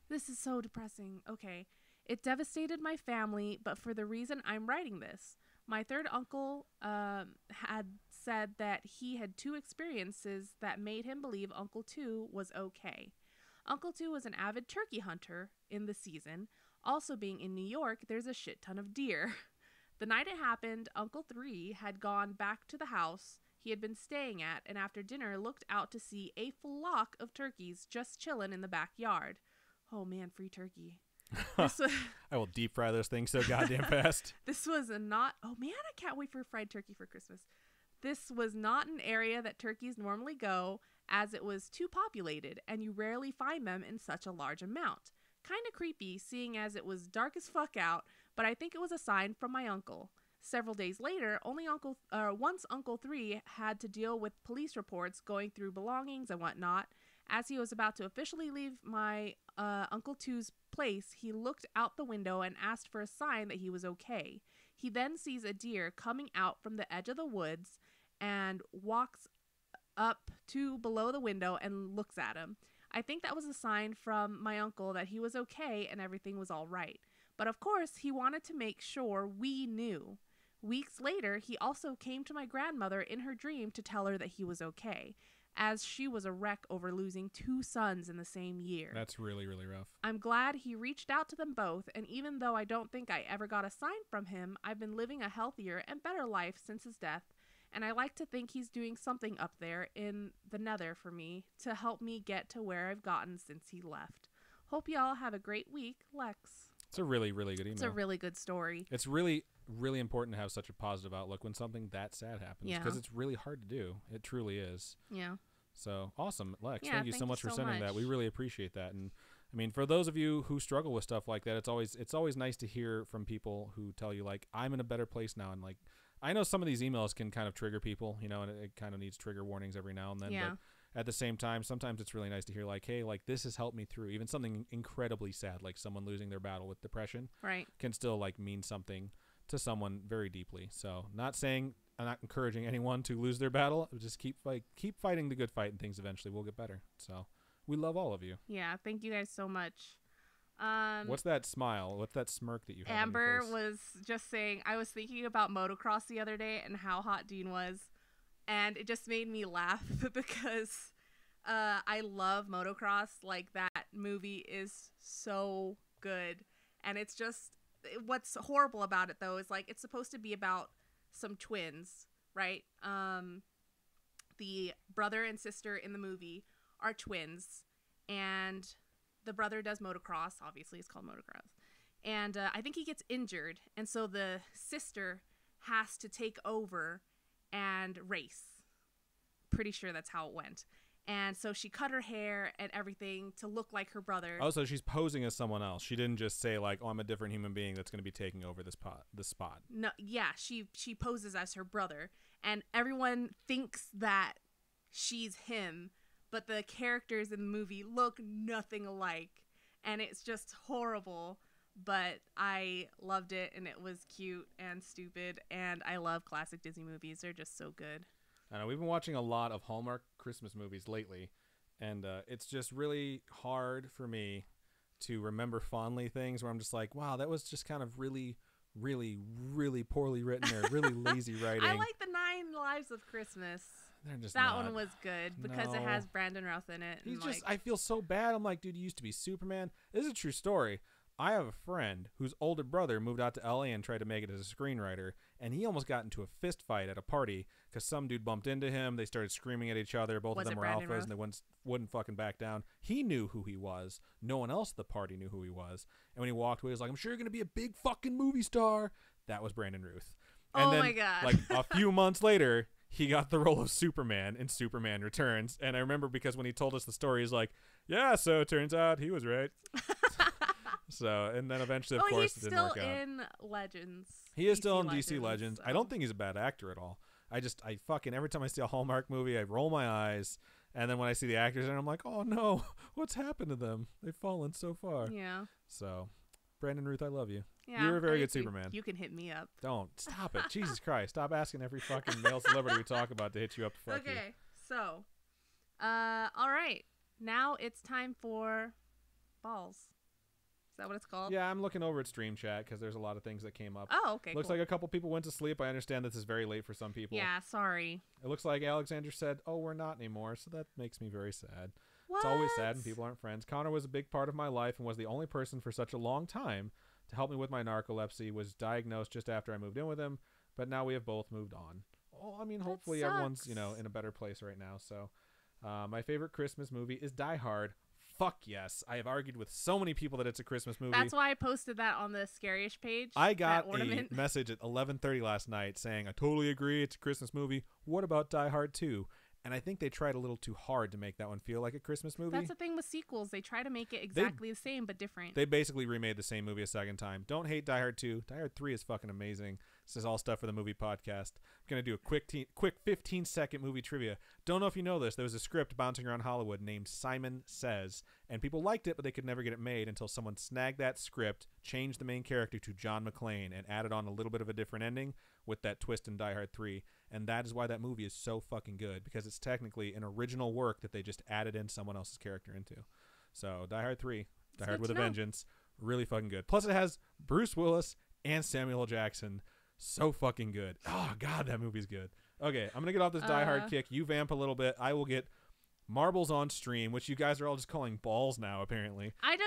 This is so depressing. Okay. It devastated my family, but for the reason I'm writing this. My third uncle had said that he had 2 experiences that made him believe Uncle 2 was okay. Uncle 2 was an avid turkey hunter in the season. Also being in New York, there's a shit ton of deer. The night it happened, Uncle 3 had gone back to the house he had been staying at, and after dinner looked out to see a flock of turkeys just chilling in the backyard. Oh man, free turkey. I will deep fry those things so goddamn fast. This was not... Oh man, I can't wait for fried turkey for Christmas. This was not an area that turkeys normally go, as it was too populated, and you rarely find them in such a large amount. Kind of creepy, seeing as it was dark as fuck out, but I think it was a sign from my uncle. Several days later, once Uncle 3 had to deal with police reports going through belongings and whatnot. As he was about to officially leave my Uncle 2's place, he looked out the window and asked for a sign that he was okay. He then sees a deer coming out from the edge of the woods and walks up to below the window and looks at him. I think that was a sign from my uncle that he was okay and everything was all right. But of course, he wanted to make sure we knew. Weeks later, he also came to my grandmother in her dream to tell her that he was okay. as she was a wreck over losing 2 sons in the same year. That's really, really rough. I'm glad he reached out to them both, and even though I don't think I ever got a sign from him, I've been living a healthier and better life since his death, and I like to think he's doing something up there in the nether for me to help me get to where I've gotten since he left. Hope y'all have a great week, Lex. It's a really, really good email. It's a really good story. It's really, really important to have such a positive outlook when something that sad happens. Yeah. Because it's really hard to do. It truly is. Yeah. So, awesome. Lex, Yeah, thank you so much for sending that. much. We really appreciate that. And, I mean, for those of you who struggle with stuff like that, it's always nice to hear from people who tell you, like, I'm in a better place now. And, like, I know some of these emails can kind of trigger people, you know, and it kind of needs trigger warnings every now and then. Yeah. But at the same time, sometimes it's really nice to hear, like, hey, like, this has helped me through. Even something incredibly sad, like someone losing their battle with depression, Right. can still, like, mean something to someone very deeply. So, I'm not encouraging anyone to lose their battle. Just keep fighting the good fight, and things eventually will get better. So, we love all of you. Yeah. Thank you guys so much. What's that smile? What's that smirk that you have? Amber on your face? was just saying, I was thinking about motocross the other day and how hot Dean was. And it just made me laugh because I love motocross. Like, that movie is so good. And it's just, what's horrible about it, though, is, like, it's supposed to be about some twins, right? The brother and sister in the movie are twins. And the brother does motocross. Obviously, it's called motocross. And I think he gets injured. And so the sister has to take over and race. Pretty sure that's how it went. And so she cut her hair and everything to look like her brother. Oh, so she's posing as someone else. She didn't just say, like, oh, I'm a different human being that's going to be taking over this spot. No, yeah, she poses as her brother. And everyone thinks that she's him, but the characters in the movie look nothing alike. And it's just horrible. But I loved it, and it was cute and stupid. And I love classic Disney movies. They're just so good. I know we've been watching a lot of Hallmark Christmas movies lately, and it's just really hard for me to remember fondly things where I'm just like, wow, that was just kind of really, really, really poorly written or really lazy writing. I like the 9 Lives of Christmas. They're just that not. one was good because it has Brandon Routh in it. He's and just, like, I feel so bad. I'm like, dude, you used to be Superman. This is a true story. I have a friend whose older brother moved out to LA and tried to make it as a screenwriter, and he almost got into a fist fight at a party because some dude bumped into him. They started screaming at each other. Both of them were alphas, and they wouldn't fucking back down. He knew who he was. No one else at the party knew who he was. And when he walked away, he was like, I'm sure you're going to be a big fucking movie star. That was Brandon Routh. And then, my God. like, a few months later, he got the role of Superman in Superman Returns. And I remember because when he told us the story, he's like, yeah, so it turns out he was right. So, and then eventually, of course, it didn't work out. He's still in Legends. He is still in DC Legends. So. I don't think he's a bad actor at all. I fucking, every time I see a Hallmark movie, I roll my eyes. And then when I see the actors in it, I'm like, oh no, what's happened to them? They've fallen so far. Yeah. So, Brandon Routh, I love you. Yeah, You're a very good Superman. You can hit me up. Don't. Stop it. Jesus Christ. Stop asking every fucking male celebrity we talk about to hit you up to fuck you. Okay, so, all right. Now it's time for balls. Is that what it's called? Yeah, I'm looking over at Stream Chat because there's a lot of things that came up. Oh, okay. Looks cool. like a couple people went to sleep. I understand this is very late for some people. Yeah, sorry. It looks like Alexander said, oh, we're not anymore, so that makes me very sad. What? It's always sad when people aren't friends. Connor was a big part of my life and was the only person for such a long time to help me with my narcolepsy. Was diagnosed just after I moved in with him, but now we have both moved on. Oh, I mean, hopefully everyone's, in a better place right now. So my favorite Christmas movie is Die Hard. Fuck yes. I have argued with so many people that it's a Christmas movie. That's why I posted that on the Scariest page. I got a message at 11:30 last night saying, I totally agree, it's a Christmas movie. What about Die Hard 2? And I think they tried a little too hard to make that one feel like a Christmas movie. That's the thing with sequels. They try to make it exactly the same, but different. They basically remade the same movie a second time. Don't hate Die Hard 2. Die Hard 3 is fucking amazing. This is all stuff for the movie podcast. I'm going to do a quick 15-second movie trivia. Don't know if you know this. There was a script bouncing around Hollywood named Simon Says, and people liked it, but they could never get it made until someone snagged that script, changed the main character to John McClane, and added on a little bit of a different ending with that twist in Die Hard 3. And that is why that movie is so fucking good, because it's technically an original work that they just added in someone else's character into. So Die Hard 3, Die Hard with a Vengeance, really fucking good. Plus it has Bruce Willis and Samuel L. Jackson. So fucking good. Oh, God, that movie's good. Okay, I'm going to get off this Die Hard kick. You vamp a little bit. I will get Marbles on Stream, which you guys are all just calling balls now, apparently. I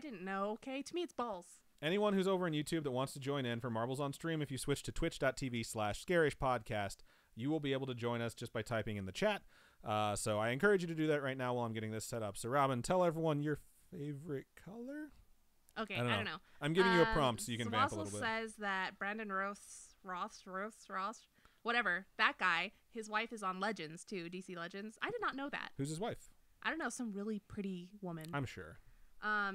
didn't know. Okay, to me it's balls. Anyone who's over on YouTube that wants to join in for Marbles on Stream, if you switch to twitch.tv/scarishpodcast, you will be able to join us just by typing in the chat. So I encourage you to do that right now while I'm getting this set up. So Robin, tell everyone your favorite color. Okay, I don't know. I'm giving you a prompt so you can vamp a little bit. says that Brandon Ross, whatever, that guy, his wife is on Legends too, DC Legends. I did not know that. Who's his wife? I don't know, some really pretty woman. I'm sure.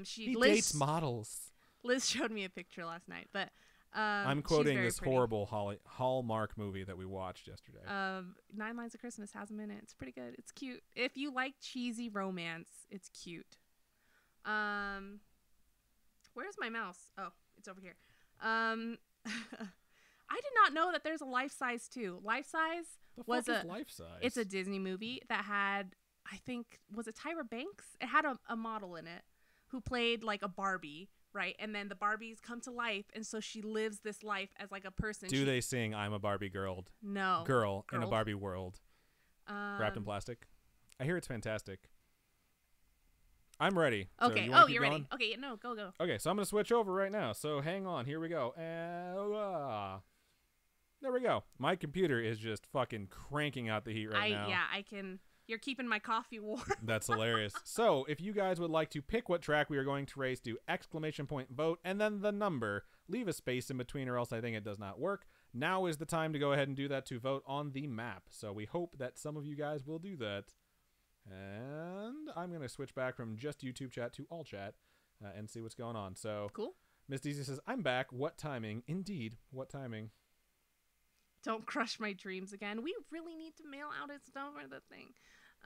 He dates models. Liz showed me a picture last night, but I'm quoting this pretty. horrible Hallmark movie that we watched yesterday. 9 Lines of Christmas has him in it. It's pretty good. It's cute. If you like cheesy romance, it's cute. Where's my mouse? Oh, it's over here. I did not know that there's a Life Size too. Life Size was a Life Size. It's a Disney movie that had, I think, was it Tyra Banks? It had a model in it who played like a Barbie. Right, and then the Barbies come to life, and so she lives this life as like a person. Do they sing "I'm a Barbie girl"? No, girl in a Barbie world, wrapped in plastic. I hear it's fantastic. I'm ready. Okay. So you're ready. Okay, no, go. Okay, so I'm gonna switch over right now. So hang on. Here we go. There we go. My computer is just fucking cranking out the heat right now. Yeah, I can. You're keeping my coffee warm. That's hilarious. So, if you guys would like to pick what track we are going to race, do ! Vote, and then the number. Leave a space in between or else I think it does not work. Now is the time to go ahead and do that to vote on the map. So, we hope that some of you guys will do that. And I'm going to switch back from just YouTube chat to all chat and see what's going on. So, cool. Miss Daisy says, I'm back. What timing? Indeed. What timing? Don't crush my dreams again. We really need to mail out his stuff for the thing.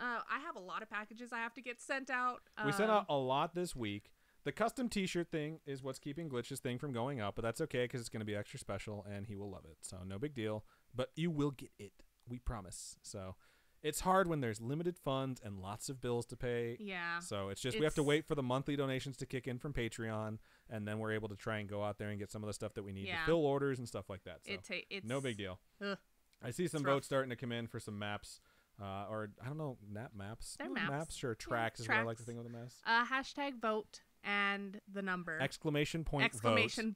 I have a lot of packages I have to get sent out. We sent out a lot this week. The custom t-shirt thing is what's keeping Glitch's thing from going up, but that's okay because it's going to be extra special and he will love it. So no big deal, but you will get it. We promise. So it's hard when there's limited funds and lots of bills to pay. Yeah. So it's just we have to wait for the monthly donations to kick in from Patreon, and then we're able to try and go out there and get some of the stuff that we need to fill orders and stuff like that. So it's no big deal. Ugh. I see some votes starting to come in for some maps. Or I don't know, maps. They're maps. Sure, tracks is what I like to think of them as. Hashtag vote and the number. Exclamation point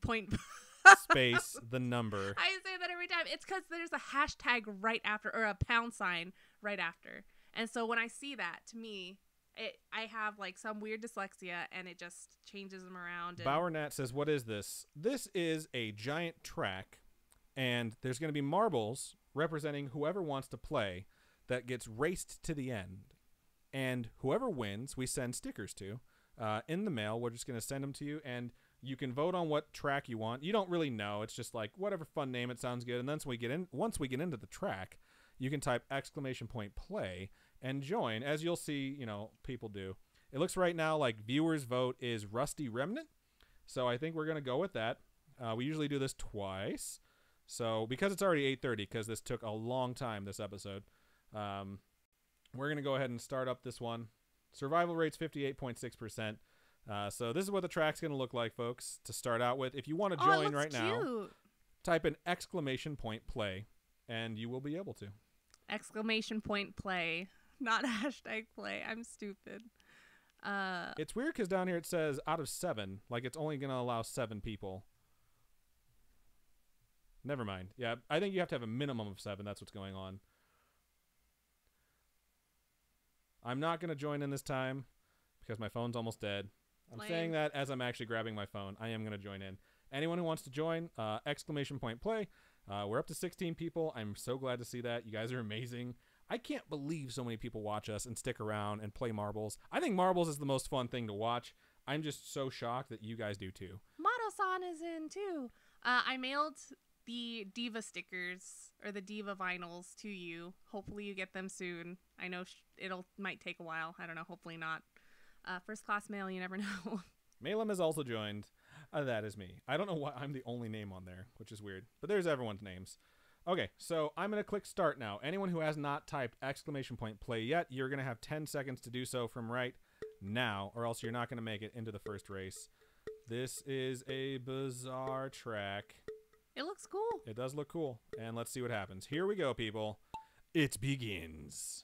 point. Space the number. I say that every time. It's because there's a hashtag right after, or a pound sign right after. And so when I see that, to me, I have like some weird dyslexia, and it just changes them around. And Bauer Nat says, "What is this? This is a giant track, and there's going to be marbles representing whoever wants to play." That gets raced to the end, and whoever wins we send stickers to in the mail. We're just going to send them to you, and you can vote on what track you want. You don't really know, it's just like whatever fun name, it sounds good. And then once we get into the track, you can type !play and join, as you'll see, people do. It looks right now like viewers vote is Rusty Remnant, so I think we're going to go with that. We usually do this twice, so because it's already 8:30, because this took a long time, this episode. We're going to go ahead and start up this one. Survival rate's 58.6%. So this is what the track's going to look like, folks, to start out with. If you want to join right now, type in !play, and you will be able to. !play, not hashtag play. I'm stupid. It's weird because down here it says out of 7, like it's only going to allow 7 people. Never mind. Yeah, I think you have to have a minimum of 7. That's what's going on. I'm not going to join in this time because my phone's almost dead. I'm saying that as I'm actually grabbing my phone. I am going to join in. Anyone who wants to join, !play. We're up to 16 people. I'm so glad to see that. You guys are amazing. I can't believe so many people watch us and stick around and play marbles. I think marbles is the most fun thing to watch. I'm just so shocked that you guys do too. Moto-san is in too. I mailed the Diva stickers or the Diva vinyls to you. Hopefully you get them soon. I know might take a while. I don't know. Hopefully not. First class mail, you never know. Malem has also joined. That is me. I don't know why I'm the only name on there, which is weird. But there's everyone's names. Okay, so I'm going to click start now. Anyone who has not typed !play yet, you're going to have 10 seconds to do so from right now, or else you're not going to make it into the first race. This is a bizarre track. It looks cool. It does look cool. And let's see what happens. Here we go, people. It begins.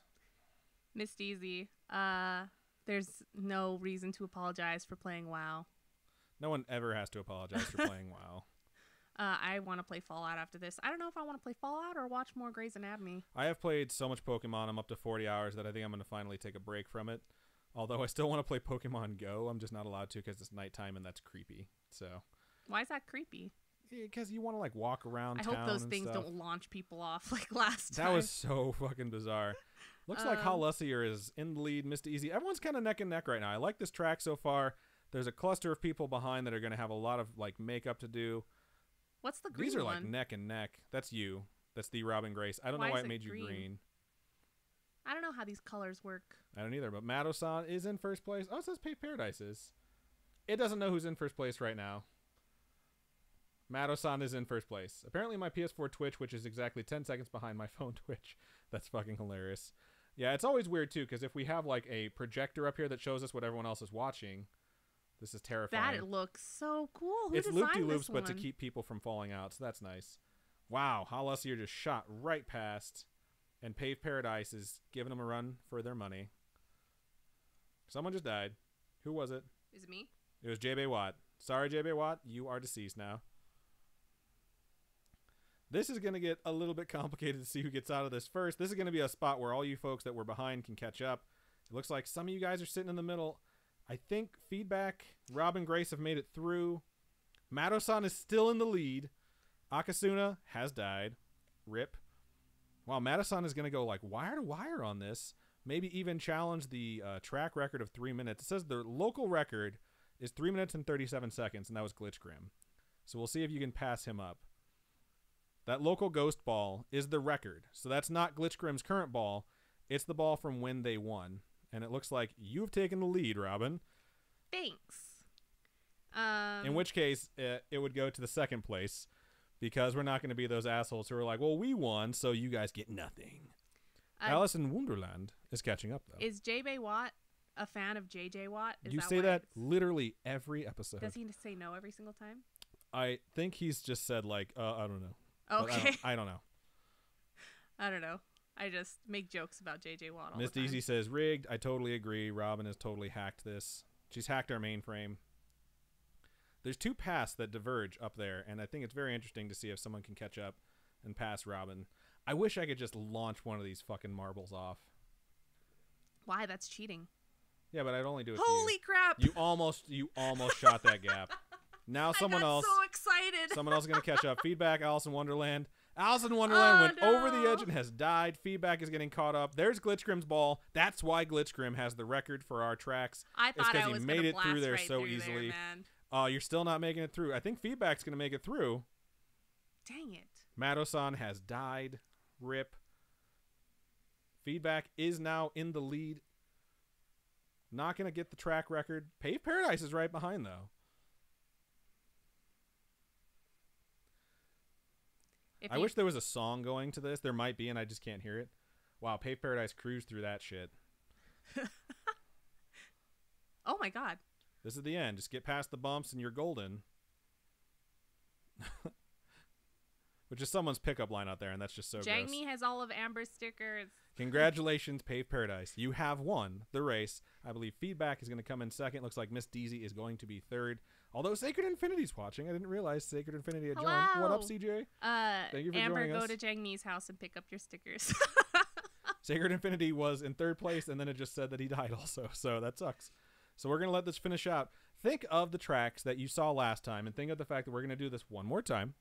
Miss Easy. There's no reason to apologize for playing WoW. No one ever has to apologize for playing WoW. I want to play Fallout after this. I don't know if I want to play Fallout or watch more Grey's Anatomy. I have played so much Pokemon. I'm up to 40 hours that I think I'm going to finally take a break from it. Although I still want to play Pokemon Go. I'm just not allowed to because it's nighttime and that's creepy. So. Why is that creepy? Because you want to like walk around I town hope those and things stuff. don't launch people off like last time. That was so fucking bizarre. Looks like Hollussier is in the lead. Mr. Easy. Everyone's kind of neck and neck right now. I like this track so far. There's a cluster of people behind that are going to have a lot of like makeup to do. What's the green These are one? like neck and neck. That's you. That's the Robin Grace. I don't know why it made you green. I don't know how these colors work. I don't either. But Madosan is in first place. Oh, it says Pave Paradise is. It doesn't know who's in first place right now. Madosan is in first place. Apparently my PS4 Twitch, which is exactly 10 seconds behind my phone Twitch. That's fucking hilarious. Yeah, it's always weird too, because if we have like a projector up here that shows us what everyone else is watching, this is terrifying. That looks so cool. Who it's designed loop-de-loops, this but to one? keep people from falling out, so that's nice. Wow, Hollussier just shot right past, and Pave Paradise is giving them a run for their money. Someone just died. Who was it? Is it me? It was JB Watt. Sorry, JB Watt, you are deceased now. This is going to get a little bit complicated to see who gets out of this first. This is going to be a spot where all you folks that were behind can catch up. It looks like some of you guys are sitting in the middle. I think Feedback, Rob and Grace have made it through. Madosan is still in the lead. Akasuna has died. Rip. Wow, Madosan is going to go like wire to wire on this. Maybe even challenge the track record of 3 minutes. It says the local record is 3 minutes and 37 seconds, and that was Glitch Grim. So we'll see if you can pass him up. That local ghost ball is the record. So that's not Glitch Grim's current ball. It's the ball from when they won. And it looks like you've taken the lead, Robin. Thanks. In which case, it would go to the second place. Because we're not going to be those assholes who are like, well, we won, so you guys get nothing. Alice in Wonderland is catching up, though. Is J.B. Watt a fan of J.J. Watt? You say that literally every episode. Does he say no every single time? I think he's just said, like, I don't know. Okay. I don't know. I don't know. I just make jokes about J.J. Watt all Miss the time. Deezy says, rigged. I totally agree. Robin has totally hacked this. She's hacked our mainframe. There's two paths that diverge up there, and I think it's very interesting to see if someone can catch up and pass Robin. I wish I could just launch one of these fucking marbles off. Why? That's cheating. Yeah, but I'd only do it Holy to you. crap! You almost shot that gap. Now someone else. so excited. Someone else is going to catch up. Feedback, Alice in Wonderland. Alice in Wonderland went over the edge and has died. Feedback is getting caught up. There's Glitch Grim's ball. That's why Glitch Grim has the record for our tracks. I thought I was he made it blast through there right so through easily. There, man. You're still not making it through. I think Feedback's going to make it through. Dang it. Madosan has died. Rip. Feedback is now in the lead. Not going to get the track record. Pave Paradise is right behind, though. I wish there was a song going to this. There might be, and I just can't hear it. Wow, Pave Paradise cruised through that shit. Oh, my God. This is the end. Just get past the bumps and you're golden. Which is someone's pickup line out there, and that's just so gross. Jagme has all of Amber's stickers. Congratulations, Pave Paradise. You have won the race. I believe Feedback is going to come in second. Looks like Miss Deezy is going to be third. Although Sacred Infinity's watching. I didn't realize Sacred Infinity had joined. What up, CJ? Thank you for Amber, joining us. go to Jagme's house and pick up your stickers. Sacred Infinity was in third place, and then it just said that he died also. So that sucks. So we're going to let this finish out. Think of the tracks that you saw last time, and think of the fact that we're going to do this one more time.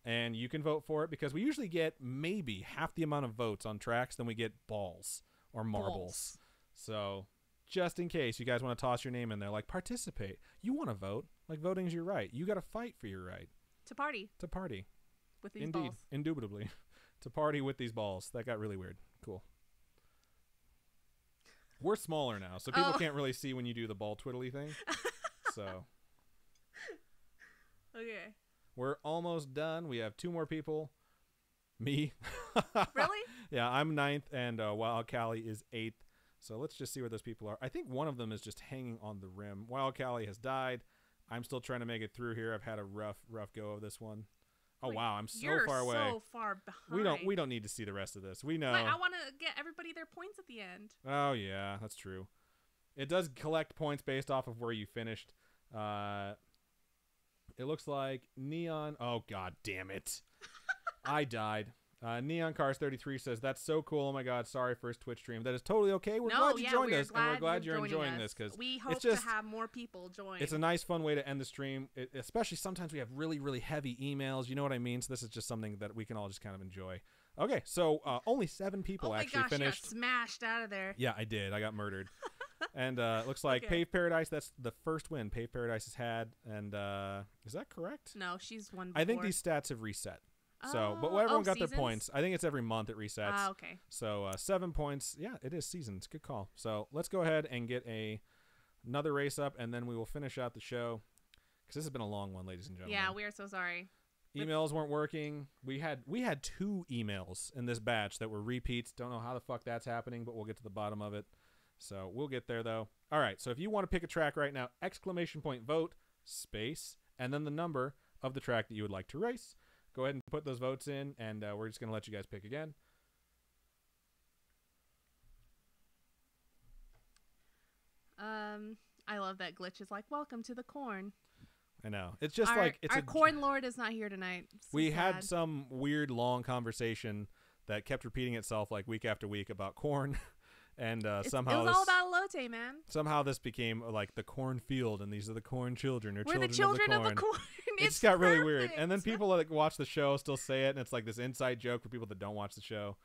And you can vote for it because we usually get maybe half the amount of votes on tracks than we get balls or marbles. So just in case you guys want to toss your name in there, like participate. You want to vote. Like voting's your right. You got to fight for your right. To party. To party. With these balls. Indubitably. To party with these balls. That got really weird. Cool. We're smaller now, so people can't really see when you do the ball twiddly thing. So. Okay. We're almost done. We have two more people. Me. Really? Yeah, I'm 9th, and Wild Callie is 8th. So let's just see where those people are. I think one of them is just hanging on the rim. Wild Callie has died. I'm still trying to make it through here. I've had a rough go of this one. Oh Like, wow, I'm so you're far away. so far behind. We don't need to see the rest of this. We know. But I want to get everybody their points at the end. Oh yeah, that's true. It does collect points based off of where you finished. It looks like Neon. Oh god damn it! I died. Neon Cars 33 says that's so cool. Oh my god, sorry first Twitch stream. That is totally okay. We're glad you joined us, and we're glad you're enjoying this because we hope to have more people join. It's a nice, fun way to end the stream. Especially sometimes we have really, really heavy emails. You know what I mean? So this is just something that we can all just kind of enjoy. Okay, so only 7 people actually finished. You got smashed out of there. Yeah, I did. I got murdered. And looks like Pave Paradise. That's the first win Pave Paradise has had. And is that correct? No, she's won before. I think these stats have reset. So, but everyone got seasons? their points. I think it's every month it resets. Ah, okay. So 7 points. Yeah, it is seasons. Good call. So let's go ahead and get another race up, and then we will finish out the show. Because this has been a long one, ladies and gentlemen. Yeah, we are so sorry. Emails weren't working. We had 2 emails in this batch that were repeats. Don't know how the fuck that's happening, but we'll get to the bottom of it. So we'll get there, though. All right, so if you want to pick a track right now, ! Vote, space, and then the number of the track that you would like to race. Go ahead and put those votes in, and we're just going to let you guys pick again. I love that glitch is like, welcome to the corn. I know. It's just it's our corn lord is not here tonight. We had some weird long conversation that kept repeating itself like week after week about corn. And somehow it was all about elote, man. Somehow this became like the cornfield, and these are the corn children, or we're the children of the corn. It just got really weird. And then people that watch the show still say it, and it's like this inside joke for people that don't watch the show.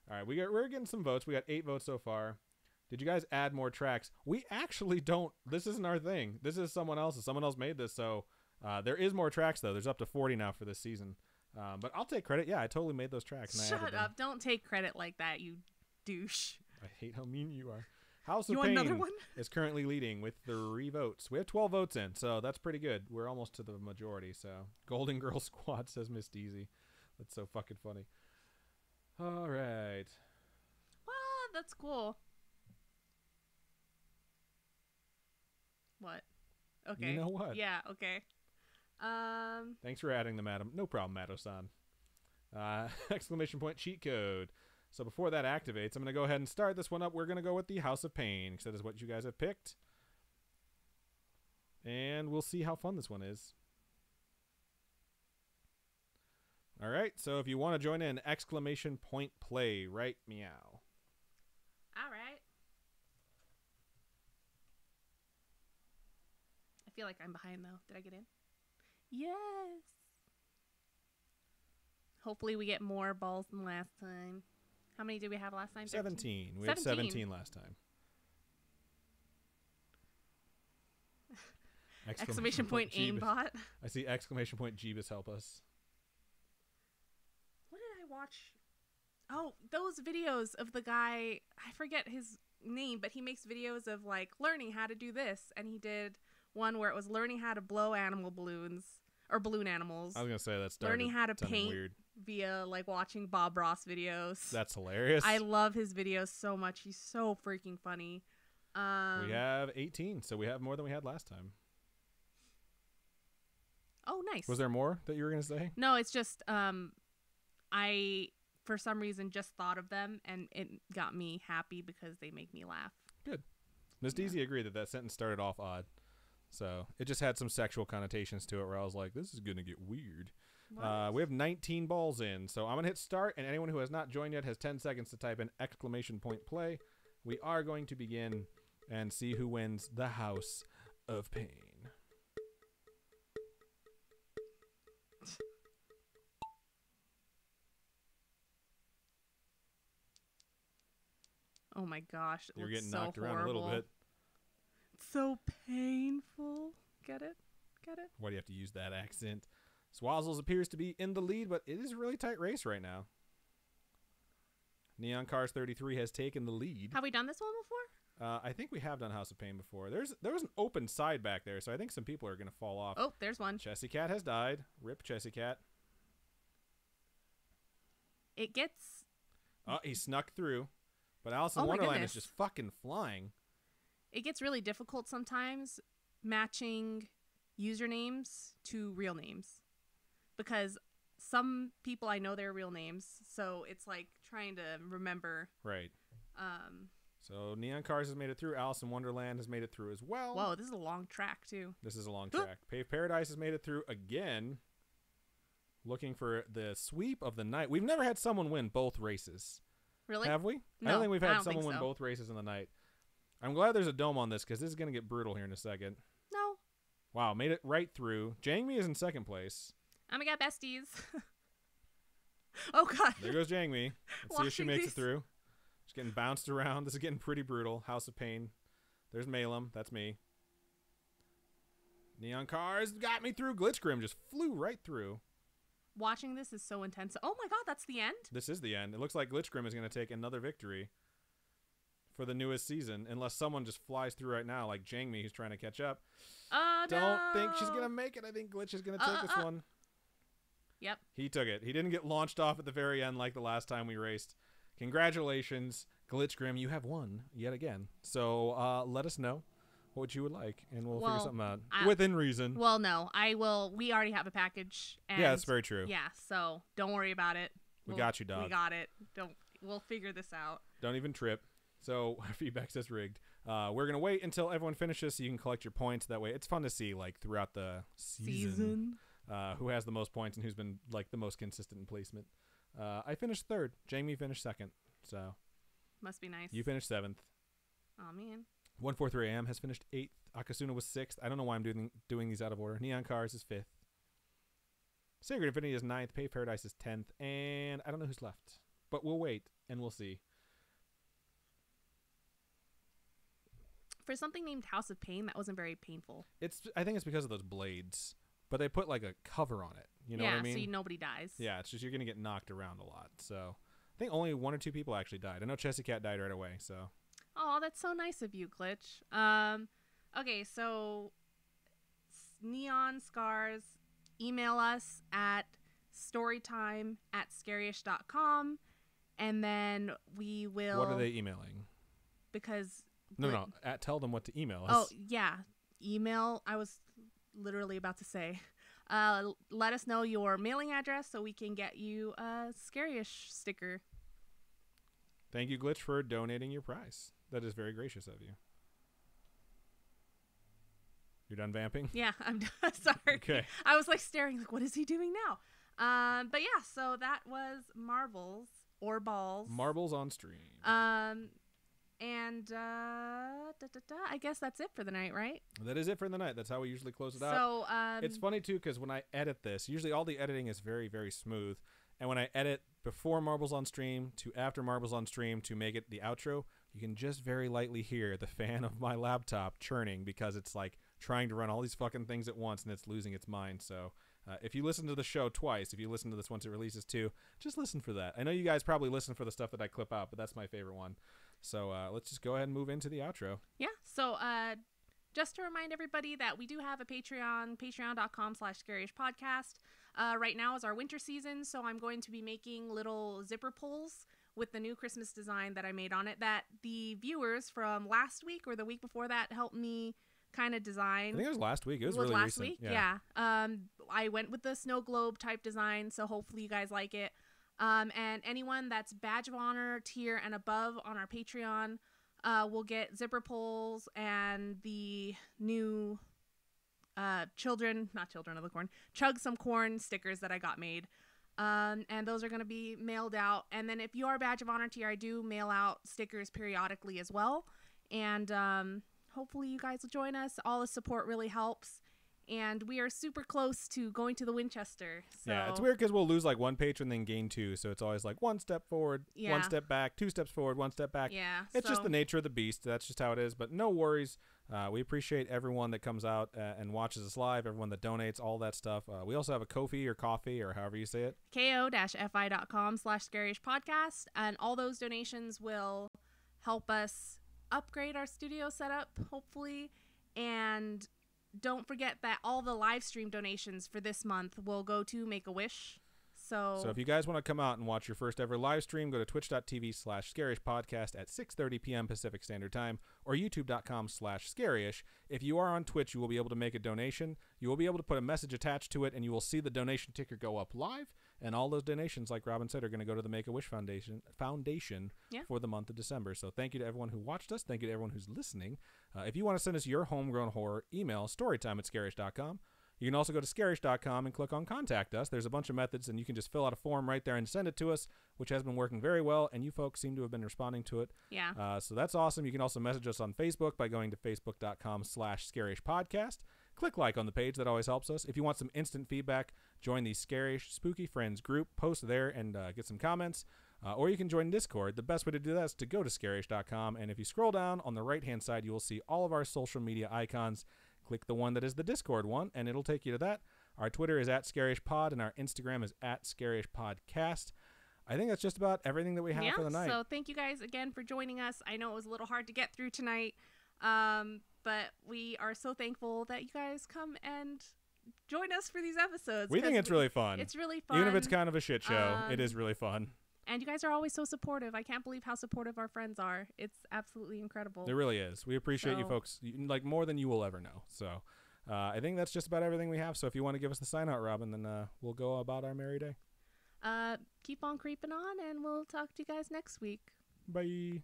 All right, we're getting some votes. We got 8 votes so far. Did you guys add more tracks? We actually don't. This isn't our thing. This is someone else's. Someone else made this, so there is more tracks though. There's up to 40 now for this season. But I'll take credit. Yeah, I totally made those tracks. And Shut up! Don't take credit like that, you douche. I hate how mean you are. House of Pain is currently leading with 3 votes. We have 12 votes in, so that's pretty good. We're almost to the majority. So Golden Girl Squad says Miss Deezy. That's so fucking funny. All right. Wow, that's cool. What? Okay. You know what? Yeah. Okay. Thanks for adding them, Adam. No problem, Mato-san. ! Cheat code. So before that activates, I'm going to go ahead and start this one up. We're going to go with the House of Pain, because that is what you guys have picked. And we'll see how fun this one is. All right, so if you want to join in, ! Play, right meow. All right. I feel like I'm behind, though. Did I get in? Yes. Hopefully we get more balls than last time. How many did we have last time? 17. We had 17 last time. ! Aimbot. I see ! Jeebus help us. What did I watch? Oh, those videos of the guy. I forget his name, but he makes videos of like learning how to do this. And he did one where it was learning how to blow animal balloons. Or balloon animals. I was going to say that's learning how to paint weird. Via like watching Bob Ross videos. That's hilarious. I love his videos so much. He's so freaking funny. We have 18, so we have more than we had last time. Oh, nice. Was there more that you were going to say? No, it's just I for some reason just thought of them, and it got me happy because they make me laugh. Good. Ms. Deezy agreed that sentence started off odd. So it just had some sexual connotations to it where I was like, this is going to get weird. We have 19 balls in. So I'm going to hit start, and anyone who has not joined yet has 10 seconds to type in ! Play. We are going to begin and see who wins the House of Pain. Oh my gosh. You're getting so knocked horrible. around a little bit. So painful. Get it? Get it? Why do you have to use that accent? Swazzles appears to be in the lead, but it is a really tight race right now. Neon Cars 33 has taken the lead. Have we done this one before? I think we have done House of Pain before. There was an open side back there, so I think some people are going to fall off. Oh, there's one. Chessy Cat has died. Rip Chessy Cat. It gets... Oh, he snuck through. But Alice in Wonderland is just fucking flying. It gets really difficult sometimes matching usernames to real names. Because some people I know their real names, so it's like trying to remember. Right. Um, So Neon Cars has made it through. Alice in Wonderland has made it through as well. whoa, this is a long track too. This is a long track. Pave Paradise has made it through again. Looking for the sweep of the night. We've never had someone win both races. Really? Have we? No, I don't think we've I had don't someone think win so. both races in the night. I'm glad there's a dome on this because this is going to get brutal here in a second. No. Wow, made it right through. Jangmi is in second place. I'm gonna get besties. Oh god. There goes Jangmi. Let's see if she Watching makes these. it through. She's getting bounced around. This is getting pretty brutal. House of Pain. There's Malum. That's me. Neon Cars got me through. Glitchgrim just flew right through. Watching this is so intense. Oh my god, that's the end? This is the end. It looks like Glitchgrim is going to take another victory for the newest season, unless someone just flies through right now, like Jangmi, who's trying to catch up. Don't think she's going to make it. I think Glitch is going to take this one. Yep. He took it. He didn't get launched off at the very end like the last time we raced. Congratulations, Glitchgrim. You have won yet again. So let us know what you would like, and we'll figure something out within reason. Well, no, I will. We already have a package. And Yeah, that's very true. Yeah, so don't worry about it. We got you, dog. We got it. We'll figure this out. Don't even trip. So feedback says rigged. We're gonna wait until everyone finishes so you can collect your points. That way, it's fun to see like throughout the season. Who has the most points and who's been like the most consistent in placement. I finished third. Jamie finished second. So must be nice. You finished seventh. Oh man. 143 AM has finished 8th. Akasuna was 6th. I don't know why I'm doing these out of order. Neon Cars is 5th. Sacred Infinity is 9th. Pave Paradise is 10th. And I don't know who's left. But we'll wait and we'll see. For something named House of Pain, that wasn't very painful. I think it's because of those blades. But they put like a cover on it. You know what I mean? Yeah, so nobody dies. Yeah, it's just you're going to get knocked around a lot. So I think only 1 or 2 people actually died. I know Chessy Cat died right away, so... Oh, that's so nice of you, Glitch. Okay, so Neon Scars, email us at storytime@scarish.com, and then we will... What are they emailing? Because... No. Tell them what to email us. Oh, yeah. Email. I was literally about to say. Let us know your mailing address so we can get you a Scarish sticker. Thank you, Glitch, for donating your prize. That is very gracious of you. You're done vamping? Yeah, I'm done. Sorry. Okay. I was like staring, like, what is he doing now? But yeah, so that was Marbles or Balls. Marbles on stream. And I guess that's it for the night, right? That is it for the night. That's how we usually close it out. So it's funny too because when I edit this, usually all the editing is very, very smooth. And when I edit before Marbles on stream to after Marbles on stream to make it the outro, you can just very lightly hear the fan of my laptop churning because it's like trying to run all these fucking things at once and it's losing its mind. So if you listen to the show twice, if you listen to this once it releases too, just listen for that. I know you guys probably listen for the stuff that I clip out, but that's my favorite one. So let's just go ahead and move into the outro. Yeah. So just to remind everybody that we do have a Patreon, patreon.com/scarishpodcast. Right now is our winter season, so I'm going to be making little zipper pulls with the new Christmas design that I made on it that the viewers from last week or the week before that helped me kind of design. I think it was last week. It was really last recent. week. Yeah. I went with the snow globe type design, so hopefully you guys like it. And anyone that's badge of honor tier and above on our Patreon will get zipper pulls and the new not Children of the Corn, Chug Some Corn stickers that I got made. And those are going to be mailed out. And then if you are a badge of honor tier, I do mail out stickers periodically as well. And hopefully you guys will join us. All the support really helps. And we are super close to going to the Winchester. So. Yeah, it's weird because we'll lose like 1 patron, then gain 2. So it's always like 1 step forward, 1 step back, 2 steps forward, 1 step back. Yeah. It's just the nature of the beast. That's just how it is. But no worries. We appreciate everyone that comes out and watches us live, everyone that donates, all that stuff. We also have a Ko-fi or coffee or however you say it. ko-fi.com/scarishpodcast. And all those donations will help us upgrade our studio setup, hopefully. And don't forget that all the live stream donations for this month will go to Make-A-Wish. So if you guys want to come out and watch your first ever live stream, go to twitch.tv/scarishpodcast at 6:30 p.m. Pacific Standard Time or youtube.com/scarish. If you are on Twitch, you will be able to make a donation. You will be able to put a message attached to it, and you will see the donation ticker go up live. And all those donations, like Robin said, are going to go to the Make-A-Wish Foundation Yeah. for the month of December. So thank you to everyone who watched us. Thank you to everyone who's listening. If you want to send us your homegrown horror, email storytime@scarish.com. You can also go to scarish.com and click on Contact Us. There's a bunch of methods, and you can just fill out a form right there and send it to us, which has been working very well, and you folks seem to have been responding to it. Yeah. So that's awesome. You can also message us on Facebook by going to facebook.com/scarishpodcast. Click like on the page. That always helps us. If you want some instant feedback, join the Scarish Spooky Friends group. Post there and get some comments. Or you can join Discord. The best way to do that is to go to scarish.com, and if you scroll down on the right-hand side, you will see all of our social media icons. Click the one that is the Discord one, and it'll take you to that. Our Twitter is @ScarishPod, and our Instagram is @ScarishPodcast. I think that's just about everything that we have for the night. So thank you guys again for joining us. I know it was a little hard to get through tonight, but we are so thankful that you guys come and join us for these episodes. We think it's really fun. It's really fun. Even if it's kind of a shit show, it is really fun. And you guys are always so supportive. I can't believe how supportive our friends are. It's absolutely incredible. It really is. We appreciate you folks like more than you will ever know. So I think that's just about everything we have. So if you want to give us the sign out, Robin, then we'll go about our merry day. Keep on creeping on, and we'll talk to you guys next week. Bye.